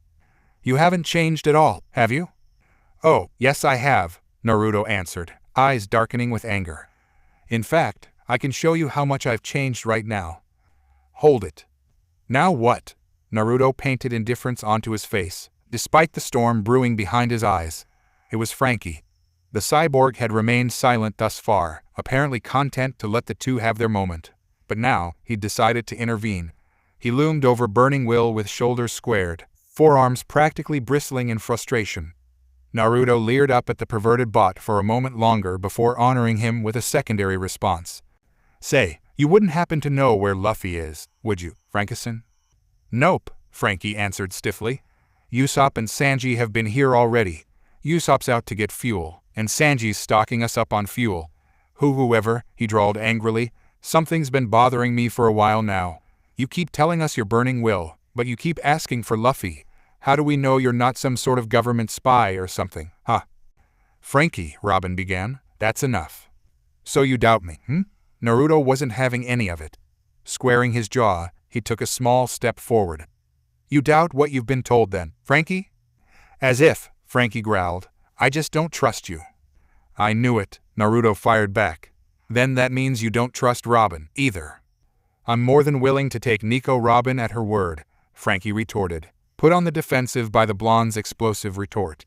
You haven't changed at all, have you? Oh, yes I have, Naruto answered, eyes darkening with anger. In fact, I can show you how much I've changed right now. Hold it. Now what? Naruto painted indifference onto his face, despite the storm brewing behind his eyes. It was Frankie. The cyborg had remained silent thus far, apparently content to let the two have their moment. But now, he'd decided to intervene. He loomed over Burning Will with shoulders squared, forearms practically bristling in frustration. Naruto leered up at the perverted bot for a moment longer before honoring him with a secondary response. Say, you wouldn't happen to know where Luffy is, would you, Frankison? Nope, Frankie answered stiffly. Usopp and Sanji have been here already. Usopp's out to get fuel, and Sanji's stocking us up on fuel. Whoever, he drawled angrily, something's been bothering me for a while now. You keep telling us you're Burning Will, but you keep asking for Luffy. How do we know you're not some sort of government spy or something, huh? Frankie, Robin began, that's enough. So you doubt me, Naruto wasn't having any of it. Squaring his jaw, he took a small step forward. You doubt what you've been told then, Frankie? As if, Frankie growled, I just don't trust you. I knew it, Naruto fired back. Then that means you don't trust Robin, either. I'm more than willing to take Nico Robin at her word, Frankie retorted, put on the defensive by the blonde's explosive retort.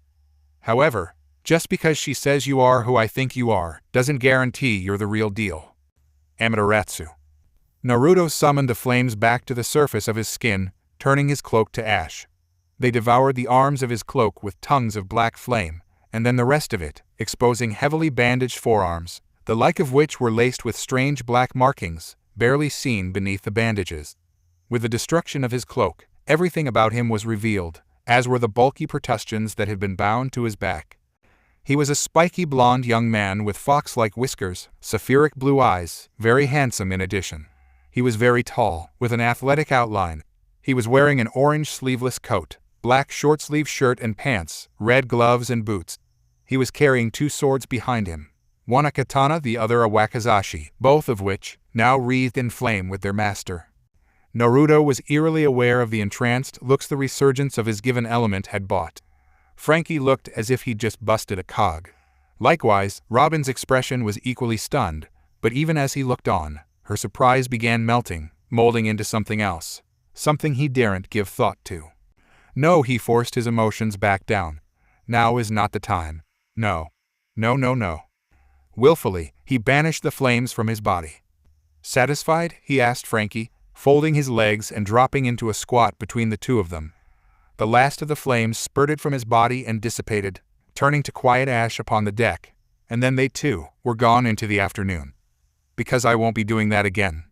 However, just because she says you are who I think you are, doesn't guarantee you're the real deal. Amaterasu. Naruto summoned the flames back to the surface of his skin, turning his cloak to ash. They devoured the arms of his cloak with tongues of black flame, and then the rest of it, exposing heavily bandaged forearms, the like of which were laced with strange black markings, barely seen beneath the bandages. With the destruction of his cloak, everything about him was revealed, as were the bulky protustions that had been bound to his back. He was a spiky blonde young man with fox-like whiskers, sapphiric blue eyes, very handsome in addition. He was very tall, with an athletic outline. He was wearing an orange sleeveless coat, black short-sleeve shirt and pants, red gloves and boots. He was carrying 2 swords behind him, one a katana, the other a wakizashi, both of which now wreathed in flame with their master. Naruto was eerily aware of the entranced looks the resurgence of his given element had brought. Frankie looked as if he'd just busted a cog. Likewise, Robin's expression was equally stunned, but even as he looked on, her surprise began melting, molding into something else, something he daren't give thought to. No, he forced his emotions back down. Now is not the time. No. No, no, no. Willfully, he banished the flames from his body. Satisfied? He asked Frankie, folding his legs and dropping into a squat between the two of them. The last of the flames spurted from his body and dissipated, turning to quiet ash upon the deck, and then they too were gone into the afternoon. Because I won't be doing that again.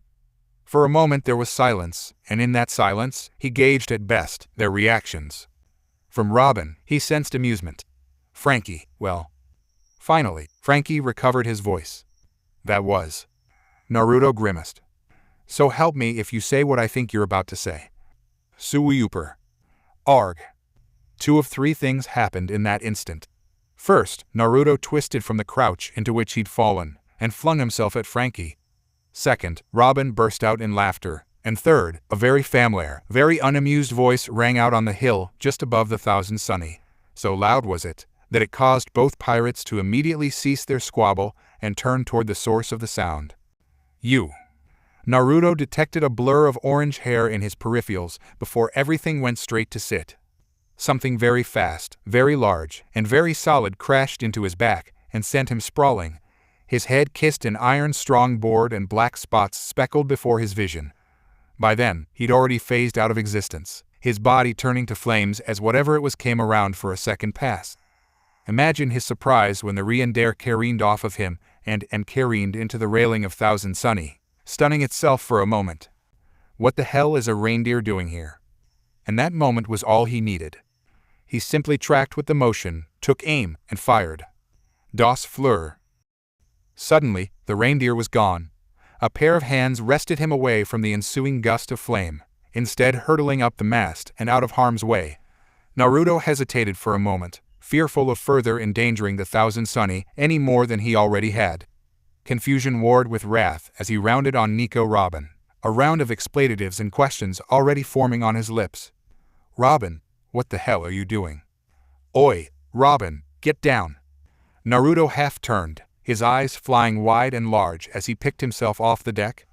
For a moment there was silence, and in that silence, he gauged at best their reactions. From Robin, he sensed amusement. Frankie, well. Finally, Frankie recovered his voice. That was. Naruto grimaced. So help me if you say what I think you're about to say. Suiyuper. Arg. 2 of 3 things happened in that instant. First, Naruto twisted from the crouch into which he'd fallen, and flung himself at Frankie. Second, Robin burst out in laughter. And third, a very familiar, very unamused voice rang out on the hill just above the Thousand Sunny. So loud was it, that it caused both pirates to immediately cease their squabble and turn toward the source of the sound. You. Naruto detected a blur of orange hair in his peripherals before everything went straight to sit. Something very fast, very large, and very solid crashed into his back and sent him sprawling. His head kissed an iron-strong board and black spots speckled before his vision. By then, he'd already phased out of existence, his body turning to flames as whatever it was came around for a second pass. Imagine his surprise when the reindeer careened off of him and careened into the railing of Thousand Sunny, stunning itself for a moment. What the hell is a reindeer doing here? And that moment was all he needed. He simply tracked with the motion, took aim, and fired. Das Fleur. Suddenly, the reindeer was gone. A pair of hands wrested him away from the ensuing gust of flame, instead hurtling up the mast and out of harm's way. Naruto hesitated for a moment, fearful of further endangering the Thousand Sunny any more than he already had. Confusion warred with wrath as he rounded on Nico Robin, a round of expletives and questions already forming on his lips. Robin, what the hell are you doing? Oi, Robin, get down. Naruto half-turned, his eyes flying wide and large as he picked himself off the deck.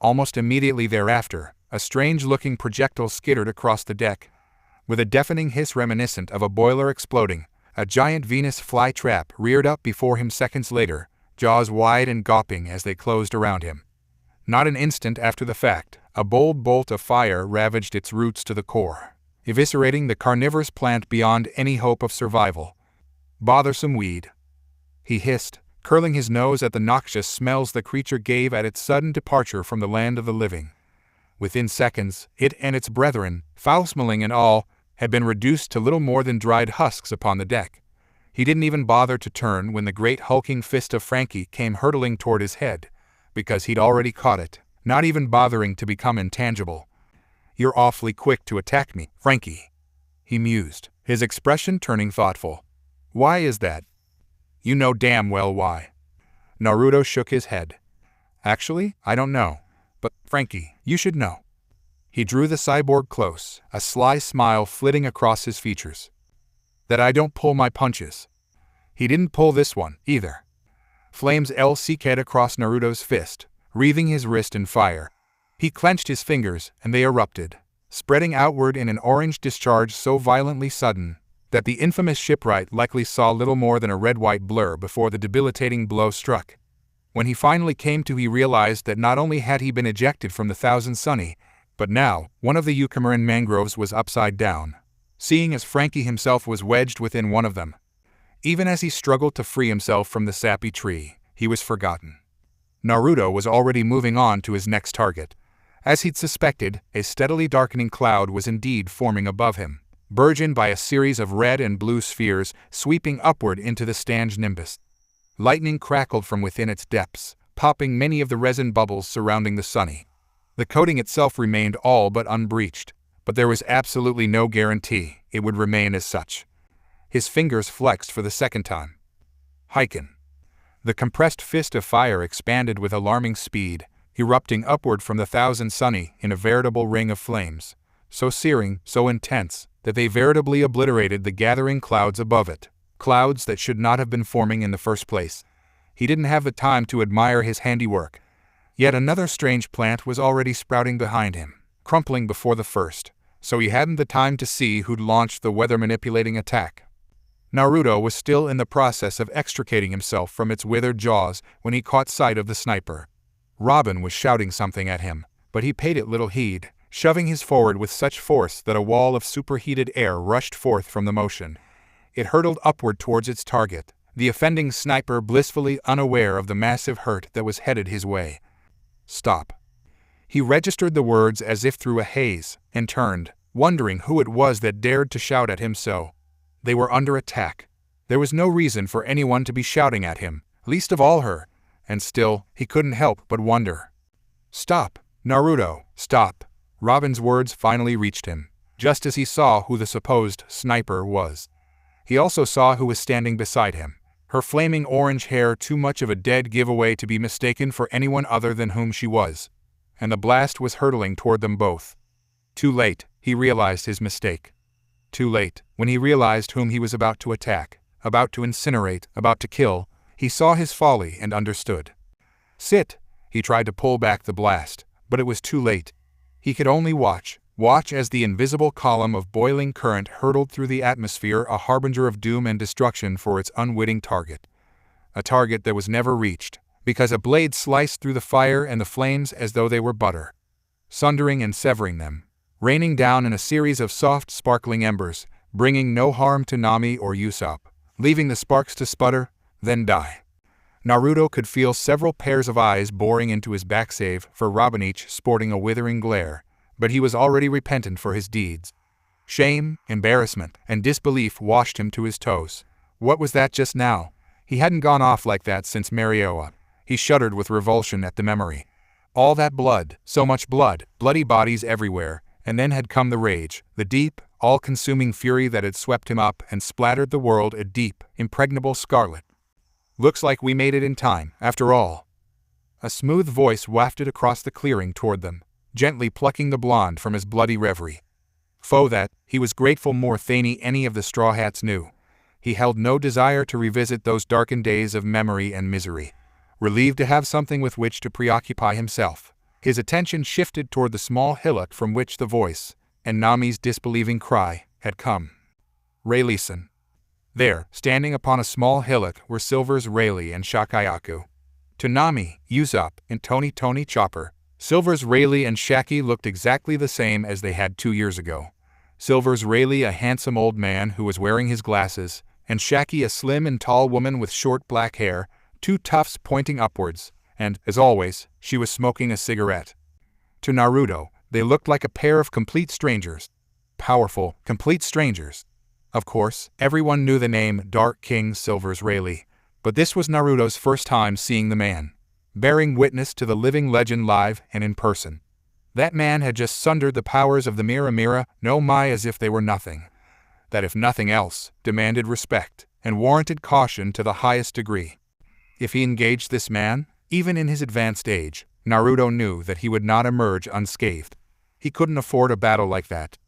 Almost immediately thereafter, a strange-looking projectile skittered across the deck. With a deafening hiss reminiscent of a boiler exploding, a giant Venus flytrap reared up before him seconds later, jaws wide and gawping as they closed around him. Not an instant after the fact, a bold bolt of fire ravaged its roots to the core, eviscerating the carnivorous plant beyond any hope of survival. Bothersome weed. He hissed, curling his nose at the noxious smells the creature gave at its sudden departure from the land of the living. Within seconds, it and its brethren, foul-smelling and all, had been reduced to little more than dried husks upon the deck. He didn't even bother to turn when the great hulking fist of Frankie came hurtling toward his head, because he'd already caught it, not even bothering to become intangible. You're awfully quick to attack me, Frankie, he mused, his expression turning thoughtful. Why is that? You know damn well why. Naruto shook his head. Actually, I don't know. But, Frankie, you should know. He drew the cyborg close, a sly smile flitting across his features. That I don't pull my punches. He didn't pull this one, either. Flames LCK'd across Naruto's fist, wreathing his wrist in fire. He clenched his fingers, and they erupted, spreading outward in an orange discharge so violently sudden that the infamous shipwright likely saw little more than a red-white blur before the debilitating blow struck. When he finally came to, he realized that not only had he been ejected from the Thousand Sunny, but now, one of the Eucameran mangroves was upside down, seeing as Frankie himself was wedged within one of them. Even as he struggled to free himself from the sappy tree, he was forgotten. Naruto was already moving on to his next target. As he'd suspected, a steadily darkening cloud was indeed forming above him, burgeoned by a series of red and blue spheres sweeping upward into the stange nimbus. Lightning crackled from within its depths, popping many of the resin bubbles surrounding the Sunny. The coating itself remained all but unbreached, but there was absolutely no guarantee it would remain as such. His fingers flexed for the second time, Heiken. The compressed fist of fire expanded with alarming speed, erupting upward from the thousand sunny in a veritable ring of flames, so searing, so intense, that they veritably obliterated the gathering clouds above it, clouds that should not have been forming in the first place. He didn't have the time to admire his handiwork. Yet another strange plant was already sprouting behind him, crumpling before the first, so he hadn't the time to see who'd launched the weather-manipulating attack. Naruto was still in the process of extricating himself from its withered jaws when he caught sight of the sniper. Robin was shouting something at him, but he paid it little heed, shoving his forward with such force that a wall of superheated air rushed forth from the motion. It hurtled upward towards its target, the offending sniper blissfully unaware of the massive hurt that was headed his way. Stop. He registered the words as if through a haze, and turned, wondering who it was that dared to shout at him so. They were under attack. There was no reason for anyone to be shouting at him, least of all her, and still, he couldn't help but wonder. Stop, Naruto, stop. Robin's words finally reached him, just as he saw who the supposed sniper was. He also saw who was standing beside him, her flaming orange hair too much of a dead giveaway to be mistaken for anyone other than whom she was. And the blast was hurtling toward them both. Too late, he realized his mistake. Too late, when he realized whom he was about to attack, about to incinerate, about to kill, he saw his folly and understood. Sit! He tried to pull back the blast, but it was too late. He could only watch as the invisible column of boiling current hurtled through the atmosphere, a harbinger of doom and destruction for its unwitting target. A target that was never reached, because a blade sliced through the fire and the flames as though they were butter, sundering and severing them, raining down in a series of soft sparkling embers, bringing no harm to Nami or Usopp, leaving the sparks to sputter, then die. Naruto could feel several pairs of eyes boring into his backsave for Robin, each sporting a withering glare, but he was already repentant for his deeds. Shame, embarrassment, and disbelief washed him to his toes. What was that just now? He hadn't gone off like that since Mera. He shuddered with revulsion at the memory. All that blood, so much blood, bloody bodies everywhere, and then had come the rage, the deep, all-consuming fury that had swept him up and splattered the world a deep, impregnable scarlet. Looks like we made it in time, after all. A smooth voice wafted across the clearing toward them, gently plucking the blonde from his bloody reverie. For that, he was grateful more than any of the Straw Hats knew. He held no desire to revisit those darkened days of memory and misery. Relieved to have something with which to preoccupy himself, his attention shifted toward the small hillock from which the voice, and Nami's disbelieving cry, had come. Rayleigh-san. There, standing upon a small hillock, were Silver's Rayleigh and Shakayaku. To Nami, Usopp, and Tony Chopper, Silver's Rayleigh and Shaki looked exactly the same as they had 2 years ago. Silver's Rayleigh, a handsome old man who was wearing his glasses, and Shaki, a slim and tall woman with short black hair, 2 tufts pointing upwards, and, as always, she was smoking a cigarette. To Naruto, they looked like a pair of complete strangers. Powerful, complete strangers. Of course, everyone knew the name Dark King Silver's Rayleigh, but this was Naruto's first time seeing the man, bearing witness to the living legend live and in person. That man had just sundered the powers of the Mera Mera, no mai, as if they were nothing. That, if nothing else, demanded respect, and warranted caution to the highest degree. If he engaged this man, even in his advanced age, Naruto knew that he would not emerge unscathed. He couldn't afford a battle like that.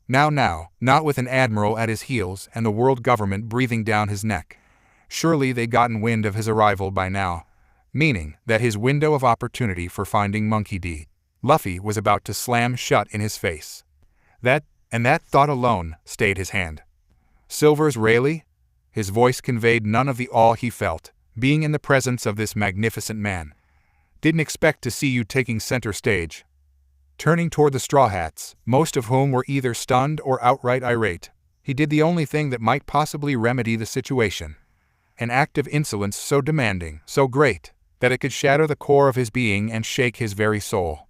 Now, not with an admiral at his heels and the world government breathing down his neck. Surely they'd gotten wind of his arrival by now, meaning that his window of opportunity for finding Monkey D. Luffy was about to slam shut in his face. That thought alone stayed his hand. Silver's Rayleigh? His voice conveyed none of the awe he felt, being in the presence of this magnificent man. Didn't expect to see you taking center stage. Turning toward the Straw Hats, most of whom were either stunned or outright irate, he did the only thing that might possibly remedy the situation. An act of insolence so demanding, so great, that it could shatter the core of his being and shake his very soul.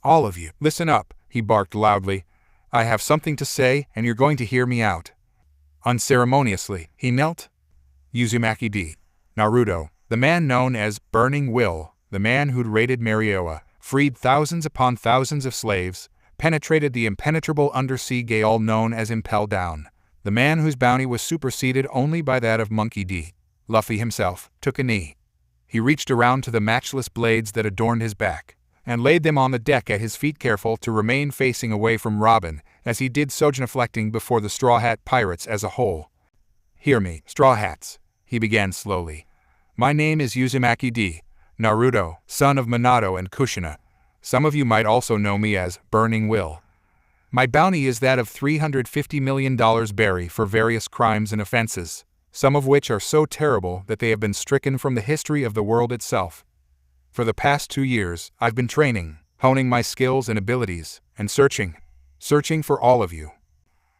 All of you, listen up, he barked loudly. I have something to say, and you're going to hear me out. Unceremoniously, he knelt. Uzumaki D. Naruto, the man known as Burning Will, the man who'd raided Mera, freed thousands upon thousands of slaves, penetrated the impenetrable undersea gale known as Impel Down, the man whose bounty was superseded only by that of Monkey D. Luffy himself took a knee. He reached around to the matchless blades that adorned his back, and laid them on the deck at his feet, careful to remain facing away from Robin, as he did so, genuflecting before the Straw Hat Pirates as a whole. "Hear me, Straw Hats," he began slowly. "My name is Uzumaki D. Naruto, son of Minato and Kushina. Some of you might also know me as Burning Will. My bounty is that of $350 million berry for various crimes and offenses, some of which are so terrible that they have been stricken from the history of the world itself. For the past 2 years, I've been training, honing my skills and abilities, and searching for all of you."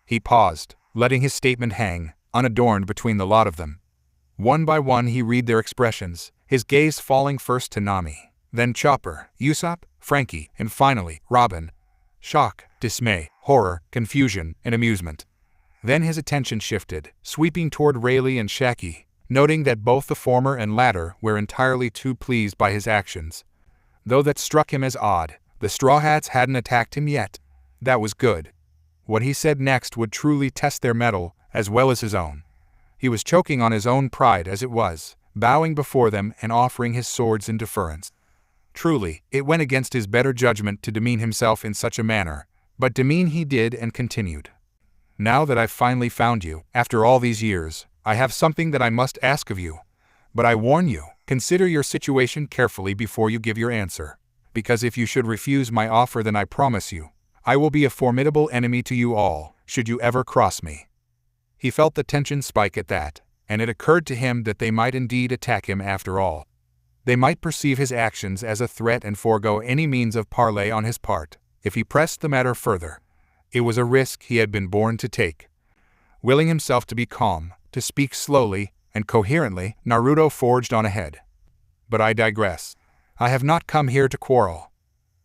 He paused, letting his statement hang, unadorned between the lot of them. One by one he read their expressions, his gaze falling first to Nami, then Chopper, Usopp, Frankie, and finally, Robin. Shock, dismay, horror, confusion, and amusement. Then his attention shifted, sweeping toward Rayleigh and Shaggy, noting that both the former and latter were entirely too pleased by his actions. Though that struck him as odd, the Straw Hats hadn't attacked him yet. That was good. What he said next would truly test their mettle, as well as his own. He was choking on his own pride as it was, bowing before them and offering his swords in deference. Truly, it went against his better judgment to demean himself in such a manner, but demean he did and continued. "Now that I've finally found you, after all these years, I have something that I must ask of you. But I warn you, consider your situation carefully before you give your answer, because if you should refuse my offer, then I promise you, I will be a formidable enemy to you all, should you ever cross me." He felt the tension spike at that, and it occurred to him that they might indeed attack him after all. They might perceive his actions as a threat and forego any means of parley on his part, if he pressed the matter further. It was a risk he had been born to take. Willing himself to be calm, to speak slowly and coherently, Naruto forged on ahead. "But I digress. I have not come here to quarrel."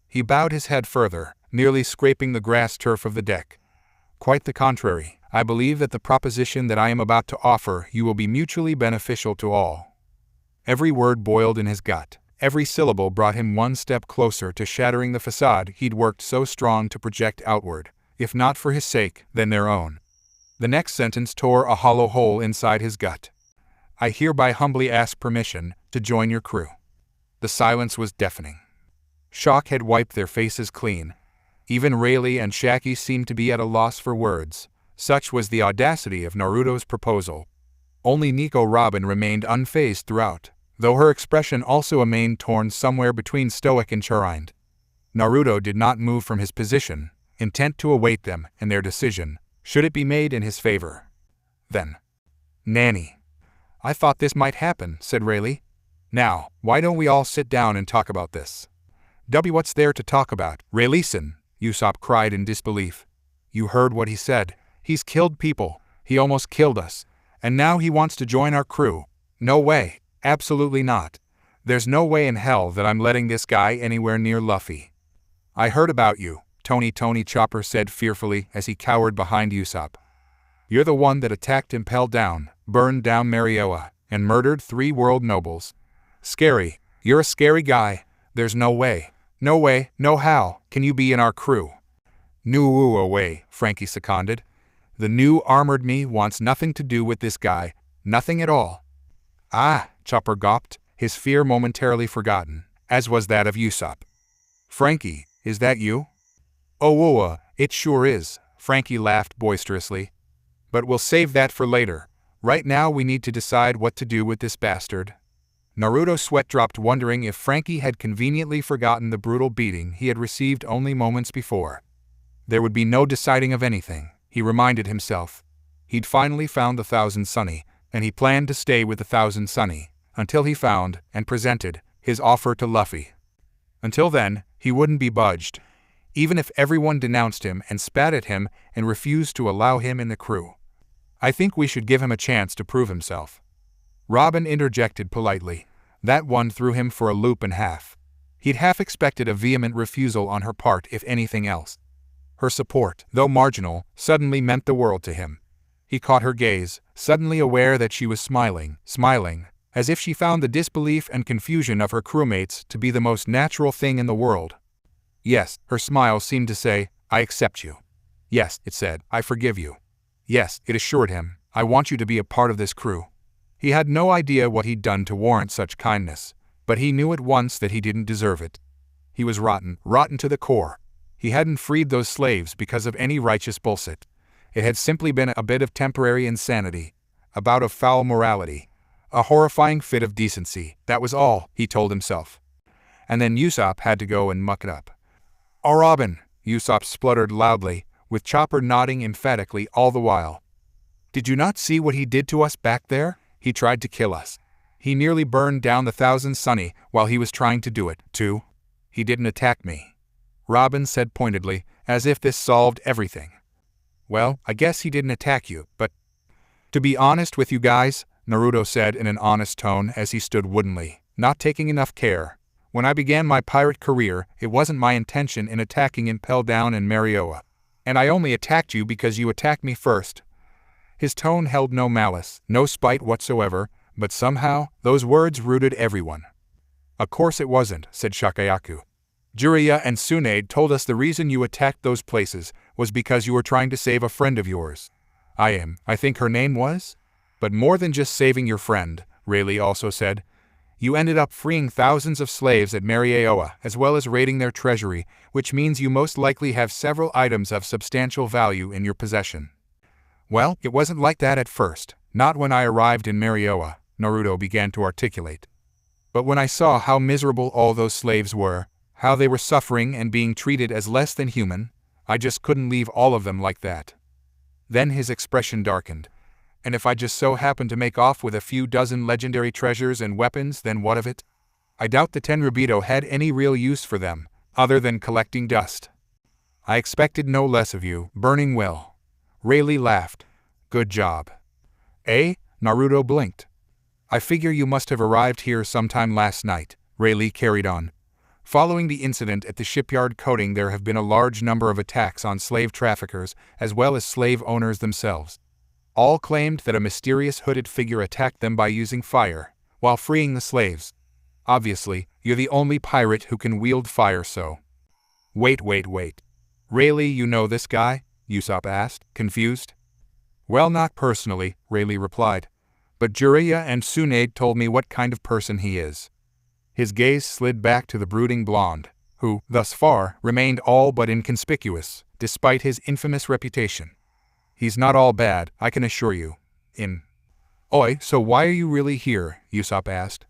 He bowed his head further, nearly scraping the grass turf of the deck. "Quite the contrary, I believe that the proposition that I am about to offer you will be mutually beneficial to all." Every word boiled in his gut. Every syllable brought him one step closer to shattering the facade he'd worked so strong to project outward, if not for his sake, then their own. The next sentence tore a hollow hole inside his gut. "I hereby humbly ask permission to join your crew." The silence was deafening. Shock had wiped their faces clean. Even Rayleigh and Shaggy seemed to be at a loss for words. Such was the audacity of Naruto's proposal. Only Nico Robin remained unfazed throughout, though her expression also remained torn somewhere between stoic and chagrined. Naruto did not move from his position, intent to await them and their decision, should it be made in his favor. Then, "Nanny, I thought this might happen," said Rayleigh. "Now, why don't we all sit down and talk about this?" "What's there to talk about, Rayleigh-san?" Usopp cried in disbelief. "You heard what he said. He's killed people. He almost killed us. And now he wants to join our crew. No way. Absolutely not. There's no way in hell that I'm letting this guy anywhere near Luffy." "I heard about you," Tony Chopper said fearfully as he cowered behind Usopp. "You're the one that attacked, impelled down, burned down Marioa, and murdered 3 world nobles. Scary. You're a scary guy. There's no way, no how, can you be in our crew." "No way," Frankie seconded. "The new armored me wants nothing to do with this guy, nothing at all." "Ah," Chopper gawped, his fear momentarily forgotten, as was that of Usopp. "Frankie, is that you?" "Oh, it sure is," Frankie laughed boisterously. "But we'll save that for later. Right now we need to decide what to do with this bastard." Naruto's sweat dropped, wondering if Frankie had conveniently forgotten the brutal beating he had received only moments before. There would be no deciding of anything, he reminded himself. He'd finally found the Thousand Sunny, and he planned to stay with the Thousand Sunny until he found and presented his offer to Luffy. Until then, he wouldn't be budged, even if everyone denounced him and spat at him and refused to allow him in the crew. "I think we should give him a chance to prove himself," Robin interjected politely. That one threw him for a loop and half. He'd half expected a vehement refusal on her part, if anything else. Her support, though marginal, suddenly meant the world to him. He caught her gaze, suddenly aware that she was smiling, as if she found the disbelief and confusion of her crewmates to be the most natural thing in the world. Yes, her smile seemed to say, "I accept you." Yes, it said, "I forgive you." Yes, it assured him, "I want you to be a part of this crew." He had no idea what he'd done to warrant such kindness, but he knew at once that he didn't deserve it. He was rotten to the core. He hadn't freed those slaves because of any righteous bullshit. It had simply been a bit of temporary insanity, a bout of foul morality, a horrifying fit of decency, that was all, he told himself. And then Usopp had to go and muck it up. "Oh, Robin," Usopp spluttered loudly, with Chopper nodding emphatically all the while. "Did you not see what he did to us back there? He tried to kill us. He nearly burned down the Thousand Sunny while he was trying to do it, too. He didn't attack me," Robin said pointedly, as if this solved everything. "Well, I guess he didn't attack you, but—" "To be honest with you guys," Naruto said in an honest tone as he stood woodenly, not taking enough care. "When I began my pirate career, it wasn't my intention in attacking Impel Down and Marioa. And I only attacked you because you attacked me first." His tone held no malice, no spite whatsoever, but somehow, those words rooted everyone. "Of course it wasn't," said Shakayaku. "Jiraiya and Tsunade told us the reason you attacked those places was because you were trying to save a friend of yours. I think her name was? But more than just saving your friend," Rayleigh also said. "You ended up freeing thousands of slaves at Marioa as well as raiding their treasury, which means you most likely have several items of substantial value in your possession." "Well, it wasn't like that at first, not when I arrived in Marioa," Naruto began to articulate. "But when I saw how miserable all those slaves were, how they were suffering and being treated as less than human, I just couldn't leave all of them like that." Then his expression darkened. "And if I just so happened to make off with a few dozen legendary treasures and weapons, then what of it? I doubt the Tenryubito had any real use for them, other than collecting dust." "I expected no less of you, Burning Will." Rayleigh laughed. "Good job." "Eh?" Naruto blinked. "I figure you must have arrived here sometime last night," Rayleigh carried on. "Following the incident at the shipyard coating, there have been a large number of attacks on slave traffickers as well as slave owners themselves. All claimed that a mysterious hooded figure attacked them by using fire, while freeing the slaves. Obviously, you're the only pirate who can wield fire, so—" Wait. "Rayleigh, you know this guy?" Usopp asked, confused. "Well, not personally," Rayleigh replied. "But Jiraiya and Tsunade told me what kind of person he is." His gaze slid back to the brooding blonde, who, thus far, remained all but inconspicuous, despite his infamous reputation. "He's not all bad, I can assure you. Oi, so why are you really here?" Usopp asked.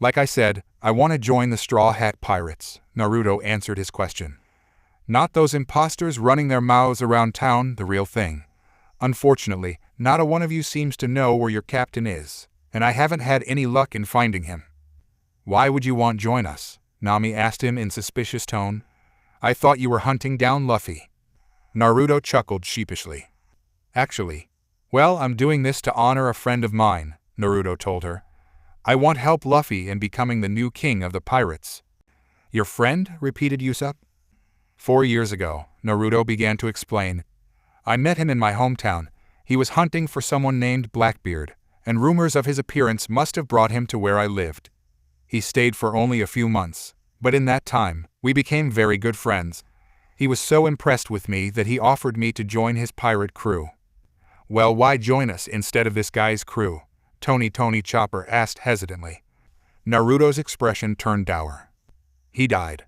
"Like I said, I want to join the Straw Hat Pirates," Naruto answered his question. "Not those imposters running their mouths around town, the real thing. Unfortunately, not a one of you seems to know where your captain is, and I haven't had any luck in finding him." "Why would you want to join us?" Nami asked him in suspicious tone. "I thought you were hunting down Luffy." Naruto chuckled sheepishly. "Actually, well, I'm doing this to honor a friend of mine," Naruto told her. "I want help Luffy in becoming the new king of the pirates." "Your friend?" repeated Usopp. 4 years ago, Naruto began to explain. "I met him in my hometown. He was hunting for someone named Blackbeard, and rumors of his appearance must have brought him to where I lived. He stayed for only a few months, but in that time, we became very good friends. He was so impressed with me that he offered me to join his pirate crew." "Well, why join us instead of this guy's crew?" Tony Chopper asked hesitantly. Naruto's expression turned dour. "He died."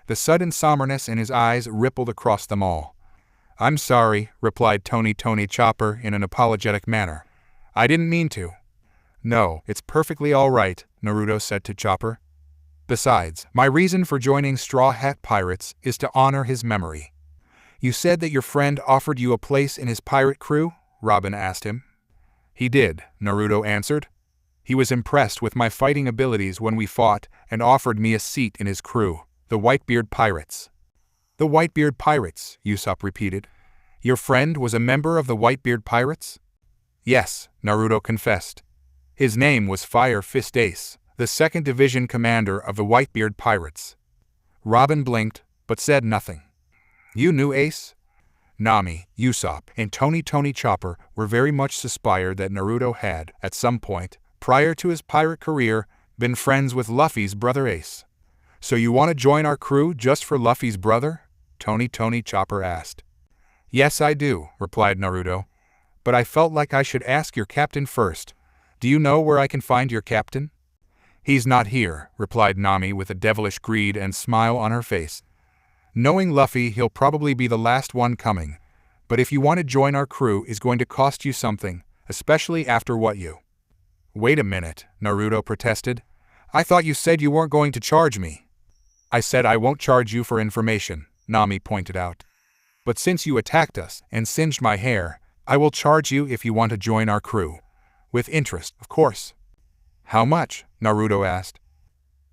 The sudden somberness in his eyes rippled across them all. "I'm sorry," replied Tony Chopper in an apologetic manner. "I didn't mean to." "No, it's perfectly all right," Naruto said to Chopper. "Besides, my reason for joining Straw Hat Pirates is to honor his memory." "You said that your friend offered you a place in his pirate crew?" Robin asked him. "He did," Naruto answered. "He was impressed with my fighting abilities when we fought and offered me a seat in his crew, the Whitebeard Pirates." "The Whitebeard Pirates," Usopp repeated. "Your friend was a member of the Whitebeard Pirates?" "Yes," Naruto confessed. "His name was Fire Fist Ace, the 2nd Division commander of the Whitebeard Pirates." Robin blinked, but said nothing. "You knew Ace?" Nami, Usopp, and Tony Chopper were very much suspired that Naruto had, at some point, prior to his pirate career, been friends with Luffy's brother Ace. "So you want to join our crew just for Luffy's brother?" Tony Chopper asked. "Yes, I do," replied Naruto. "But I felt like I should ask your captain first. Do you know where I can find your captain? He's not here, replied Nami with a devilish greed and smile on her face. Knowing Luffy, he'll probably be the last one coming. But if you want to join our crew, it's going to cost you something, especially after what you... Wait a minute, Naruto protested. I thought you said you weren't going to charge me. I said I won't charge you for information, Nami pointed out. But since you attacked us and singed my hair, I will charge you if you want to join our crew. With interest, of course. How much? Naruto asked.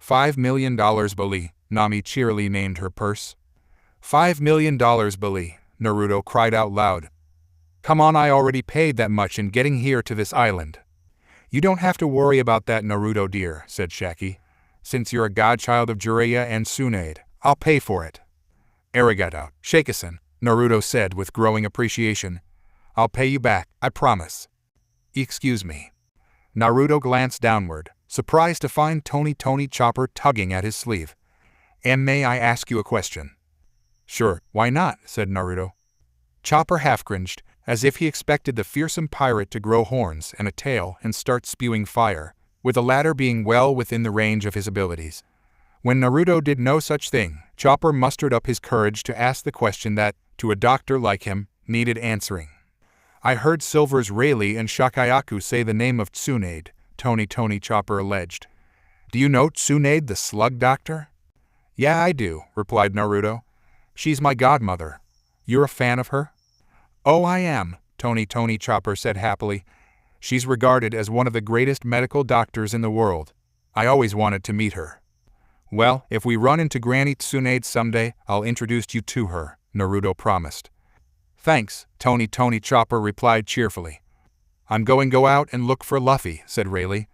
$5 million Bali, Nami cheerily named her purse. $5 million Bali, Naruto cried out loud. Come on, I already paid that much in getting here to this island. You don't have to worry about that, Naruto dear, said Shaki. Since you're a godchild of Jiraiya and Tsunade, I'll pay for it. Arigato, Shakasan, Naruto said with growing appreciation. I'll pay you back, I promise. Excuse me. Naruto glanced downward, surprised to find Tony Chopper tugging at his sleeve. And may I ask you a question? Sure, why not, said Naruto. Chopper half-cringed, as if he expected the fearsome pirate to grow horns and a tail and start spewing fire, with the latter being well within the range of his abilities. When Naruto did no such thing, Chopper mustered up his courage to ask the question that, to a doctor like him, needed answering. I heard Silver's Rayleigh and Shakayaku say the name of Tsunade, Tony Chopper alleged. Do you know Tsunade the Slug Doctor? Yeah, I do, replied Naruto. She's my godmother. You're a fan of her? Oh, I am, Tony Chopper said happily. She's regarded as one of the greatest medical doctors in the world. I always wanted to meet her. Well, if we run into Granny Tsunade someday, I'll introduce you to her, Naruto promised. Thanks, Tony Chopper replied cheerfully. I'm going to go out and look for Luffy, said Rayleigh.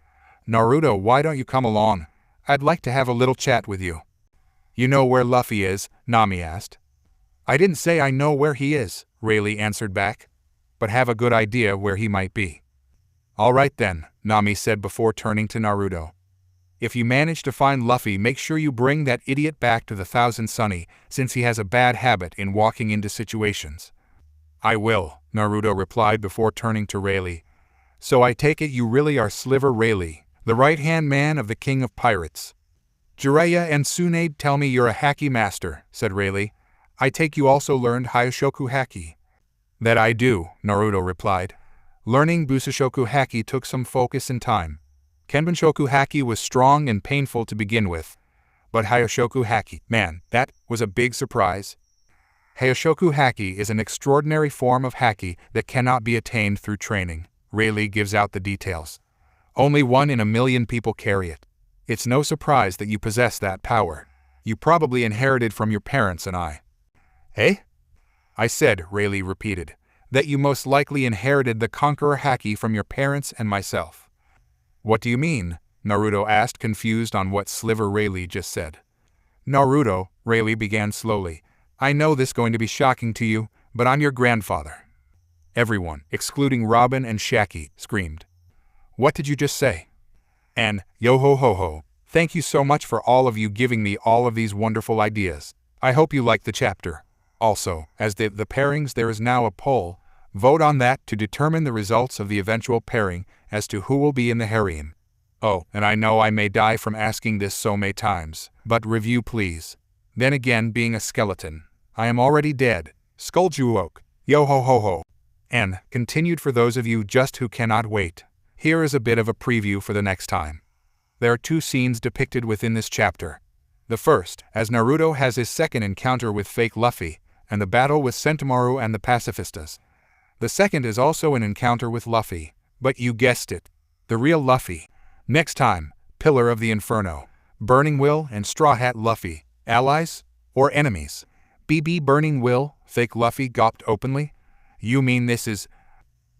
Naruto, why don't you come along? I'd like to have a little chat with you. You know where Luffy is? Nami asked. I didn't say I know where he is, Rayleigh answered back, but have a good idea where he might be. All right then, Nami said before turning to Naruto. If you manage to find Luffy, make sure you bring that idiot back to the Thousand Sunny, since he has a bad habit in walking into situations. I will, Naruto replied before turning to Rayleigh. So I take it you really are Sliver Rayleigh, the right-hand man of the King of Pirates. Jiraiya and Tsunade tell me you're a haki master, said Rayleigh. I take you also learned Hyoshoku haki. That I do, Naruto replied. Learning Busoshoku haki took some focus and time. Kenbenshoku haki was strong and painful to begin with. But Hyoshoku haki, man, that was a big surprise. Hyoshoku haki is an extraordinary form of haki that cannot be attained through training. Rayleigh gives out the details. Only 1 in a million people carry it. It's no surprise that you possess that power. You probably inherited from your parents and I. Eh? I said, Rayleigh repeated, that you most likely inherited the Conqueror haki from your parents and myself. What do you mean? Naruto asked, confused on what Sliver Rayleigh just said. Naruto, Rayleigh began slowly. I know this is going to be shocking to you, but I'm your grandfather. Everyone, excluding Robin and Shaki, screamed. What did you just say? And, yo-ho-ho-ho, thank you so much for all of you giving me all of these wonderful ideas. I hope you liked the chapter. Also, as the pairings, there is now a poll. Vote on that to determine the results of the eventual pairing as to who will be in the harem. Oh, and I know I may die from asking this so many times, but review please. Then again, being a skeleton, I am already dead. Skulljuok, yo-ho-ho-ho. And, continued for those of you just who cannot wait. Here is a bit of a preview for the next time. There are 2 scenes depicted within this chapter. The first, as Naruto has his second encounter with fake Luffy, and the battle with Sentomaru and the pacifistas. The second is also an encounter with Luffy, but you guessed it, the real Luffy. Next time, Pillar of the Inferno, Burning Will and Straw Hat Luffy, allies or enemies? BB Burning Will, fake Luffy gawped openly. You mean this is...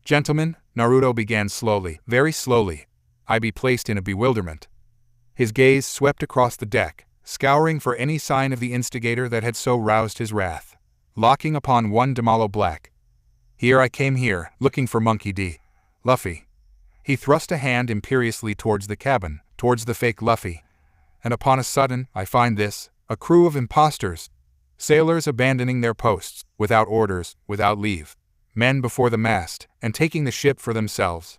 Gentlemen, Naruto began slowly, very slowly. I be placed in a bewilderment. His gaze swept across the deck, scouring for any sign of the instigator that had so roused his wrath. Locking upon one Damalo Black. Here I came here, looking for Monkey D. Luffy. He thrust a hand imperiously towards the cabin, towards the fake Luffy. And upon a sudden, I find this, a crew of impostors. Sailors abandoning their posts, without orders, without leave. Men before the mast, and taking the ship for themselves.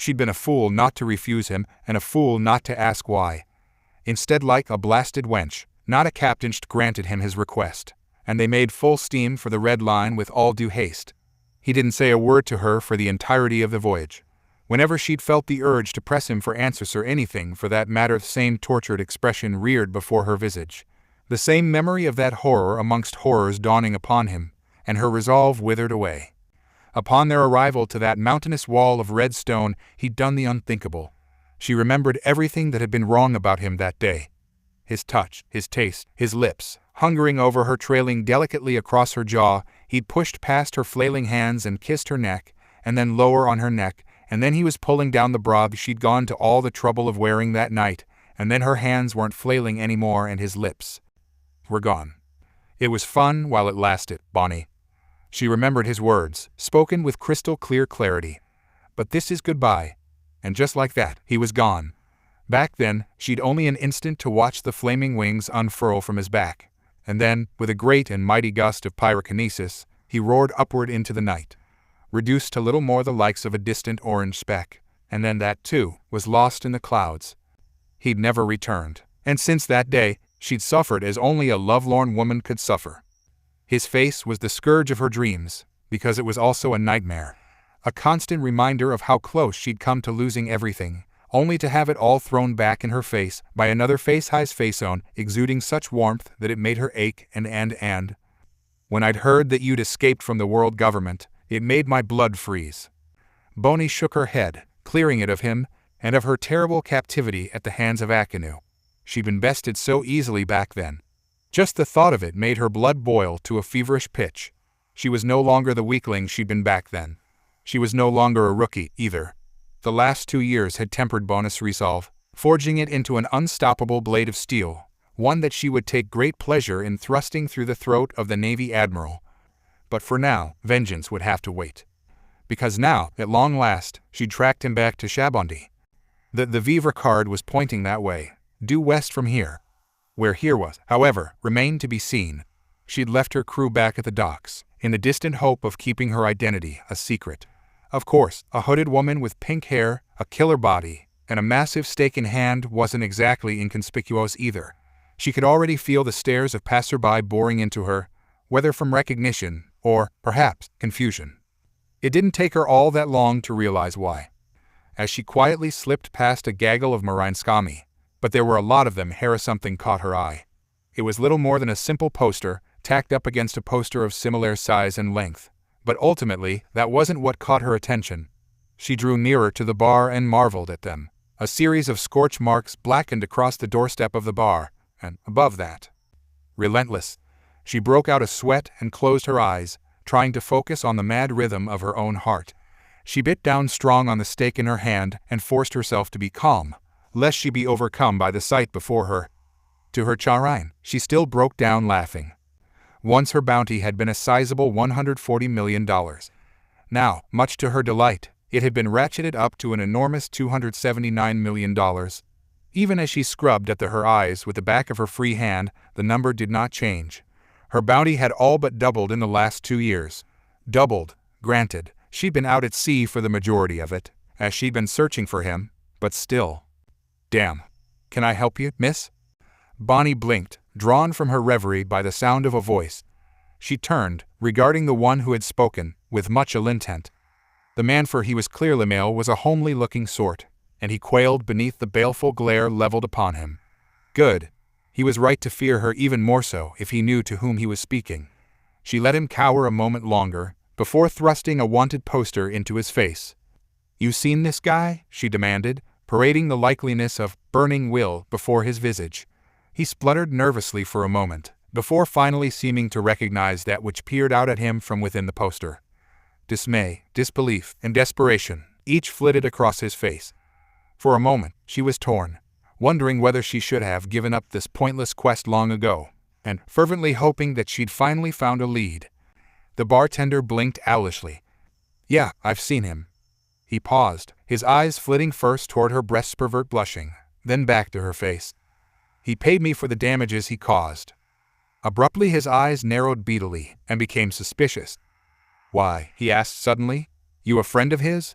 She'd been a fool not to refuse him and a fool not to ask why. Instead, like a blasted wench, not a captain granted him his request, and they made full steam for the red line with all due haste. He didn't say a word to her for the entirety of the voyage. Whenever she'd felt the urge to press him for answers or anything for that matter, the same tortured expression reared before her visage. The same memory of that horror amongst horrors dawning upon him, and her resolve withered away. Upon their arrival to that mountainous wall of red stone, he'd done the unthinkable. She remembered everything that had been wrong about him that day. His touch, his taste, his lips, hungering over her, trailing delicately across her jaw. He'd pushed past her flailing hands and kissed her neck, and then lower on her neck, and then he was pulling down the bra she'd gone to all the trouble of wearing that night, and then her hands weren't flailing anymore and his lips were gone. It was fun while it lasted, Bonnie. She remembered his words, spoken with crystal clear clarity. But this is goodbye. And just like that, he was gone. Back then, she'd only an instant to watch the flaming wings unfurl from his back. And then, with a great and mighty gust of pyrokinesis, he roared upward into the night, reduced to little more the likes of a distant orange speck. And then that, too, was lost in the clouds. He'd never returned. And since that day, she'd suffered as only a lovelorn woman could suffer. His face was the scourge of her dreams, because it was also a nightmare. A constant reminder of how close she'd come to losing everything, only to have it all thrown back in her face by another face-high's face-own, exuding such warmth that it made her ache and. When I'd heard that you'd escaped from the world government, it made my blood freeze. Bonnie shook her head, clearing it of him, and of her terrible captivity at the hands of Akinu. She'd been bested so easily back then. Just the thought of it made her blood boil to a feverish pitch. She was no longer the weakling she'd been back then. She was no longer a rookie, either. The last 2 years had tempered Bonnie's resolve, forging it into an unstoppable blade of steel, one that she would take great pleasure in thrusting through the throat of the Navy Admiral. But for now, vengeance would have to wait. Because now, at long last, she'd tracked him back to Shabondi. The Vivre card was pointing that way, due west from here. Where here was, however, remained to be seen. She'd left her crew back at the docks, in the distant hope of keeping her identity a secret. Of course, a hooded woman with pink hair, a killer body, and a massive stake in hand wasn't exactly inconspicuous either. She could already feel the stares of passerby boring into her, whether from recognition or, perhaps, confusion. It didn't take her all that long to realize why. As she quietly slipped past a gaggle of Marinskami, but there were a lot of them, something caught her eye. It was little more than a simple poster, tacked up against a poster of similar size and length. But ultimately, that wasn't what caught her attention. She drew nearer to the bar and marveled at them. A series of scorch marks blackened across the doorstep of the bar, and, above that, relentless. She broke out a sweat and closed her eyes, trying to focus on the mad rhythm of her own heart. She bit down strong on the stake in her hand and forced herself to be calm, lest she be overcome by the sight before her. To her chagrin, she still broke down laughing. Once her bounty had been a sizable $140 million. Now, much to her delight, it had been ratcheted up to an enormous $279 million. Even as she scrubbed at her eyes with the back of her free hand, the number did not change. Her bounty had all but doubled in the last 2 years. Doubled, granted. She'd been out at sea for the majority of it, as she'd been searching for him, but still. Damn. Can I help you, miss? Bonnie blinked, drawn from her reverie by the sound of a voice. She turned, regarding the one who had spoken, with much ill intent. The man, for he was clearly male, was a homely-looking sort, and he quailed beneath the baleful glare leveled upon him. Good. He was right to fear her, even more so if he knew to whom he was speaking. She let him cower a moment longer, before thrusting a wanted poster into his face. You seen this guy? She demanded, parading the likeliness of burning will before his visage. He spluttered nervously for a moment, before finally seeming to recognize that which peered out at him from within the poster. Dismay, disbelief, and desperation, each flitted across his face. For a moment, she was torn, wondering whether she should have given up this pointless quest long ago, and fervently hoping that she'd finally found a lead. The bartender blinked owlishly. Yeah, I've seen him. He paused, his eyes flitting first toward her breasts, pervert blushing, then back to her face. He paid me for the damages he caused. Abruptly his eyes narrowed beadily and became suspicious. Why? He asked suddenly. You a friend of his?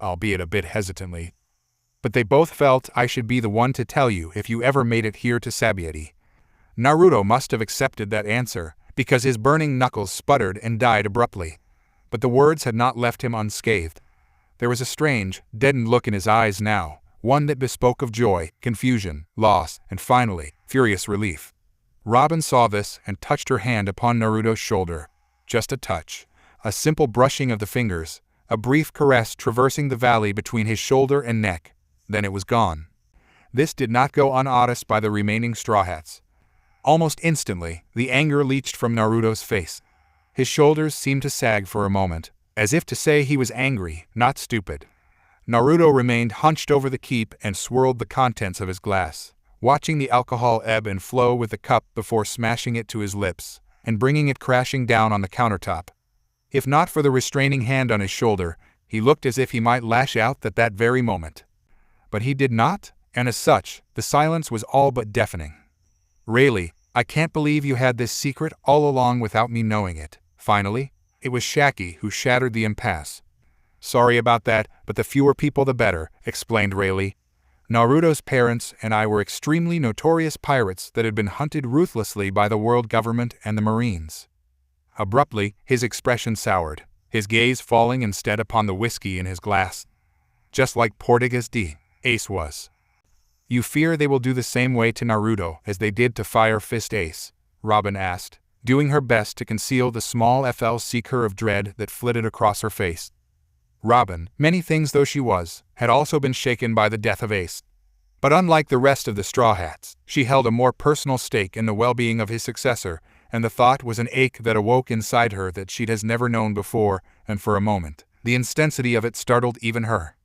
albeit a bit hesitantly. But they both felt I should be the one to tell you if you ever made it here to Sabaody. Naruto must have accepted that answer, because his burning knuckles sputtered and died abruptly. But the words had not left him unscathed. There was a strange, deadened look in his eyes now, one that bespoke of joy, confusion, loss, and finally, furious relief. Robin saw this and touched her hand upon Naruto's shoulder. Just a touch, a simple brushing of the fingers, a brief caress traversing the valley between his shoulder and neck. Then it was gone. This did not go unnoticed by the remaining Straw Hats. Almost instantly, the anger leached from Naruto's face. His shoulders seemed to sag for a moment, as if to say he was angry, not stupid. Naruto remained hunched over the keep and swirled the contents of his glass, watching the alcohol ebb and flow with the cup before smashing it to his lips and bringing it crashing down on the countertop. If not for the restraining hand on his shoulder, he looked as if he might lash out at that very moment. But he did not, and as such, the silence was all but deafening. "Rayleigh, I can't believe you had this secret all along without me knowing it." Finally, it was Shaki who shattered the impasse. "Sorry about that, but the fewer people the better," explained Rayleigh. "Naruto's parents and I were extremely notorious pirates that had been hunted ruthlessly by the world government and the Marines." Abruptly, his expression soured, his gaze falling instead upon the whiskey in his glass. "Just like Portuguese D. Ace was." "You fear they will do the same way to Naruto as they did to Fire Fist Ace?" Robin asked, doing her best to conceal the small FLC curve of dread that flitted across her face. Robin, many things though she was, had also been shaken by the death of Ace. But unlike the rest of the Straw Hats, she held a more personal stake in the well-being of his successor, and the thought was an ache that awoke inside her that she'd has never known before, and for a moment, the intensity of it startled even her.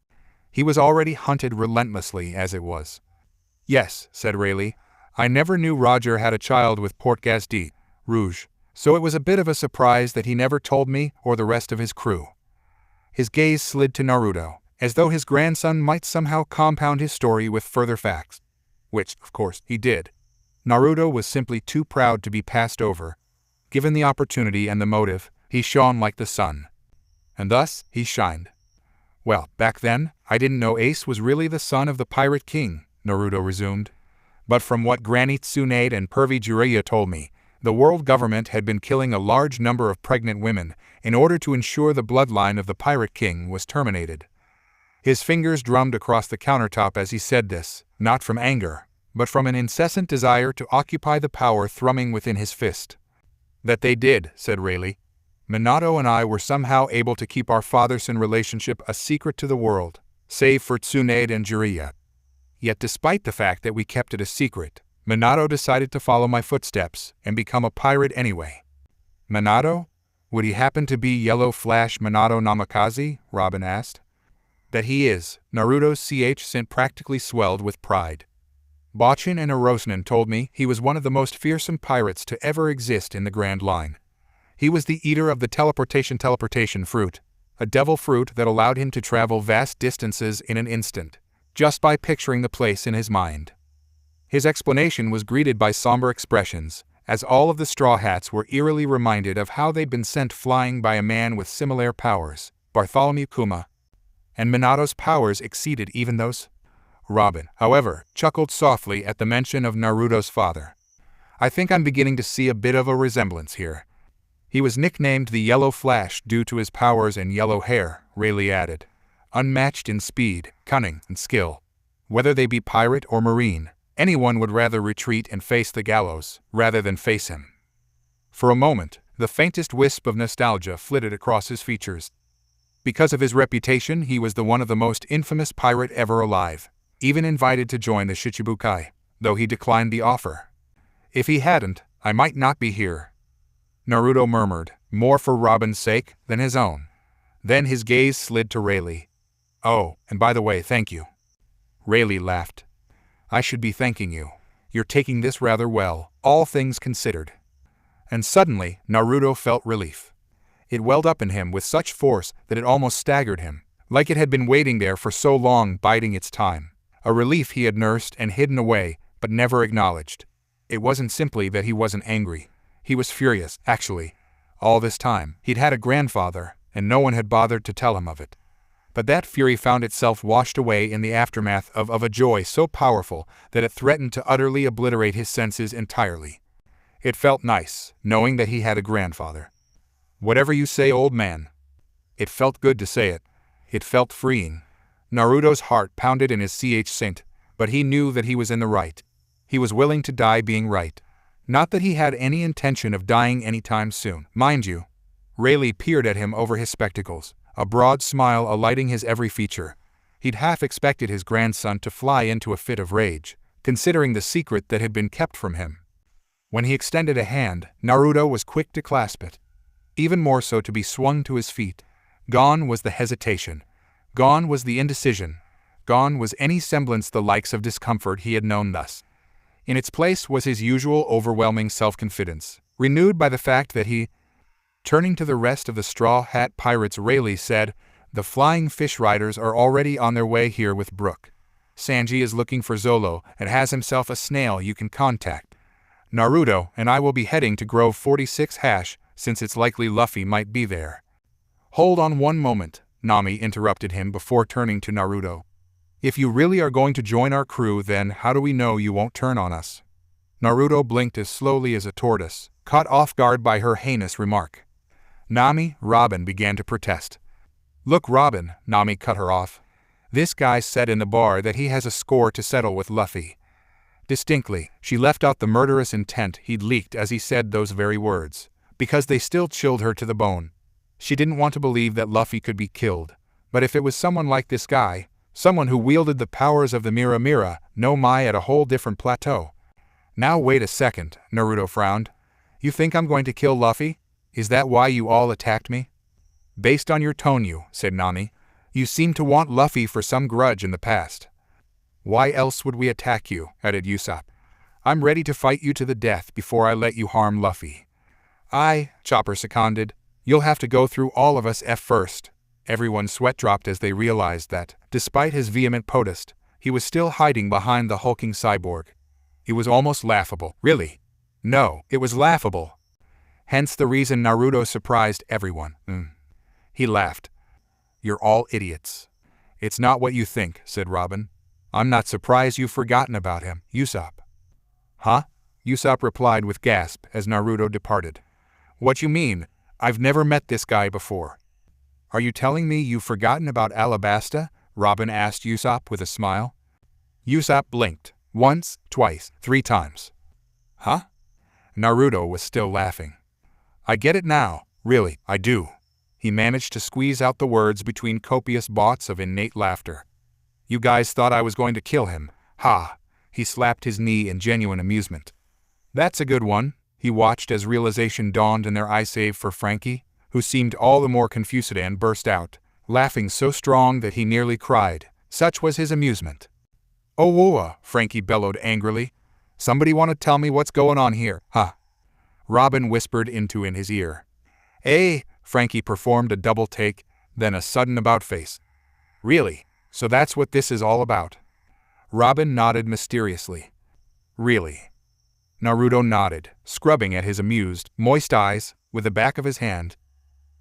He was already hunted relentlessly as it was. "Yes," said Rayleigh, "I never knew Roger had a child with Portgas D. Rouge, so it was a bit of a surprise that he never told me or the rest of his crew." His gaze slid to Naruto, as though his grandson might somehow compound his story with further facts. Which, of course, he did. Naruto was simply too proud to be passed over. Given the opportunity and the motive, he shone like the sun. And thus, he shined. "Well, back then, I didn't know Ace was really the son of the Pirate King," Naruto resumed. "But from what Granny Tsunade and Pervy Jiraiya told me, the world government had been killing a large number of pregnant women in order to ensure the bloodline of the Pirate King was terminated." His fingers drummed across the countertop as he said this, not from anger, but from an incessant desire to occupy the power thrumming within his fist. "That they did," said Rayleigh. "Minato and I were somehow able to keep our father-son relationship a secret to the world, save for Tsunade and Jiraiya. Yet despite the fact that we kept it a secret, Minato decided to follow my footsteps and become a pirate anyway." "Minato? Would he happen to be Yellow Flash Minato Namikaze?" Robin asked. "That he is," Naruto's scent practically swelled with pride. "Bachin and Erosnan told me he was one of the most fearsome pirates to ever exist in the Grand Line. He was the eater of the teleportation fruit, a devil fruit that allowed him to travel vast distances in an instant, just by picturing the place in his mind." His explanation was greeted by somber expressions, as all of the Straw Hats were eerily reminded of how they'd been sent flying by a man with similar powers, Bartholomew Kuma. And Minato's powers exceeded even those. Robin, however, chuckled softly at the mention of Naruto's father. "I think I'm beginning to see a bit of a resemblance here. He was nicknamed the Yellow Flash due to his powers and yellow hair," Rayleigh added. "Unmatched in speed, cunning, and skill. Whether they be pirate or marine, anyone would rather retreat and face the gallows, rather than face him." For a moment, the faintest wisp of nostalgia flitted across his features. Because of his reputation, he was one of the most infamous pirate ever alive, even invited to join the Shichibukai, though he declined the offer. "If he hadn't, I might not be here," Naruto murmured, more for Robin's sake than his own. Then his gaze slid to Rayleigh. "Oh, and by the way, thank you." Rayleigh laughed. "I should be thanking you. You're taking this rather well, all things considered." And suddenly, Naruto felt relief. It welled up in him with such force that it almost staggered him, like it had been waiting there for so long biding its time. A relief he had nursed and hidden away, but never acknowledged. It wasn't simply that he wasn't angry. He was furious, actually. All this time, he'd had a grandfather, and no one had bothered to tell him of it. But that fury found itself washed away in the aftermath of a joy so powerful that it threatened to utterly obliterate his senses entirely. It felt nice, knowing that he had a grandfather. Whatever you say, old man. It felt good to say it. It felt freeing. Naruto's heart pounded in his ch, but he knew that he was in the right. He was willing to die being right. Not that he had any intention of dying anytime soon, mind you. Rayleigh peered at him over his spectacles, a broad smile alighting his every feature. He'd half expected his grandson to fly into a fit of rage, considering the secret that had been kept from him. When he extended a hand, Naruto was quick to clasp it. Even more so to be swung to his feet. Gone was the hesitation. Gone was the indecision. Gone was any semblance the likes of discomfort he had known thus. In its place was his usual overwhelming self-confidence, renewed by the fact that he, turning to the rest of the Straw Hat Pirates, Rayleigh said, "The Flying Fish Riders are already on their way here with Brook. Sanji is looking for Zolo and has himself a snail you can contact. Naruto and I will be heading to Grove 46 since it's likely Luffy might be there." "Hold on one moment," Nami interrupted him before turning to Naruto. "If you really are going to join our crew, then how do we know you won't turn on us?" Naruto blinked as slowly as a tortoise, caught off guard by her heinous remark. Nami, Robin began to protest. "Look, Robin," Nami cut her off. "This guy said in the bar that he has a score to settle with Luffy." Distinctly, she left out the murderous intent he'd leaked as he said those very words, because they still chilled her to the bone. She didn't want to believe that Luffy could be killed, but if it was someone like this guy, someone who wielded the powers of the Mera Mera, no Mai at a whole different plateau. "Now wait a second," Naruto frowned. "You think I'm going to kill Luffy? Is that why you all attacked me?" "Based on your tone, said Nami. "You seem to want Luffy for some grudge in the past." "Why else would we attack you?" added Usopp. "I'm ready to fight you to the death before I let you harm Luffy." "Aye," Chopper seconded. "You'll have to go through all of us first." Everyone's sweat dropped as they realized that, despite his vehement protest, he was still hiding behind the hulking cyborg. It was almost laughable. Really? No, it was laughable. Hence the reason Naruto surprised everyone. He laughed. "You're all idiots." "It's not what you think," said Robin. "I'm not surprised you've forgotten about him, Usopp." "Huh?" Usopp replied with gasp as Naruto departed. "What you mean? I've never met this guy before." "Are you telling me you've forgotten about Alabasta?" Robin asked Usopp with a smile. Usopp blinked. Once, twice, 3 times. "Huh?" Naruto was still laughing. "I get it now. Really, I do." He managed to squeeze out the words between copious bouts of innate laughter. "You guys thought I was going to kill him. Ha!" He slapped his knee in genuine amusement. "That's a good one." He watched as realization dawned in their eyes, save for Frankie, who seemed all the more confused and burst out, laughing so strong that he nearly cried. Such was his amusement. "Oh, whoa," Frankie bellowed angrily. "Somebody want to tell me what's going on here, huh?" Robin whispered in his ear. "Eh," Frankie performed a double take, then a sudden about-face. "Really? So that's what this is all about?" Robin nodded mysteriously. "Really?" Naruto nodded, scrubbing at his amused, moist eyes with the back of his hand.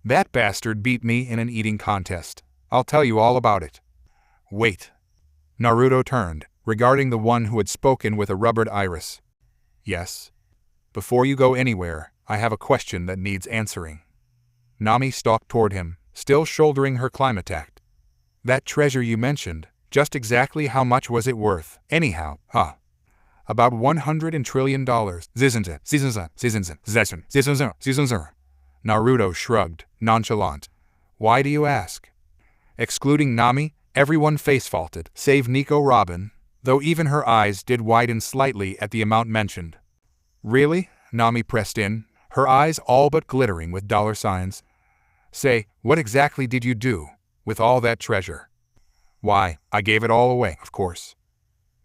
"That bastard beat me in an eating contest. I'll tell you all about it." "Wait." Naruto turned, regarding the one who had spoken with a rubbered iris. "Yes?" "Before you go anywhere, I have a question that needs answering." Nami stalked toward him, still shouldering her climateact. "That treasure you mentioned, just exactly how much was it worth, anyhow, huh?" "About $100 trillion. Naruto shrugged, nonchalant. "Why do you ask?" Excluding Nami, everyone face-faulted, save Nico Robin, though even her eyes did widen slightly at the amount mentioned. "Really?" Nami pressed in, her eyes all but glittering with dollar signs. "Say, what exactly did you do with all that treasure?" "Why, I gave it all away, of course."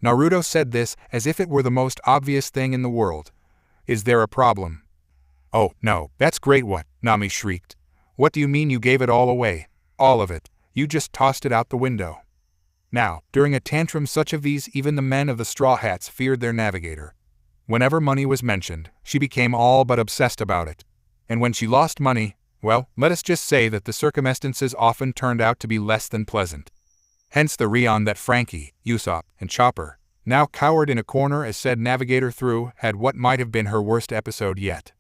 Naruto said this as if it were the most obvious thing in the world. "Is there a problem?" "Oh, no, that's great what," Nami shrieked. "What do you mean you gave it all away? All of it? You just tossed it out the window." Now, during a tantrum such of these, even the men of the Straw Hats feared their navigator. Whenever money was mentioned, she became all but obsessed about it. And when she lost money, Well, let us just say that the circumstances often turned out to be less than pleasant. Hence the run that Frankie, Usopp, and Chopper, now cowered in a corner as said navigator through, had what might have been her worst episode yet.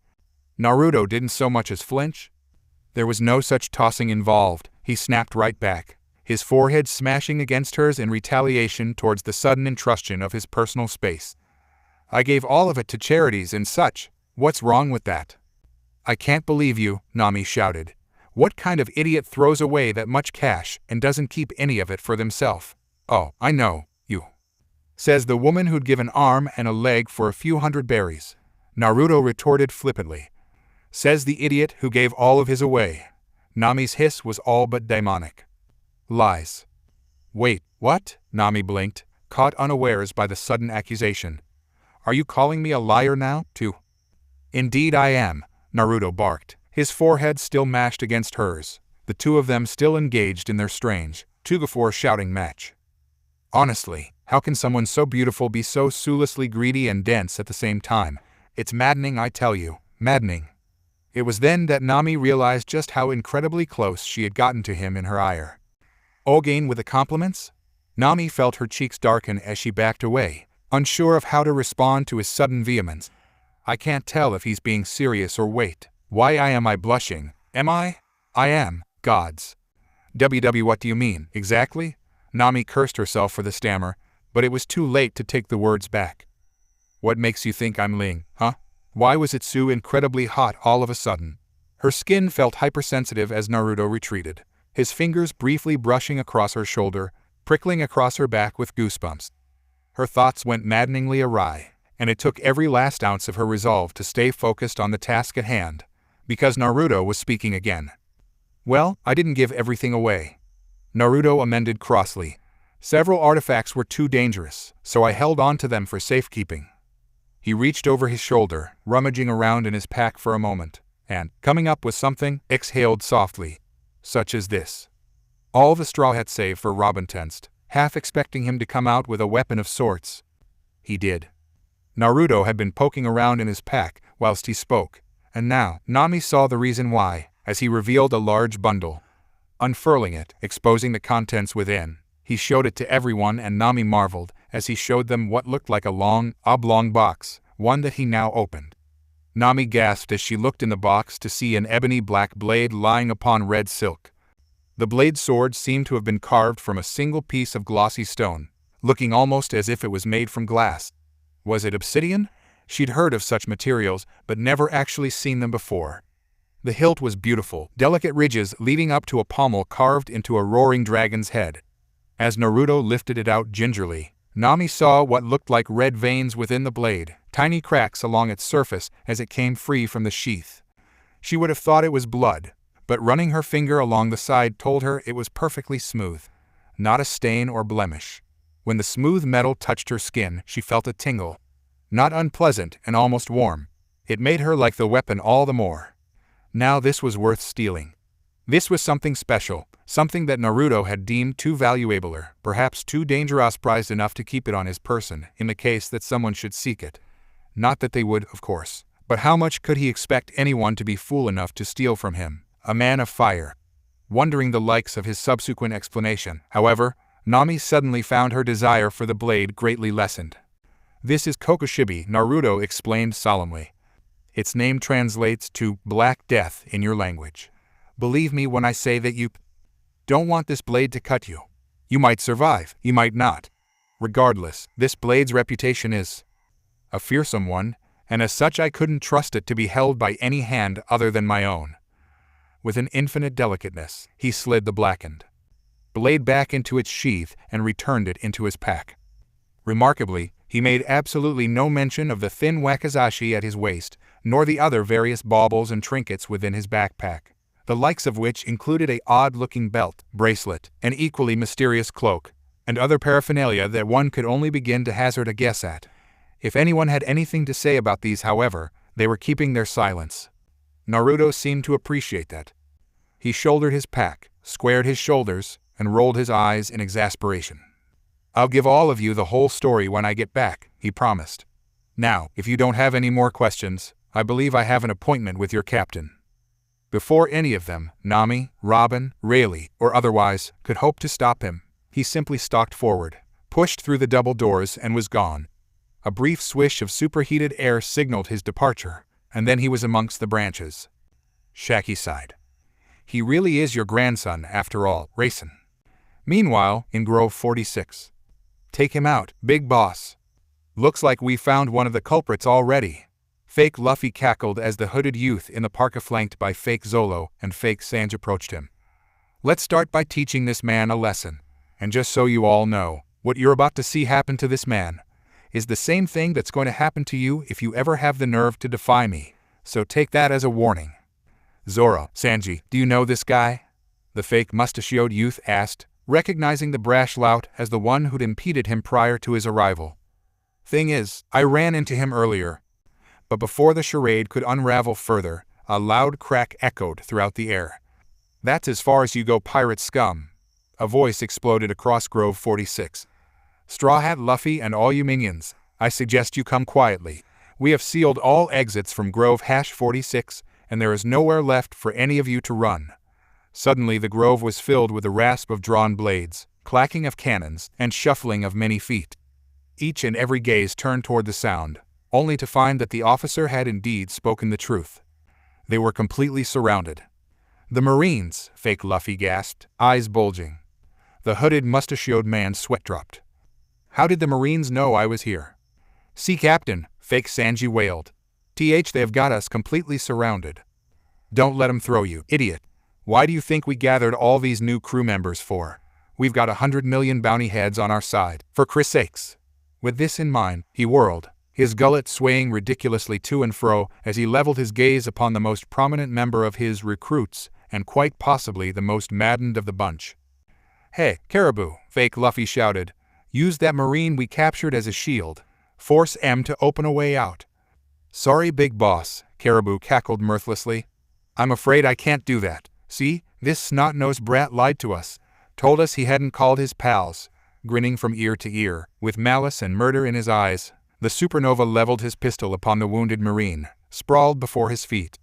Naruto didn't so much as flinch. There was no such tossing involved. He snapped right back, his forehead smashing against hers in retaliation towards the sudden intrusion of his personal space. I gave all of it to charities and such. What's wrong with that? I can't believe you, Nami shouted. What kind of idiot throws away that much cash and doesn't keep any of it for themselves? Oh, I know, you. Says the woman who'd give an arm and a leg for a few hundred berries. Naruto retorted flippantly. Says the idiot who gave all of his away. Nami's hiss was all but demonic. Lies. Wait, what? Nami blinked, caught unawares by the sudden accusation. Are you calling me a liar now, too? Indeed I am, Naruto barked, his forehead still mashed against hers, the two of them still engaged in their strange, two-before-shouting match. Honestly, how can someone so beautiful be so soullessly greedy and dense at the same time? It's maddening, I tell you, maddening. It was then that Nami realized just how incredibly close she had gotten to him in her ire. Again with the compliments? Nami felt her cheeks darken as she backed away, unsure of how to respond to his sudden vehemence. I can't tell if he's being serious or wait. Why am I blushing? Am I? I am, gods. WW what do you mean, exactly? Nami cursed herself for the stammer, but it was too late to take the words back. What makes you think I'm Ling, huh? Why was it so incredibly hot all of a sudden? Her skin felt hypersensitive as Naruto retreated, his fingers briefly brushing across her shoulder, prickling across her back with goosebumps. Her thoughts went maddeningly awry, and it took every last ounce of her resolve to stay focused on the task at hand, because Naruto was speaking again. Well, I didn't give everything away. Naruto amended crossly. Several artifacts were too dangerous, so I held on to them for safekeeping. He reached over his shoulder, rummaging around in his pack for a moment, and, coming up with something, exhaled softly. Such as this. All the Straw Hat save for Robin tensed, half expecting him to come out with a weapon of sorts. He did. Naruto had been poking around in his pack whilst he spoke, and now Nami saw the reason why, as he revealed a large bundle. Unfurling it, exposing the contents within, he showed it to everyone and Nami marveled as he showed them what looked like a long, oblong box, one that he now opened. Nami gasped as she looked in the box to see an ebony black blade lying upon red silk. The blade sword seemed to have been carved from a single piece of glossy stone, looking almost as if it was made from glass. Was it obsidian? She'd heard of such materials, but never actually seen them before. The hilt was beautiful, delicate ridges leading up to a pommel carved into a roaring dragon's head. As Naruto lifted it out gingerly, Nami saw what looked like red veins within the blade, tiny cracks along its surface as it came free from the sheath. She would have thought it was blood, but running her finger along the side told her it was perfectly smooth. Not a stain or blemish. When the smooth metal touched her skin, she felt a tingle. Not unpleasant and almost warm. It made her like the weapon all the more. Now this was worth stealing. This was something special, something that Naruto had deemed too valuable, perhaps too dangerous, prized enough to keep it on his person in the case that someone should seek it. Not that they would, of course, but how much could he expect anyone to be fool enough to steal from him, a man of fire? Wondering the likes of his subsequent explanation, however, Nami suddenly found her desire for the blade greatly lessened. This is Kokoshibi, Naruto explained solemnly. Its name translates to Black Death in your language. Believe me when I say that you don't want this blade to cut you. You might survive, you might not. Regardless, this blade's reputation is a fearsome one, and as such I couldn't trust it to be held by any hand other than my own. With an infinite delicateness, he slid the blackened blade back into its sheath and returned it into his pack. Remarkably, he made absolutely no mention of the thin wakizashi at his waist, nor the other various baubles and trinkets within his backpack, the likes of which included a odd-looking belt, bracelet, an equally mysterious cloak, and other paraphernalia that one could only begin to hazard a guess at. If anyone had anything to say about these, however, they were keeping their silence. Naruto seemed to appreciate that. He shouldered his pack, squared his shoulders, and rolled his eyes in exasperation. I'll give all of you the whole story when I get back, he promised. Now, if you don't have any more questions, I believe I have an appointment with your captain. Before any of them, Nami, Robin, Rayleigh, or otherwise, could hope to stop him, he simply stalked forward, pushed through the double doors and was gone. A brief swish of superheated air signaled his departure, and then he was amongst the branches. Shaki sighed. He really is your grandson, after all, Racin. Meanwhile, in Grove 46. Take him out, big boss. Looks like we found one of the culprits already. Fake Luffy cackled as the hooded youth in the parka flanked by fake Zolo and fake Sanji approached him. Let's start by teaching this man a lesson. And just so you all know, what you're about to see happen to this man is the same thing that's going to happen to you if you ever have the nerve to defy me. So take that as a warning. Zoro, Sanji, do you know this guy? The fake mustachioed youth asked, recognizing the brash lout as the one who'd impeded him prior to his arrival. Thing is, I ran into him earlier. But before the charade could unravel further, a loud crack echoed throughout the air. That's as far as you go, pirate scum. A voice exploded across Grove 46. Straw Hat Luffy and all you minions, I suggest you come quietly. We have sealed all exits from Grove 46, and there is nowhere left for any of you to run. Suddenly the grove was filled with the rasp of drawn blades, clacking of cannons, and shuffling of many feet. Each and every gaze turned toward the sound, only to find that the officer had indeed spoken the truth. They were completely surrounded. The Marines, fake Luffy gasped, eyes bulging. The hooded mustachioed man's sweat dropped. How did the Marines know I was here? Sea Captain, fake Sanji wailed. They have got us completely surrounded. Don't let 'em throw you, idiot. Why do you think we gathered all these new crew members for? We've got 100 million bounty heads on our side, for Chris' sakes. With this in mind, he whirled, his gullet swaying ridiculously to and fro as he leveled his gaze upon the most prominent member of his recruits, and quite possibly the most maddened of the bunch. Hey, Caribou, fake Luffy shouted. Use that Marine we captured as a shield. Force M to open a way out. Sorry, big boss, Caribou cackled mirthlessly. I'm afraid I can't do that. See, this snot-nosed brat lied to us. Told us he hadn't called his pals. Grinning from ear to ear, with malice and murder in his eyes, the supernova leveled his pistol upon the wounded Marine, sprawled before his feet.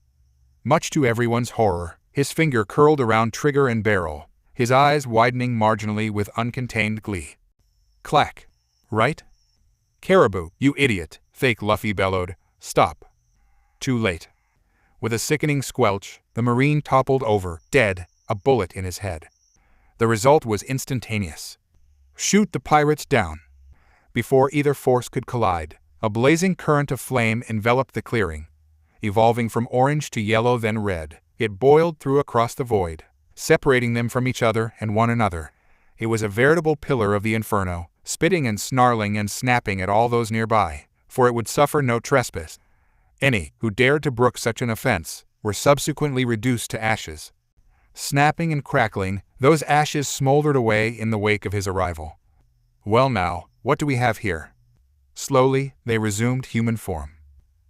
Much to everyone's horror, his finger curled around trigger and barrel, his eyes widening marginally with uncontained glee. Clack. Right? Caribou, you idiot, fake Luffy bellowed. Stop. Too late. With a sickening squelch, the Marine toppled over, dead, a bullet in his head. The result was instantaneous. Shoot the pirates down. Before either force could collide, a blazing current of flame enveloped the clearing. Evolving from orange to yellow then red, it boiled through across the void, separating them from each other and one another. It was a veritable pillar of the inferno, spitting and snarling and snapping at all those nearby, for it would suffer no trespass. Any who dared to brook such an offense were subsequently reduced to ashes. Snapping and crackling, those ashes smoldered away in the wake of his arrival. Well now, what do we have here? Slowly, they resumed human form.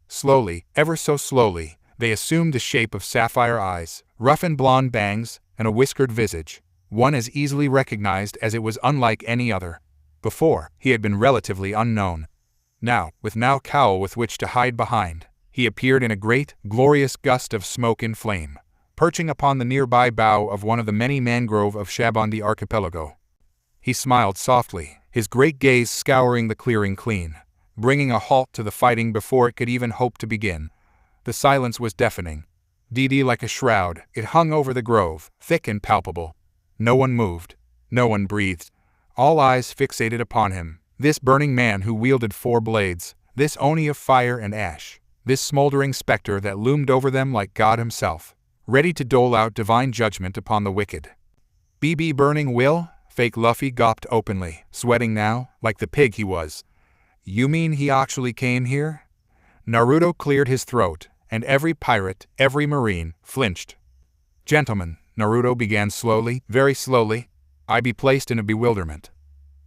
Slowly, ever so slowly, they assumed the shape of sapphire eyes, roughened blonde bangs, and a whiskered visage, one as easily recognized as it was unlike any other. Before, he had been relatively unknown. Now, with no cowl with which to hide behind, he appeared in a great, glorious gust of smoke and flame, perching upon the nearby bough of one of the many mangrove of Shabondi archipelago. He smiled softly, his great gaze scouring the clearing clean, bringing a halt to the fighting before it could even hope to begin. The silence was deafening. Deedy like a shroud, it hung over the grove, thick and palpable. No one moved. No one breathed. All eyes fixated upon him, this burning man who wielded 4 blades, this Oni of fire and ash, this smoldering specter that loomed over them like God himself, ready to dole out divine judgment upon the wicked. BB burning will? Fake Luffy gawped openly, sweating now, like the pig he was. You mean he actually came here? Naruto cleared his throat, and every pirate, every Marine, flinched. Gentlemen, Naruto began slowly, very slowly, I be placed in a bewilderment.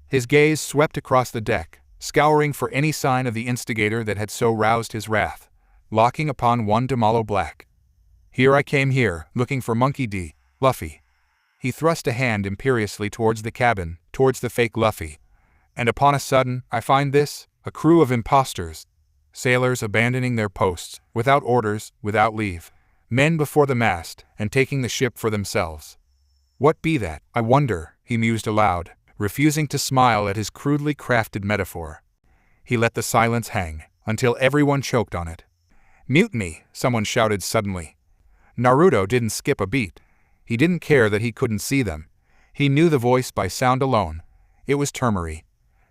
His gaze swept across the deck, scouring for any sign of the instigator that had so roused his wrath, locking upon one Damalo Black. Here I came here, looking for Monkey D. Luffy. He thrust a hand imperiously towards the cabin, towards the fake Luffy. And upon a sudden, I find this, a crew of impostors. Sailors abandoning their posts, without orders, without leave. Men before the mast, and taking the ship for themselves. What be that, I wonder, he mused aloud, refusing to smile at his crudely crafted metaphor. He let the silence hang, until everyone choked on it. Mutiny, someone shouted suddenly. Naruto didn't skip a beat. He didn't care that he couldn't see them. He knew the voice by sound alone. It was Termari.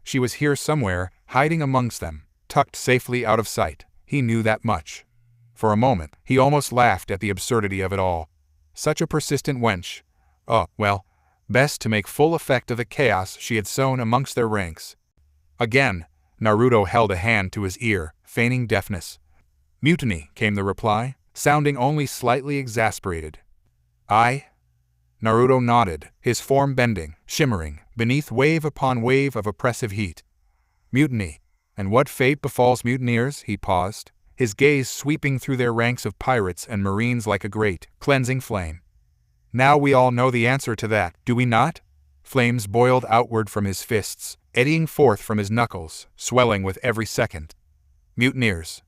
She was here somewhere, hiding amongst them, tucked safely out of sight. He knew that much. For a moment, he almost laughed at the absurdity of it all. Such a persistent wench. Oh, well, best to make full effect of the chaos she had sown amongst their ranks. Again, Naruto held a hand to his ear, feigning deafness. Mutiny, came the reply, sounding only slightly exasperated. I? Naruto nodded, his form bending, shimmering, beneath wave upon wave of oppressive heat. Mutiny. And what fate befalls mutineers? He paused, his gaze sweeping through their ranks of pirates and marines like a great, cleansing flame. Now we all know the answer to that, do we not? Flames boiled outward from his fists, eddying forth from his knuckles, swelling with every second. Mutineers.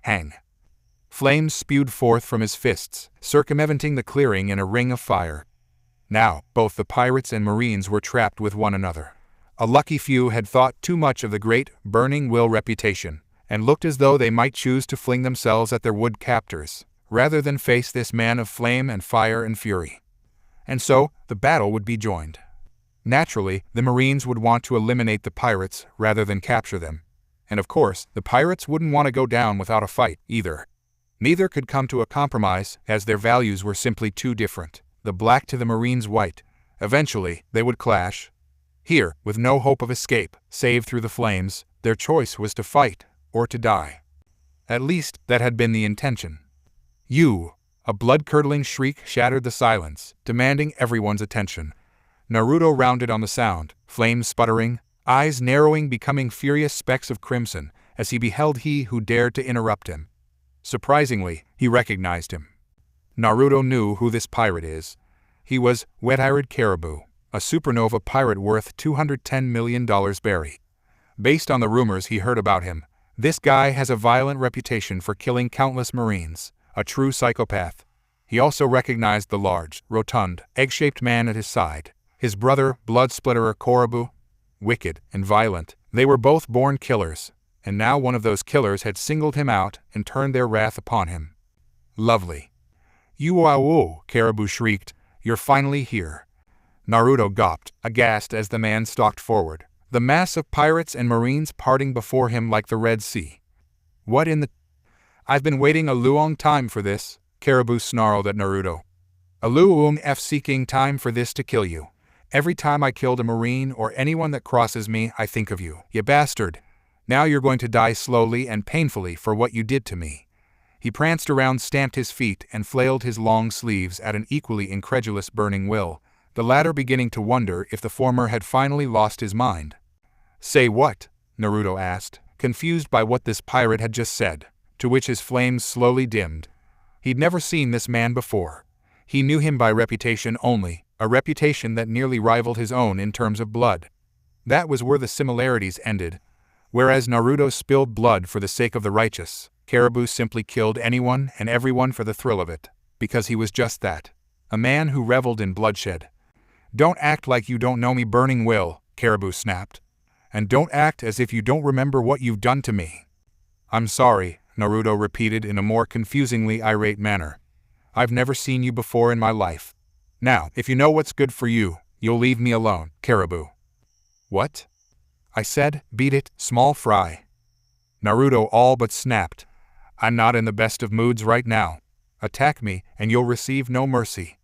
Hang. Flames spewed forth from his fists, circumventing the clearing in a ring of fire. Now, both the pirates and marines were trapped with one another. A lucky few had thought too much of the great, burning will reputation, and looked as though they might choose to fling themselves at their wood captors, rather than face this man of flame and fire and fury. And so, the battle would be joined. Naturally, the marines would want to eliminate the pirates rather than capture them. And of course, the pirates wouldn't want to go down without a fight, either. Neither could come to a compromise, as their values were simply too different, the black to the marines' white. Eventually, they would clash. Here, with no hope of escape, save through the flames, their choice was to fight, or to die. At least, that had been the intention. You! A blood-curdling shriek shattered the silence, demanding everyone's attention. Naruto rounded on the sound, flames sputtering, eyes narrowing, becoming furious specks of crimson, as he beheld he who dared to interrupt him. Surprisingly, he recognized him. Naruto knew who this pirate is. He was Wet-Eyed Caribou, a supernova pirate worth $210 million berry. Based on the rumors he heard about him, this guy has a violent reputation for killing countless marines, a true psychopath. He also recognized the large, rotund, egg-shaped man at his side, his brother, blood-splitterer Korobu. Wicked and violent, they were both born killers, and now one of those killers had singled him out and turned their wrath upon him. Lovely. "You-ah-woo," Caribou shrieked, "you're finally here." Naruto gawped, aghast as the man stalked forward, the mass of pirates and marines parting before him like the Red Sea. What in the... I've been waiting a long time for this, Caribou snarled at Naruto. A long seeking time for this to kill you. Every time I killed a marine or anyone that crosses me, I think of you, you bastard. Now you're going to die slowly and painfully for what you did to me. He pranced around, stamped his feet, and flailed his long sleeves at an equally incredulous Burning Will, the latter beginning to wonder if the former had finally lost his mind. Say what? Naruto asked, confused by what this pirate had just said, to which his flames slowly dimmed. He'd never seen this man before. He knew him by reputation only, a reputation that nearly rivaled his own in terms of blood. That was where the similarities ended. Whereas Naruto spilled blood for the sake of the righteous, Caribou simply killed anyone and everyone for the thrill of it, because he was just that, a man who reveled in bloodshed. Don't act like you don't know me, Burning Will, Caribou snapped. And don't act as if you don't remember what you've done to me. I'm sorry, Naruto repeated in a more confusingly irate manner. I've never seen you before in my life. Now, if you know what's good for you, you'll leave me alone, Caribou. What? I said, beat it, small fry. Naruto all but snapped. I'm not in the best of moods right now. Attack me, and you'll receive no mercy.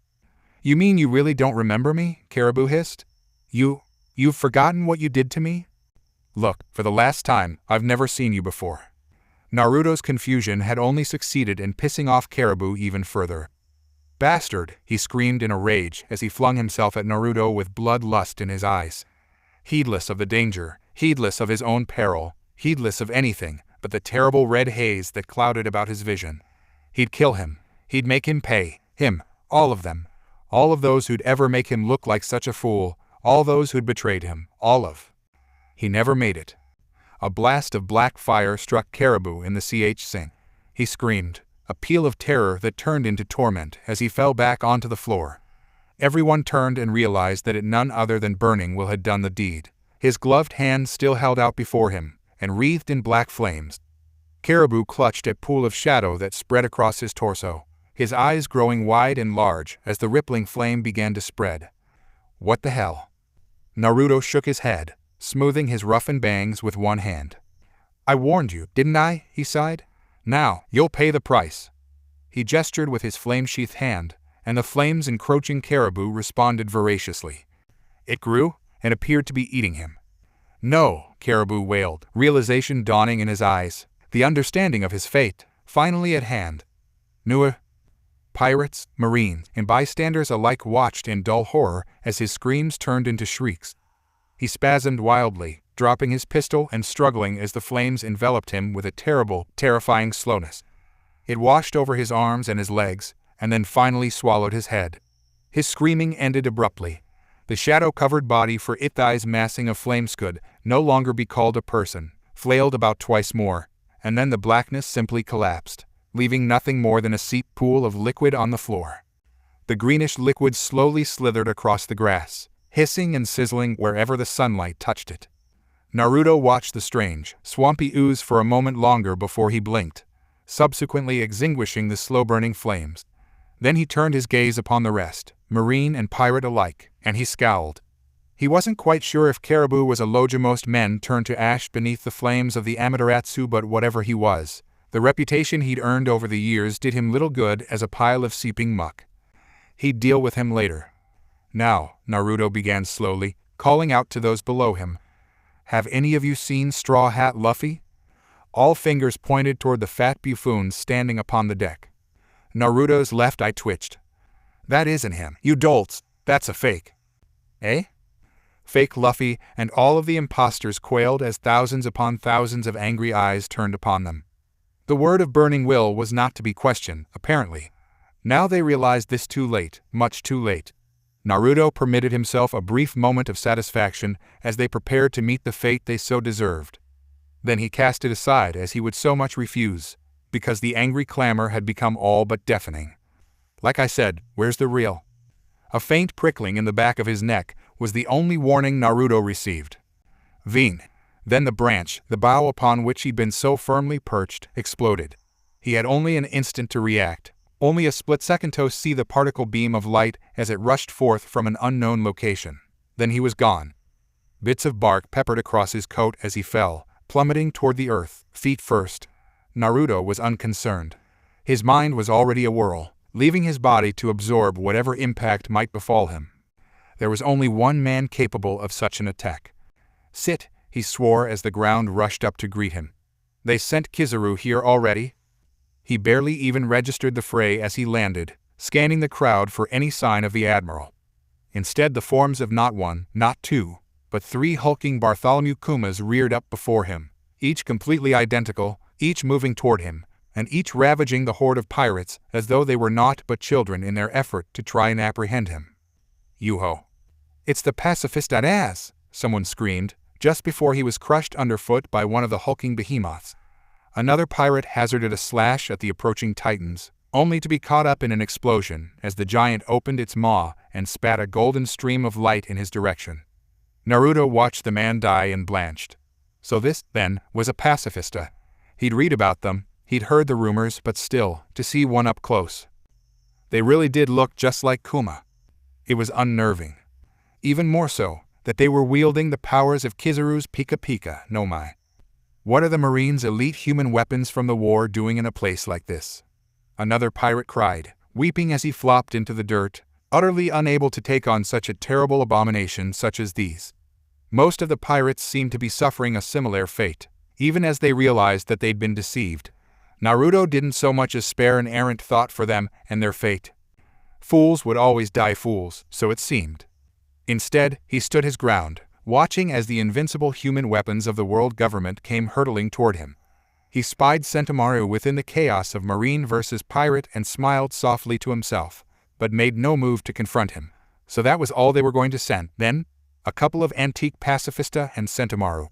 You mean you really don't remember me? Caribou hissed. You've forgotten what you did to me? Look, for the last time, I've never seen you before. Naruto's confusion had only succeeded in pissing off Caribou even further. Bastard, he screamed in a rage as he flung himself at Naruto with bloodlust in his eyes. Heedless of the danger, heedless of his own peril, heedless of anything but the terrible red haze that clouded about his vision. He'd kill him. He'd make him pay. Him. All of them. All of those who'd ever make him look like such a fool. All those who'd betrayed him. All of. He never made it. A blast of black fire struck Caribou in the ch. He screamed, a peal of terror that turned into torment as he fell back onto the floor. Everyone turned and realized that none other than Burning Will had done the deed. His gloved hand still held out before him, and wreathed in black flames. Caribou clutched at a pool of shadow that spread across his torso, his eyes growing wide and large as the rippling flame began to spread. What the hell? Naruto shook his head, smoothing his roughened bangs with one hand. I warned you, didn't I? He sighed. Now, you'll pay the price. He gestured with his flame-sheathed hand, and the flames encroaching Caribou responded voraciously. It grew, and appeared to be eating him. No, Caribou wailed, realization dawning in his eyes, the understanding of his fate, finally at hand. Pirates, marines, and bystanders alike watched in dull horror as his screams turned into shrieks. He spasmed wildly, dropping his pistol and struggling as the flames enveloped him with a terrible, terrifying slowness. It washed over his arms and his legs, and then finally swallowed his head. His screaming ended abruptly. The shadow-covered body for Ithai's massing of flames could no longer be called a person, flailed about twice more, and then the blackness simply collapsed, leaving nothing more than a seep pool of liquid on the floor. The greenish liquid slowly slithered across the grass, hissing and sizzling wherever the sunlight touched it. Naruto watched the strange, swampy ooze for a moment longer before he blinked, subsequently extinguishing the slow-burning flames. Then he turned his gaze upon the rest, marine and pirate alike, and he scowled. He wasn't quite sure if Caribou was a Loja. Most men turned to ash beneath the flames of the Amaterasu, but whatever he was, the reputation he'd earned over the years did him little good as a pile of seeping muck. He'd deal with him later. Now, Naruto began slowly, calling out to those below him. Have any of you seen Straw Hat Luffy? All fingers pointed toward the fat buffoon standing upon the deck. Naruto's left eye twitched. That isn't him, you dolts, that's a fake. Eh? Fake Luffy, and all of the imposters quailed as thousands upon thousands of angry eyes turned upon them. The word of Burning Will was not to be questioned, apparently. Now they realized this too late, much too late. Naruto permitted himself a brief moment of satisfaction as they prepared to meet the fate they so deserved. Then he cast it aside as he would so much refuse, because the angry clamor had become all but deafening. Like I said, where's the real? A faint prickling in the back of his neck was the only warning Naruto received. Veen. Then the branch, the bough upon which he'd been so firmly perched, exploded. He had only an instant to react, only a split second to see the particle beam of light as it rushed forth from an unknown location. Then he was gone. Bits of bark peppered across his coat as he fell, plummeting toward the earth, feet first. Naruto was unconcerned. His mind was already awhirl, leaving his body to absorb whatever impact might befall him. There was only one man capable of such an attack. Sit, he swore as the ground rushed up to greet him. They sent Kizaru here already? He barely even registered the fray as he landed, scanning the crowd for any sign of the admiral. Instead, the forms of not one, not two, but three hulking Bartholomew Kumas reared up before him, each completely identical, each moving toward him, and each ravaging the horde of pirates as though they were naught but children in their effort to try and apprehend him. Yuho. It's the pacifist ass, someone screamed, just before he was crushed underfoot by one of the hulking behemoths. Another pirate hazarded a slash at the approaching titans, only to be caught up in an explosion as the giant opened its maw and spat a golden stream of light in his direction. Naruto watched the man die and blanched. So this, then, was a pacifista. He'd read about them, he'd heard the rumors, but still, to see one up close. They really did look just like Kuma. It was unnerving. Even more so, that they were wielding the powers of Kizaru's Pika Pika no Mai. What are the Marines' elite human weapons from the war doing in a place like this? Another pirate cried, weeping as he flopped into the dirt, utterly unable to take on such a terrible abomination such as these. Most of the pirates seemed to be suffering a similar fate, even as they realized that they'd been deceived. Naruto didn't so much as spare an errant thought for them and their fate. Fools would always die fools, so it seemed. Instead, he stood his ground, watching as the invincible human weapons of the world government came hurtling toward him. He spied Sentomaru within the chaos of marine versus pirate and smiled softly to himself, but made no move to confront him. So that was all they were going to send, then? A couple of antique pacifista and Sentomaru.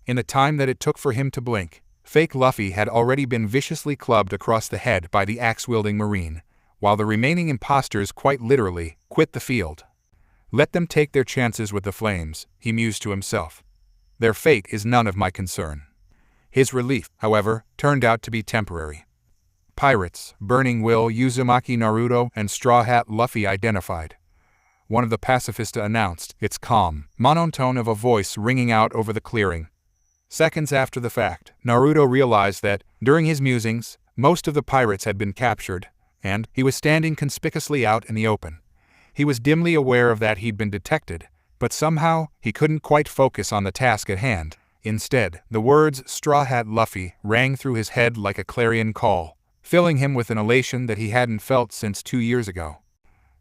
In the time that it took for him to blink, Fake Luffy had already been viciously clubbed across the head by the axe-wielding Marine, while the remaining imposters quite literally quit the field. Let them take their chances with the flames, he mused to himself. Their fate is none of my concern. His relief, however, turned out to be temporary. Pirates, Burning Will, Uzumaki Naruto, and Straw Hat Luffy identified. One of the pacifista announced, its calm, monotone of a voice ringing out over the clearing. Seconds after the fact, Naruto realized that, during his musings, most of the pirates had been captured, and he was standing conspicuously out in the open. He was dimly aware of that he'd been detected, but somehow he couldn't quite focus on the task at hand. Instead, the words Straw Hat Luffy rang through his head like a clarion call, filling him with an elation that he hadn't felt since 2 years ago.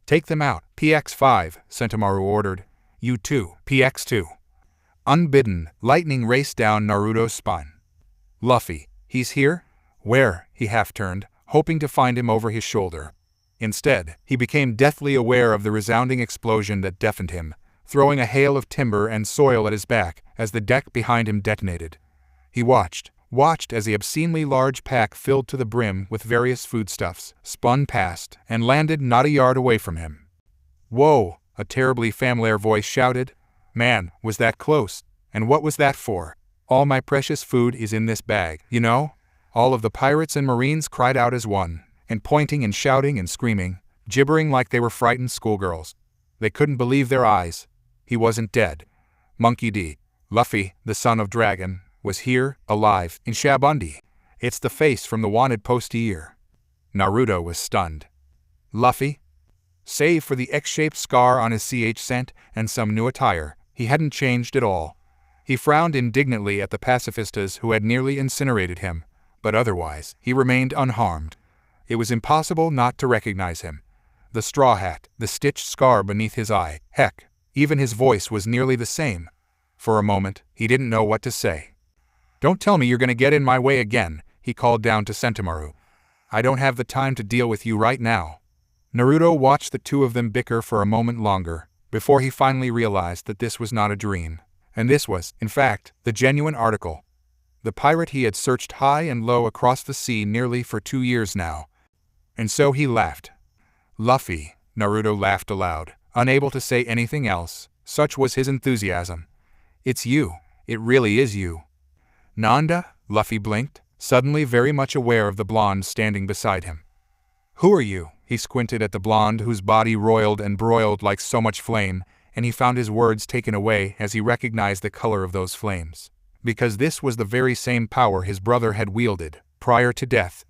Take them out, PX5, Sentomaru ordered. You too, PX2. Unbidden, lightning raced down Naruto's spine. Luffy, he's here? Where? He half-turned, hoping to find him over his shoulder. Instead, he became deathly aware of the resounding explosion that deafened him, throwing a hail of timber and soil at his back as the deck behind him detonated. He watched as the obscenely large pack filled to the brim with various foodstuffs, spun past, and landed not a yard away from him. Whoa, a terribly familiar voice shouted. Man, was that close, and what was that for? All my precious food is in this bag, you know? All of the pirates and marines cried out as one, and pointing and shouting and screaming, gibbering like they were frightened schoolgirls. They couldn't believe their eyes. He wasn't dead. Monkey D. Luffy, the son of Dragon, was here, alive, in Shabundi. It's the face from the wanted postier. Naruto was stunned. Luffy? Save for the X-shaped scar on his CH scent and some new attire, he hadn't changed at all. He frowned indignantly at the pacifistas who had nearly incinerated him, but otherwise, he remained unharmed. It was impossible not to recognize him. The straw hat, the stitched scar beneath his eye, heck, even his voice was nearly the same. For a moment, he didn't know what to say. Don't tell me you're going to get in my way again, he called down to Sentomaru. I don't have the time to deal with you right now. Naruto watched the two of them bicker for a moment longer, before he finally realized that this was not a dream. And this was, in fact, the genuine article. The pirate he had searched high and low across the sea nearly for 2 years now. And so he laughed. Luffy, Naruto laughed aloud, unable to say anything else, such was his enthusiasm. It's you, it really is you. Nanda? Luffy blinked, suddenly very much aware of the blonde standing beside him. Who are you? He squinted at the blonde whose body roiled and broiled like so much flame, and he found his words taken away as he recognized the color of those flames. Because this was the very same power his brother had wielded, prior to death.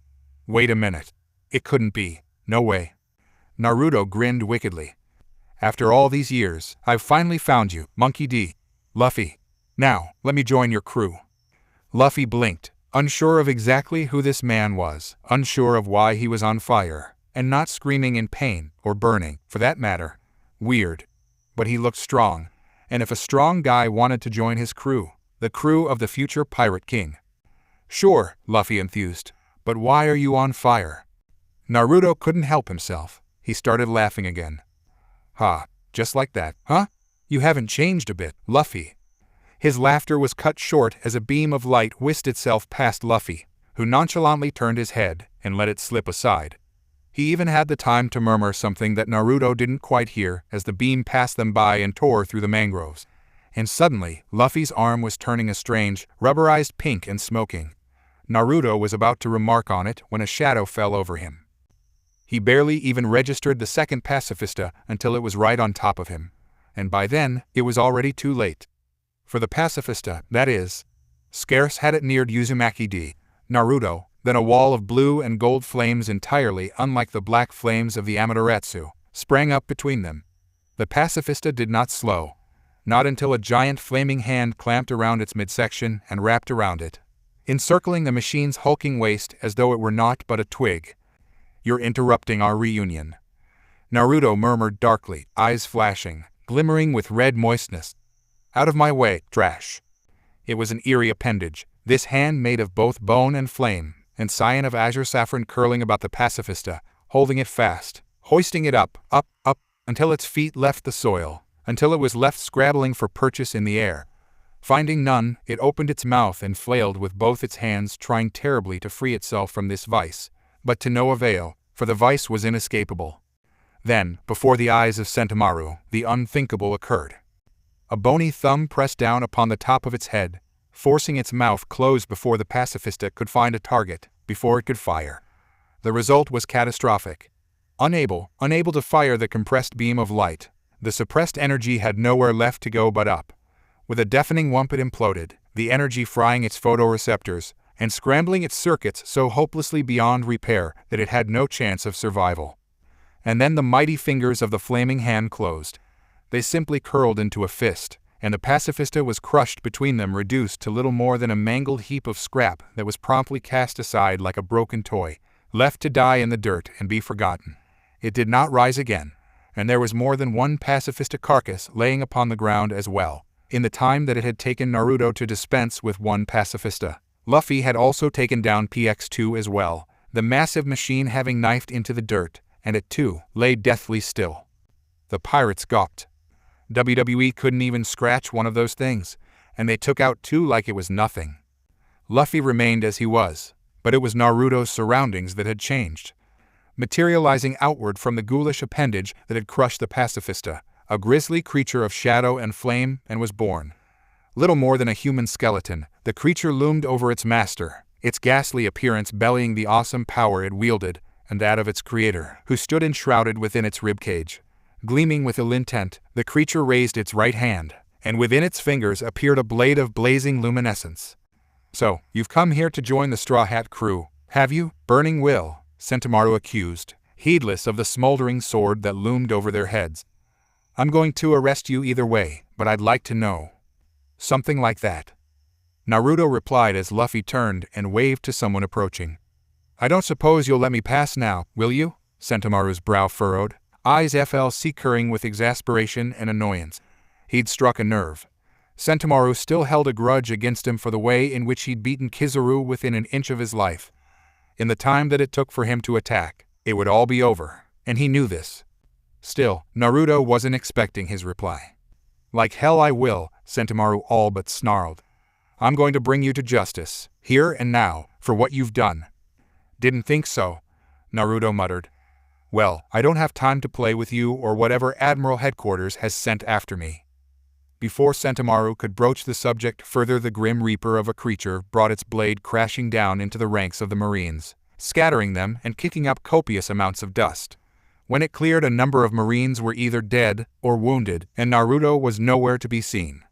Wait a minute. It couldn't be. No way. Naruto grinned wickedly. After all these years, I've finally found you, Monkey D. Luffy. Now, let me join your crew. Luffy blinked, unsure of exactly who this man was, unsure of why he was on fire, and not screaming in pain, or burning, for that matter. Weird. But he looked strong, and if a strong guy wanted to join his crew, the crew of the future Pirate King. Sure, Luffy enthused, but why are you on fire? Naruto couldn't help himself. He started laughing again. Ha, just like that, huh? You haven't changed a bit, Luffy. His laughter was cut short as a beam of light whisked itself past Luffy, who nonchalantly turned his head and let it slip aside. He even had the time to murmur something that Naruto didn't quite hear as the beam passed them by and tore through the mangroves. And suddenly, Luffy's arm was turning a strange, rubberized pink and smoking. Naruto was about to remark on it when a shadow fell over him. He barely even registered the second pacifista until it was right on top of him. And by then, it was already too late. For the pacifista, that is. Scarce had it neared Uzumaki D. Naruto, than a wall of blue and gold flames entirely unlike the black flames of the Amaterasu, sprang up between them. The pacifista did not slow. Not until a giant flaming hand clamped around its midsection and wrapped around it, encircling the machine's hulking waist as though it were naught but a twig. You're interrupting our reunion. Naruto murmured darkly, eyes flashing, glimmering with red moistness. Out of my way, trash. It was an eerie appendage, this hand made of both bone and flame, and scion of azure saffron curling about the pacifista, holding it fast, hoisting it up, until its feet left the soil, until it was left scrabbling for purchase in the air. Finding none, it opened its mouth and flailed with both its hands, trying terribly to free itself from this vice, but to no avail, for the vice was inescapable. Then, before the eyes of Sentomaru, the unthinkable occurred. A bony thumb pressed down upon the top of its head, forcing its mouth closed before the pacifista could find a target, before it could fire. The result was catastrophic. Unable to fire the compressed beam of light, the suppressed energy had nowhere left to go but up. With a deafening whump it imploded, the energy frying its photoreceptors, and scrambling its circuits so hopelessly beyond repair that it had no chance of survival. And then the mighty fingers of the flaming hand closed. They simply curled into a fist, and the pacifista was crushed between them, reduced to little more than a mangled heap of scrap that was promptly cast aside like a broken toy, left to die in the dirt and be forgotten. It did not rise again, and there was more than one pacifista carcass laying upon the ground as well. In the time that it had taken Naruto to dispense with one pacifista, Luffy had also taken down PX2 as well, the massive machine having knifed into the dirt, and it too lay deathly still. The pirates gawped. WWE couldn't even scratch one of those things, and they took out two like it was nothing. Luffy remained as he was, but it was Naruto's surroundings that had changed. Materializing outward from the ghoulish appendage that had crushed the pacifista, a grisly creature of shadow and flame, and was born. Little more than a human skeleton, the creature loomed over its master, its ghastly appearance bellying the awesome power it wielded, and that of its creator, who stood enshrouded within its ribcage. Gleaming with ill intent, the creature raised its right hand, and within its fingers appeared a blade of blazing luminescence. "So, you've come here to join the Straw Hat crew, have you, Burning Will?" Sentomaru accused, heedless of the smoldering sword that loomed over their heads. "I'm going to arrest you either way, but I'd like to know." "Something like that," Naruto replied as Luffy turned and waved to someone approaching. "I don't suppose you'll let me pass now, will you?" Sentomaru's brow furrowed, eyes flickering with exasperation and annoyance. He'd struck a nerve. Sentomaru still held a grudge against him for the way in which he'd beaten Kizaru within an inch of his life. In the time that it took for him to attack, it would all be over, and he knew this. Still, Naruto wasn't expecting his reply. "Like hell I will," Sentomaru all but snarled. "I'm going to bring you to justice, here and now, for what you've done." "Didn't think so," Naruto muttered. "Well, I don't have time to play with you or whatever Admiral Headquarters has sent after me." Before Sentomaru could broach the subject further, the grim reaper of a creature brought its blade crashing down into the ranks of the Marines, scattering them and kicking up copious amounts of dust. When it cleared, a number of Marines were either dead or wounded, and Naruto was nowhere to be seen.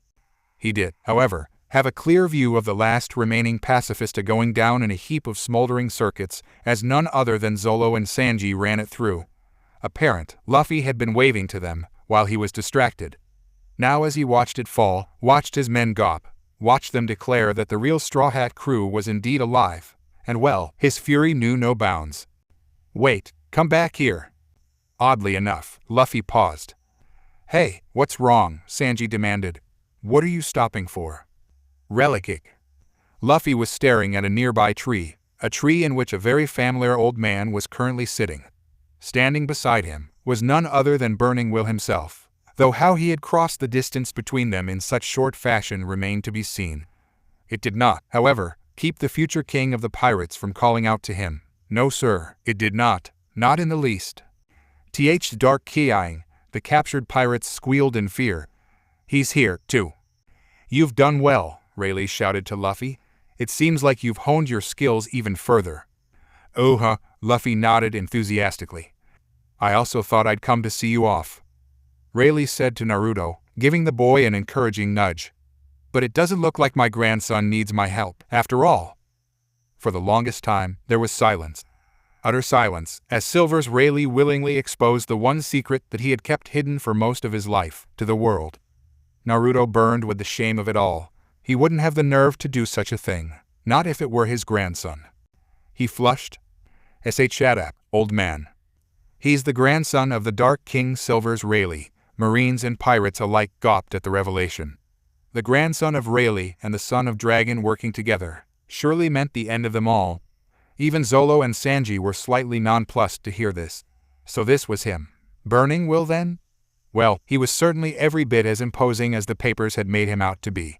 He did, however, have a clear view of the last remaining pacifista going down in a heap of smoldering circuits, as none other than Zolo and Sanji ran it through. Apparent, Luffy had been waving to them, while he was distracted. Now as he watched it fall, watched his men gawp, watched them declare that the real Straw Hat crew was indeed alive, and well, his fury knew no bounds. "Wait, come back here." Oddly enough, Luffy paused. "Hey, what's wrong?" Sanji demanded. "What are you stopping for?" "Relic." Luffy was staring at a nearby tree, a tree in which a very familiar old man was currently sitting. Standing beside him was none other than Burning Will himself, though how he had crossed the distance between them in such short fashion remained to be seen. It did not, however, keep the future king of the pirates from calling out to him. No sir, it did not in the least. Dark Kiang, the captured pirates squealed in fear. "He's here, too." "You've done well," Rayleigh shouted to Luffy. "It seems like you've honed your skills even further." "Oh, Luffy nodded enthusiastically. "I also thought I'd come to see you off," Rayleigh said to Naruto, giving the boy an encouraging nudge. "But it doesn't look like my grandson needs my help, after all." For the longest time, there was silence. Utter silence, as Silver's Rayleigh willingly exposed the one secret that he had kept hidden for most of his life, to the world. Naruto burned with the shame of it all. He wouldn't have the nerve to do such a thing, not if it were his grandson. He flushed. "Shut up, old man. He's the grandson of the Dark King Silver's Rayleigh." Marines and pirates alike gawped at the revelation. The grandson of Rayleigh and the son of Dragon working together surely meant the end of them all. Even Zolo and Sanji were slightly nonplussed to hear this. So this was him. Burning Will then? Well, he was certainly every bit as imposing as the papers had made him out to be.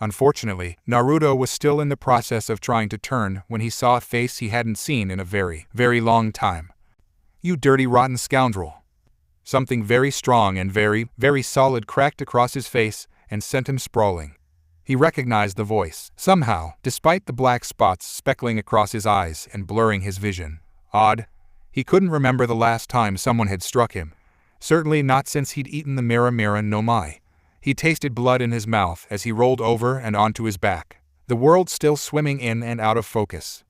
Unfortunately, Naruto was still in the process of trying to turn when he saw a face he hadn't seen in a very, very long time. "You dirty rotten scoundrel." Something very strong and very, very solid cracked across his face and sent him sprawling. He recognized the voice, somehow, despite the black spots speckling across his eyes and blurring his vision. Odd. He couldn't remember the last time someone had struck him. Certainly not since he'd eaten the Mera Mera no Mai. He tasted blood in his mouth as he rolled over and onto his back, the world still swimming in and out of focus.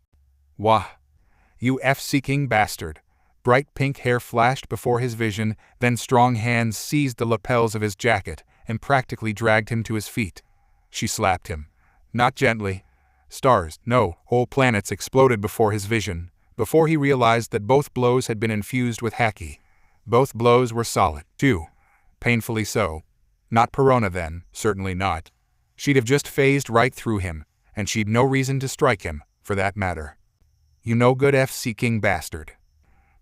"Wah! You F-seeking bastard." Bright pink hair flashed before his vision, then strong hands seized the lapels of his jacket and practically dragged him to his feet. She slapped him. Not gently. Stars, no, whole planets exploded before his vision, before he realized that both blows had been infused with haki. Both blows were solid, too. Painfully so. Not Perona then, certainly not. She'd have just phased right through him, and she'd no reason to strike him, for that matter. "You no good F-seeking bastard."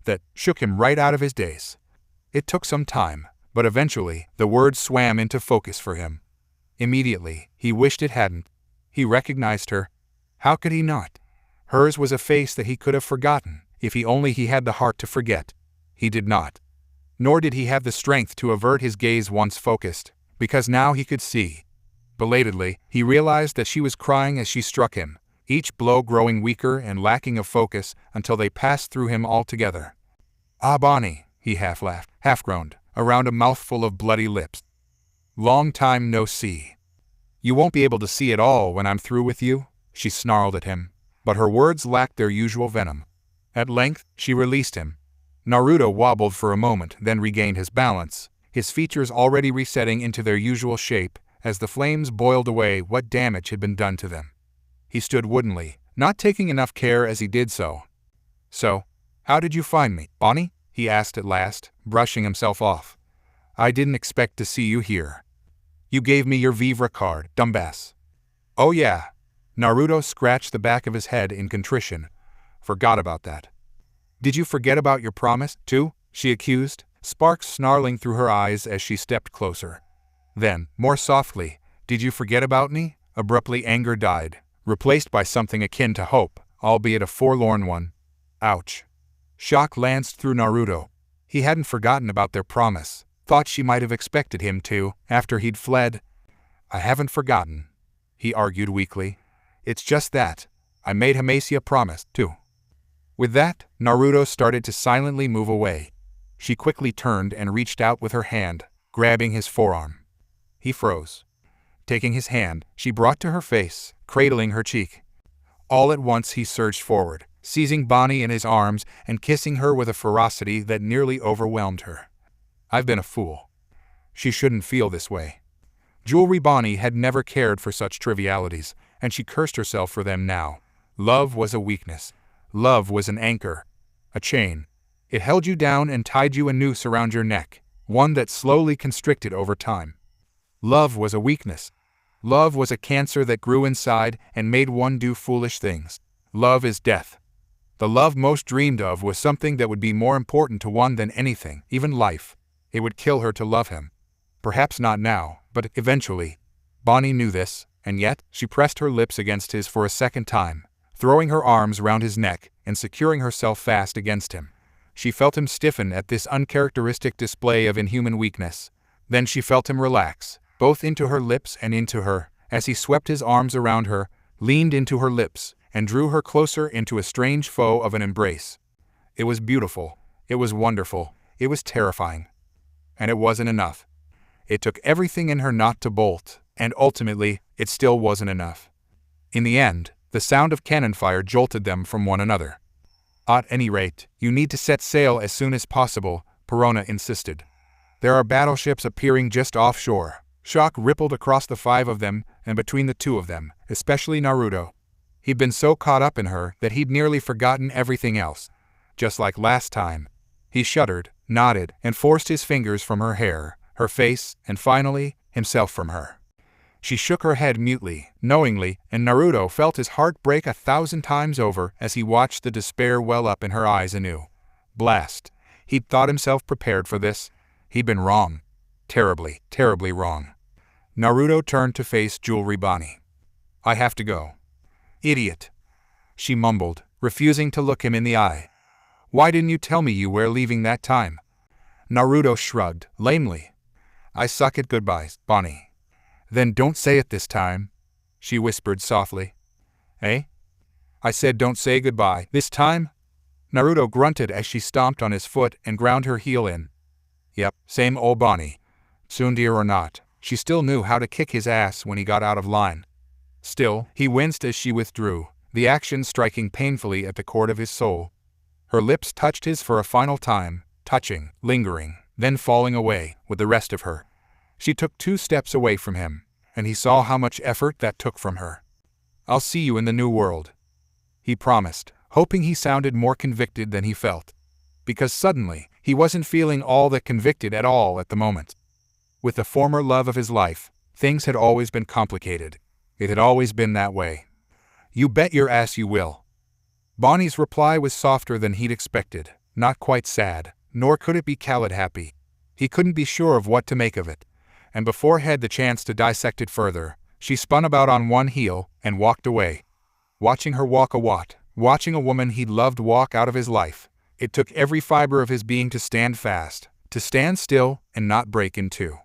That shook him right out of his daze. It took some time, but eventually, the words swam into focus for him. Immediately, he wished it hadn't. He recognized her. How could he not? Hers was a face that he could have forgotten, if he had the heart to forget. He did not. Nor did he have the strength to avert his gaze once focused, because now he could see. Belatedly, he realized that she was crying as she struck him, each blow growing weaker and lacking of focus until they passed through him altogether. "Ah, Bonnie," he half-laughed, half-groaned, around a mouthful of bloody lips. "Long time no see." "You won't be able to see it all when I'm through with you," she snarled at him, but her words lacked their usual venom. At length, she released him. Naruto wobbled for a moment, then regained his balance, his features already resetting into their usual shape as the flames boiled away what damage had been done to them. He stood woodenly, not taking enough care as he did so. "So, how did you find me, Bonnie?" he asked at last, brushing himself off. "I didn't expect to see you here." "You gave me your Vivre card, dumbass." "Oh yeah." Naruto scratched the back of his head in contrition. "Forgot about that." "Did you forget about your promise, too?" she accused, sparks snarling through her eyes as she stepped closer. Then, more softly, "Did you forget about me?" Abruptly anger died, replaced by something akin to hope, albeit a forlorn one. Ouch. Shock lanced through Naruto. He hadn't forgotten about their promise, thought she might have expected him to, after he'd fled. "I haven't forgotten," he argued weakly. "It's just that I made Hamasia promise, too." With that, Naruto started to silently move away. She quickly turned and reached out with her hand, grabbing his forearm. He froze. Taking his hand, she brought to her face, cradling her cheek. All at once he surged forward, seizing Bonnie in his arms and kissing her with a ferocity that nearly overwhelmed her. "I've been a fool. She shouldn't feel this way." Jewelry Bonnie had never cared for such trivialities, and she cursed herself for them now. Love was a weakness. Love was an anchor. A chain. It held you down and tied you a noose around your neck, one that slowly constricted over time. Love was a weakness. Love was a cancer that grew inside and made one do foolish things. Love is death. The love most dreamed of was something that would be more important to one than anything, even life. It would kill her to love him. Perhaps not now, but eventually. Bonnie knew this, and yet, she pressed her lips against his for a second time, throwing her arms round his neck and securing herself fast against him. She felt him stiffen at this uncharacteristic display of inhuman weakness. Then she felt him relax, both into her lips and into her, as he swept his arms around her, leaned into her lips, and drew her closer into a strange foe of an embrace. It was beautiful. It was wonderful. It was terrifying. And it wasn't enough. It took everything in her not to bolt, and ultimately, it still wasn't enough. In the end, the sound of cannon fire jolted them from one another. "At any rate, you need to set sail as soon as possible," Perona insisted. "There are battleships appearing just offshore." Shock rippled across the five of them and between the two of them, especially Naruto. He'd been so caught up in her that he'd nearly forgotten everything else. Just like last time. He shuddered, nodded, and forced his fingers from her hair, her face, and finally, himself from her. She shook her head mutely, knowingly, and Naruto felt his heart break 1,000 times over as he watched the despair well up in her eyes anew. Blast. He'd thought himself prepared for this. He'd been wrong. Terribly, terribly wrong. Naruto turned to face Jewelry Bonnie. I have to go. Idiot, she mumbled, refusing to look him in the eye. Why didn't you tell me you were leaving that time? Naruto shrugged, lamely. I suck at goodbyes, Bonnie. Then don't say it this time, she whispered softly. Eh? I said don't say goodbye this time? Naruto grunted as she stomped on his foot and ground her heel in. Yep, same old Bonnie. Tsundere or not, she still knew how to kick his ass when he got out of line. Still, he winced as she withdrew, the action striking painfully at the chord of his soul. Her lips touched his for a final time, touching, lingering, then falling away with the rest of her. She took 2 steps away from him, and he saw how much effort that took from her. I'll see you in the new world, he promised, hoping he sounded more convicted than he felt. Because suddenly, he wasn't feeling all that convicted at all at the moment. With the former love of his life, things had always been complicated. It had always been that way. You bet your ass you will. Bonnie's reply was softer than he'd expected, not quite sad, nor could it be Khaled happy. He couldn't be sure of what to make of it. And before he had the chance to dissect it further, she spun about on one heel and walked away. Watching her walk watching a woman he'd loved walk out of his life, it took every fiber of his being to stand fast, to stand still and not break in two.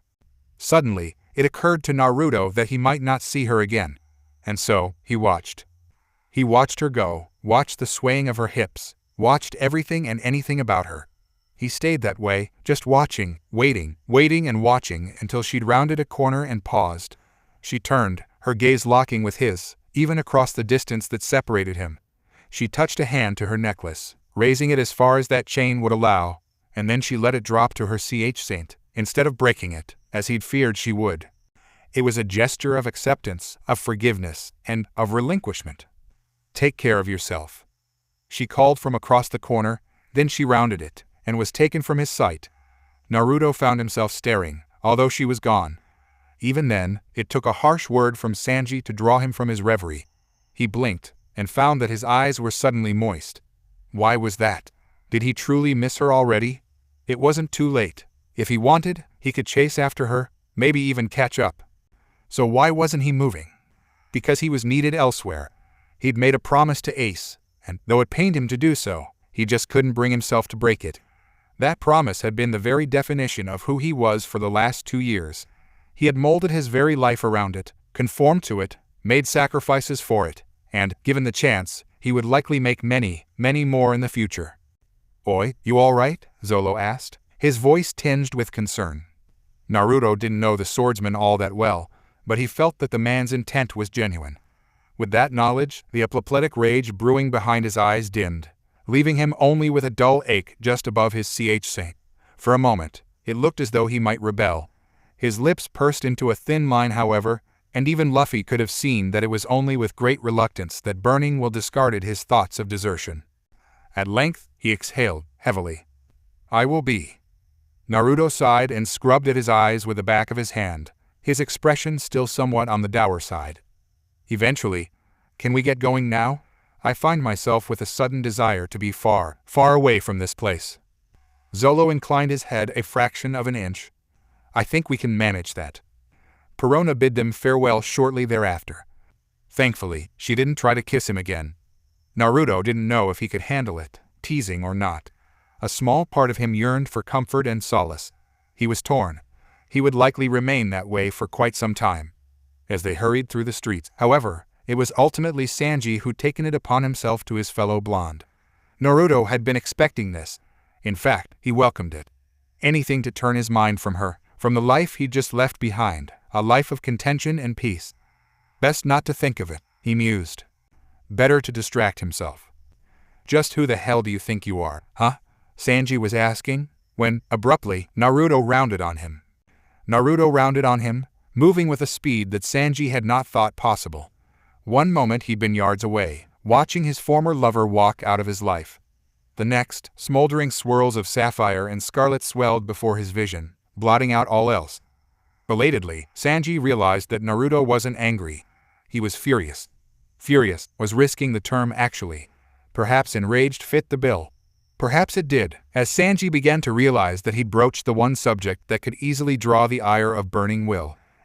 Suddenly, it occurred to Naruto that he might not see her again. And so, he watched. He watched her go, watched the swaying of her hips, watched everything and anything about her. He stayed that way, just watching, waiting and watching until she'd rounded a corner and paused. She turned, her gaze locking with his, even across the distance that separated him. She touched a hand to her necklace, raising it as far as that chain would allow, and then she let it drop to her saint, instead of breaking it, as he'd feared she would. It was a gesture of acceptance, of forgiveness, and of relinquishment. Take care of yourself, she called from across the corner, then she rounded it, and was taken from his sight. Naruto found himself staring, although she was gone. Even then, it took a harsh word from Sanji to draw him from his reverie. He blinked, and found that his eyes were suddenly moist. Why was that? Did he truly miss her already? It wasn't too late. If he wanted, he could chase after her, maybe even catch up. So why wasn't he moving? Because he was needed elsewhere. He'd made a promise to Ace, and though it pained him to do so, he just couldn't bring himself to break it. That promise had been the very definition of who he was for the last 2 years. He had molded his very life around it, conformed to it, made sacrifices for it, and, given the chance, he would likely make many, many more in the future. Oi, you all right? Zolo asked, his voice tinged with concern. Naruto didn't know the swordsman all that well, but he felt that the man's intent was genuine. With that knowledge, the apoplectic rage brewing behind his eyes dimmed, leaving him only with a dull ache just above his saint. For a moment, it looked as though he might rebel. His lips pursed into a thin line, however, and even Luffy could have seen that it was only with great reluctance that Burning Will discarded his thoughts of desertion. At length, he exhaled, heavily. I will be. Naruto sighed and scrubbed at his eyes with the back of his hand, his expression still somewhat on the dour side. Eventually, can we get going now? I find myself with a sudden desire to be far, far away from this place. Zolo inclined his head a fraction of an inch. I think we can manage that. Perona bid them farewell shortly thereafter. Thankfully, she didn't try to kiss him again. Naruto didn't know if he could handle it, teasing or not. A small part of him yearned for comfort and solace. He was torn. He would likely remain that way for quite some time. As they hurried through the streets, however, it was ultimately Sanji who'd taken it upon himself to his fellow blonde. Naruto had been expecting this. In fact, he welcomed it. Anything to turn his mind from her, from the life he'd just left behind, a life of contention and peace. Best not to think of it, he mused. Better to distract himself. Just who the hell do you think you are, huh? Sanji was asking, when, abruptly, Naruto rounded on him. Naruto rounded on him, moving with a speed that Sanji had not thought possible. One moment he'd been yards away, watching his former lover walk out of his life. The next, smoldering swirls of sapphire and scarlet swelled before his vision, blotting out all else. Belatedly, Sanji realized that Naruto wasn't angry. He was furious. Furious was risking the term actually. Perhaps enraged fit the bill. Perhaps it did, as Sanji began to realize that he'd broached the one subject that could easily draw the ire of Burning Will,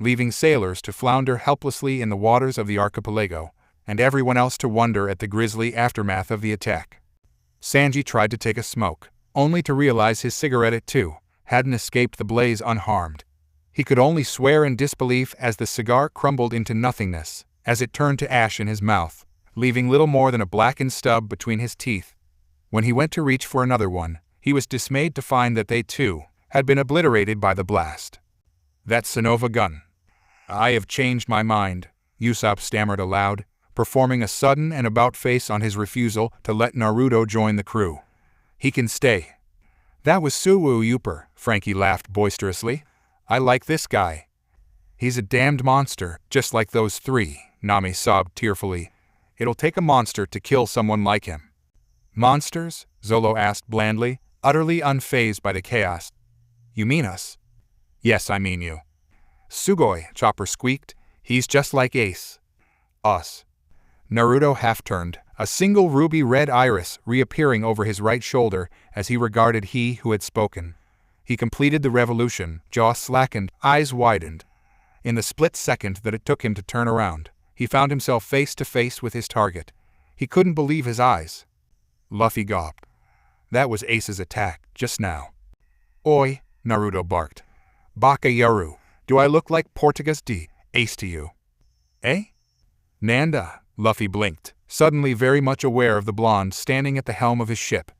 leaving sailors to flounder helplessly in the waters of the archipelago, and everyone else to wonder at the grisly aftermath of the attack. Sanji tried to take a smoke, only to realize his cigarette too hadn't escaped the blaze unharmed. He could only swear in disbelief as the cigar crumbled into nothingness, as it turned to ash in his mouth, leaving little more than a blackened stub between his teeth. When he went to reach for another one, he was dismayed to find that they too had been obliterated by the blast. That Sonova gun. I have changed my mind, Usopp stammered aloud, performing a sudden and about face on his refusal to let Naruto join the crew. He can stay. That was Suwu Youper, Frankie laughed boisterously. I like this guy. He's a damned monster, just like those three, Nami sobbed tearfully. It'll take a monster to kill someone like him. Monsters? Zolo asked blandly, utterly unfazed by the chaos. You mean us? Yes, I mean you. Sugoi, Chopper squeaked. He's just like Ace. Us. Naruto half-turned, a single ruby-red iris reappearing over his right shoulder as he regarded he who had spoken. He completed the revolution, jaw slackened, eyes widened. In the split second that it took him to turn around, he found himself face to face with his target. He couldn't believe his eyes. Luffy gawped. That was Ace's attack, just now. Oi, Naruto barked. Baka Yaru, do I look like Portuguese D, Ace to you? Eh? Nanda, Luffy blinked, suddenly very much aware of the blonde standing at the helm of his ship.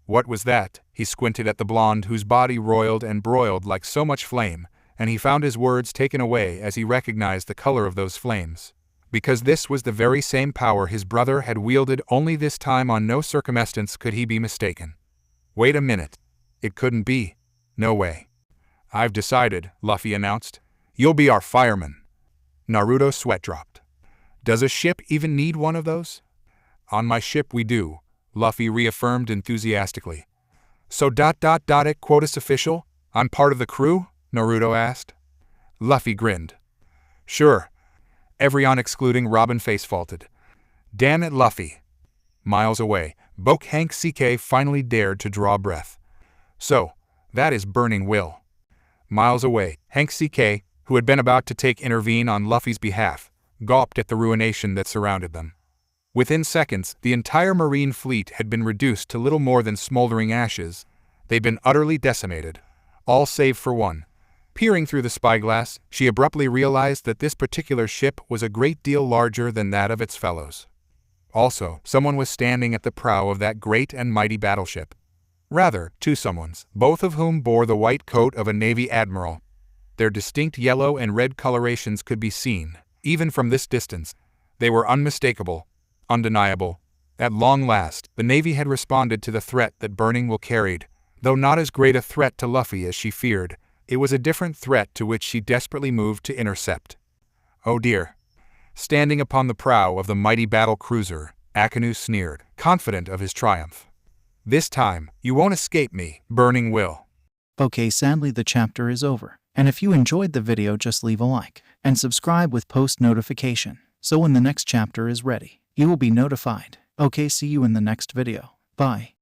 What was that? He squinted at the blonde whose body roiled and broiled like so much flame, and he found his words taken away as he recognized the color of those flames. Because this was the very same power his brother had wielded, only this time on no circumstance could he be mistaken. Wait a minute. It couldn't be. No way. I've decided, Luffy announced. You'll be our fireman. Naruto's sweat dropped. Does a ship even need one of those? On my ship we do, Luffy reaffirmed enthusiastically. So ... it quotas official? I'm part of the crew? Naruto asked. Luffy grinned. Sure. Everyone excluding Robin face-faulted. Damn it, Luffy. Miles away, Boke Hank CK finally dared to draw breath. So, that is Burning Will. Miles away, Hank CK, who had been about to intervene on Luffy's behalf, gawped at the ruination that surrounded them. Within seconds, the entire marine fleet had been reduced to little more than smoldering ashes. They'd been utterly decimated, all save for one. Peering through the spyglass, she abruptly realized that this particular ship was a great deal larger than that of its fellows. Also, someone was standing at the prow of that great and mighty battleship. Rather, two someones, both of whom bore the white coat of a Navy admiral. Their distinct yellow and red colorations could be seen, even from this distance. They were unmistakable, undeniable. At long last, the Navy had responded to the threat that Burning Will carried, though not as great a threat to Luffy as she feared. It was a different threat to which she desperately moved to intercept. Oh dear. Standing upon the prow of the mighty battle cruiser, Akinu sneered, confident of his triumph. This time, you won't escape me, Burning Will. Okay, sadly the chapter is over. And if you enjoyed the video, just leave a like and subscribe with post notification, so when the next chapter is ready, you will be notified. Okay, see you in the next video. Bye.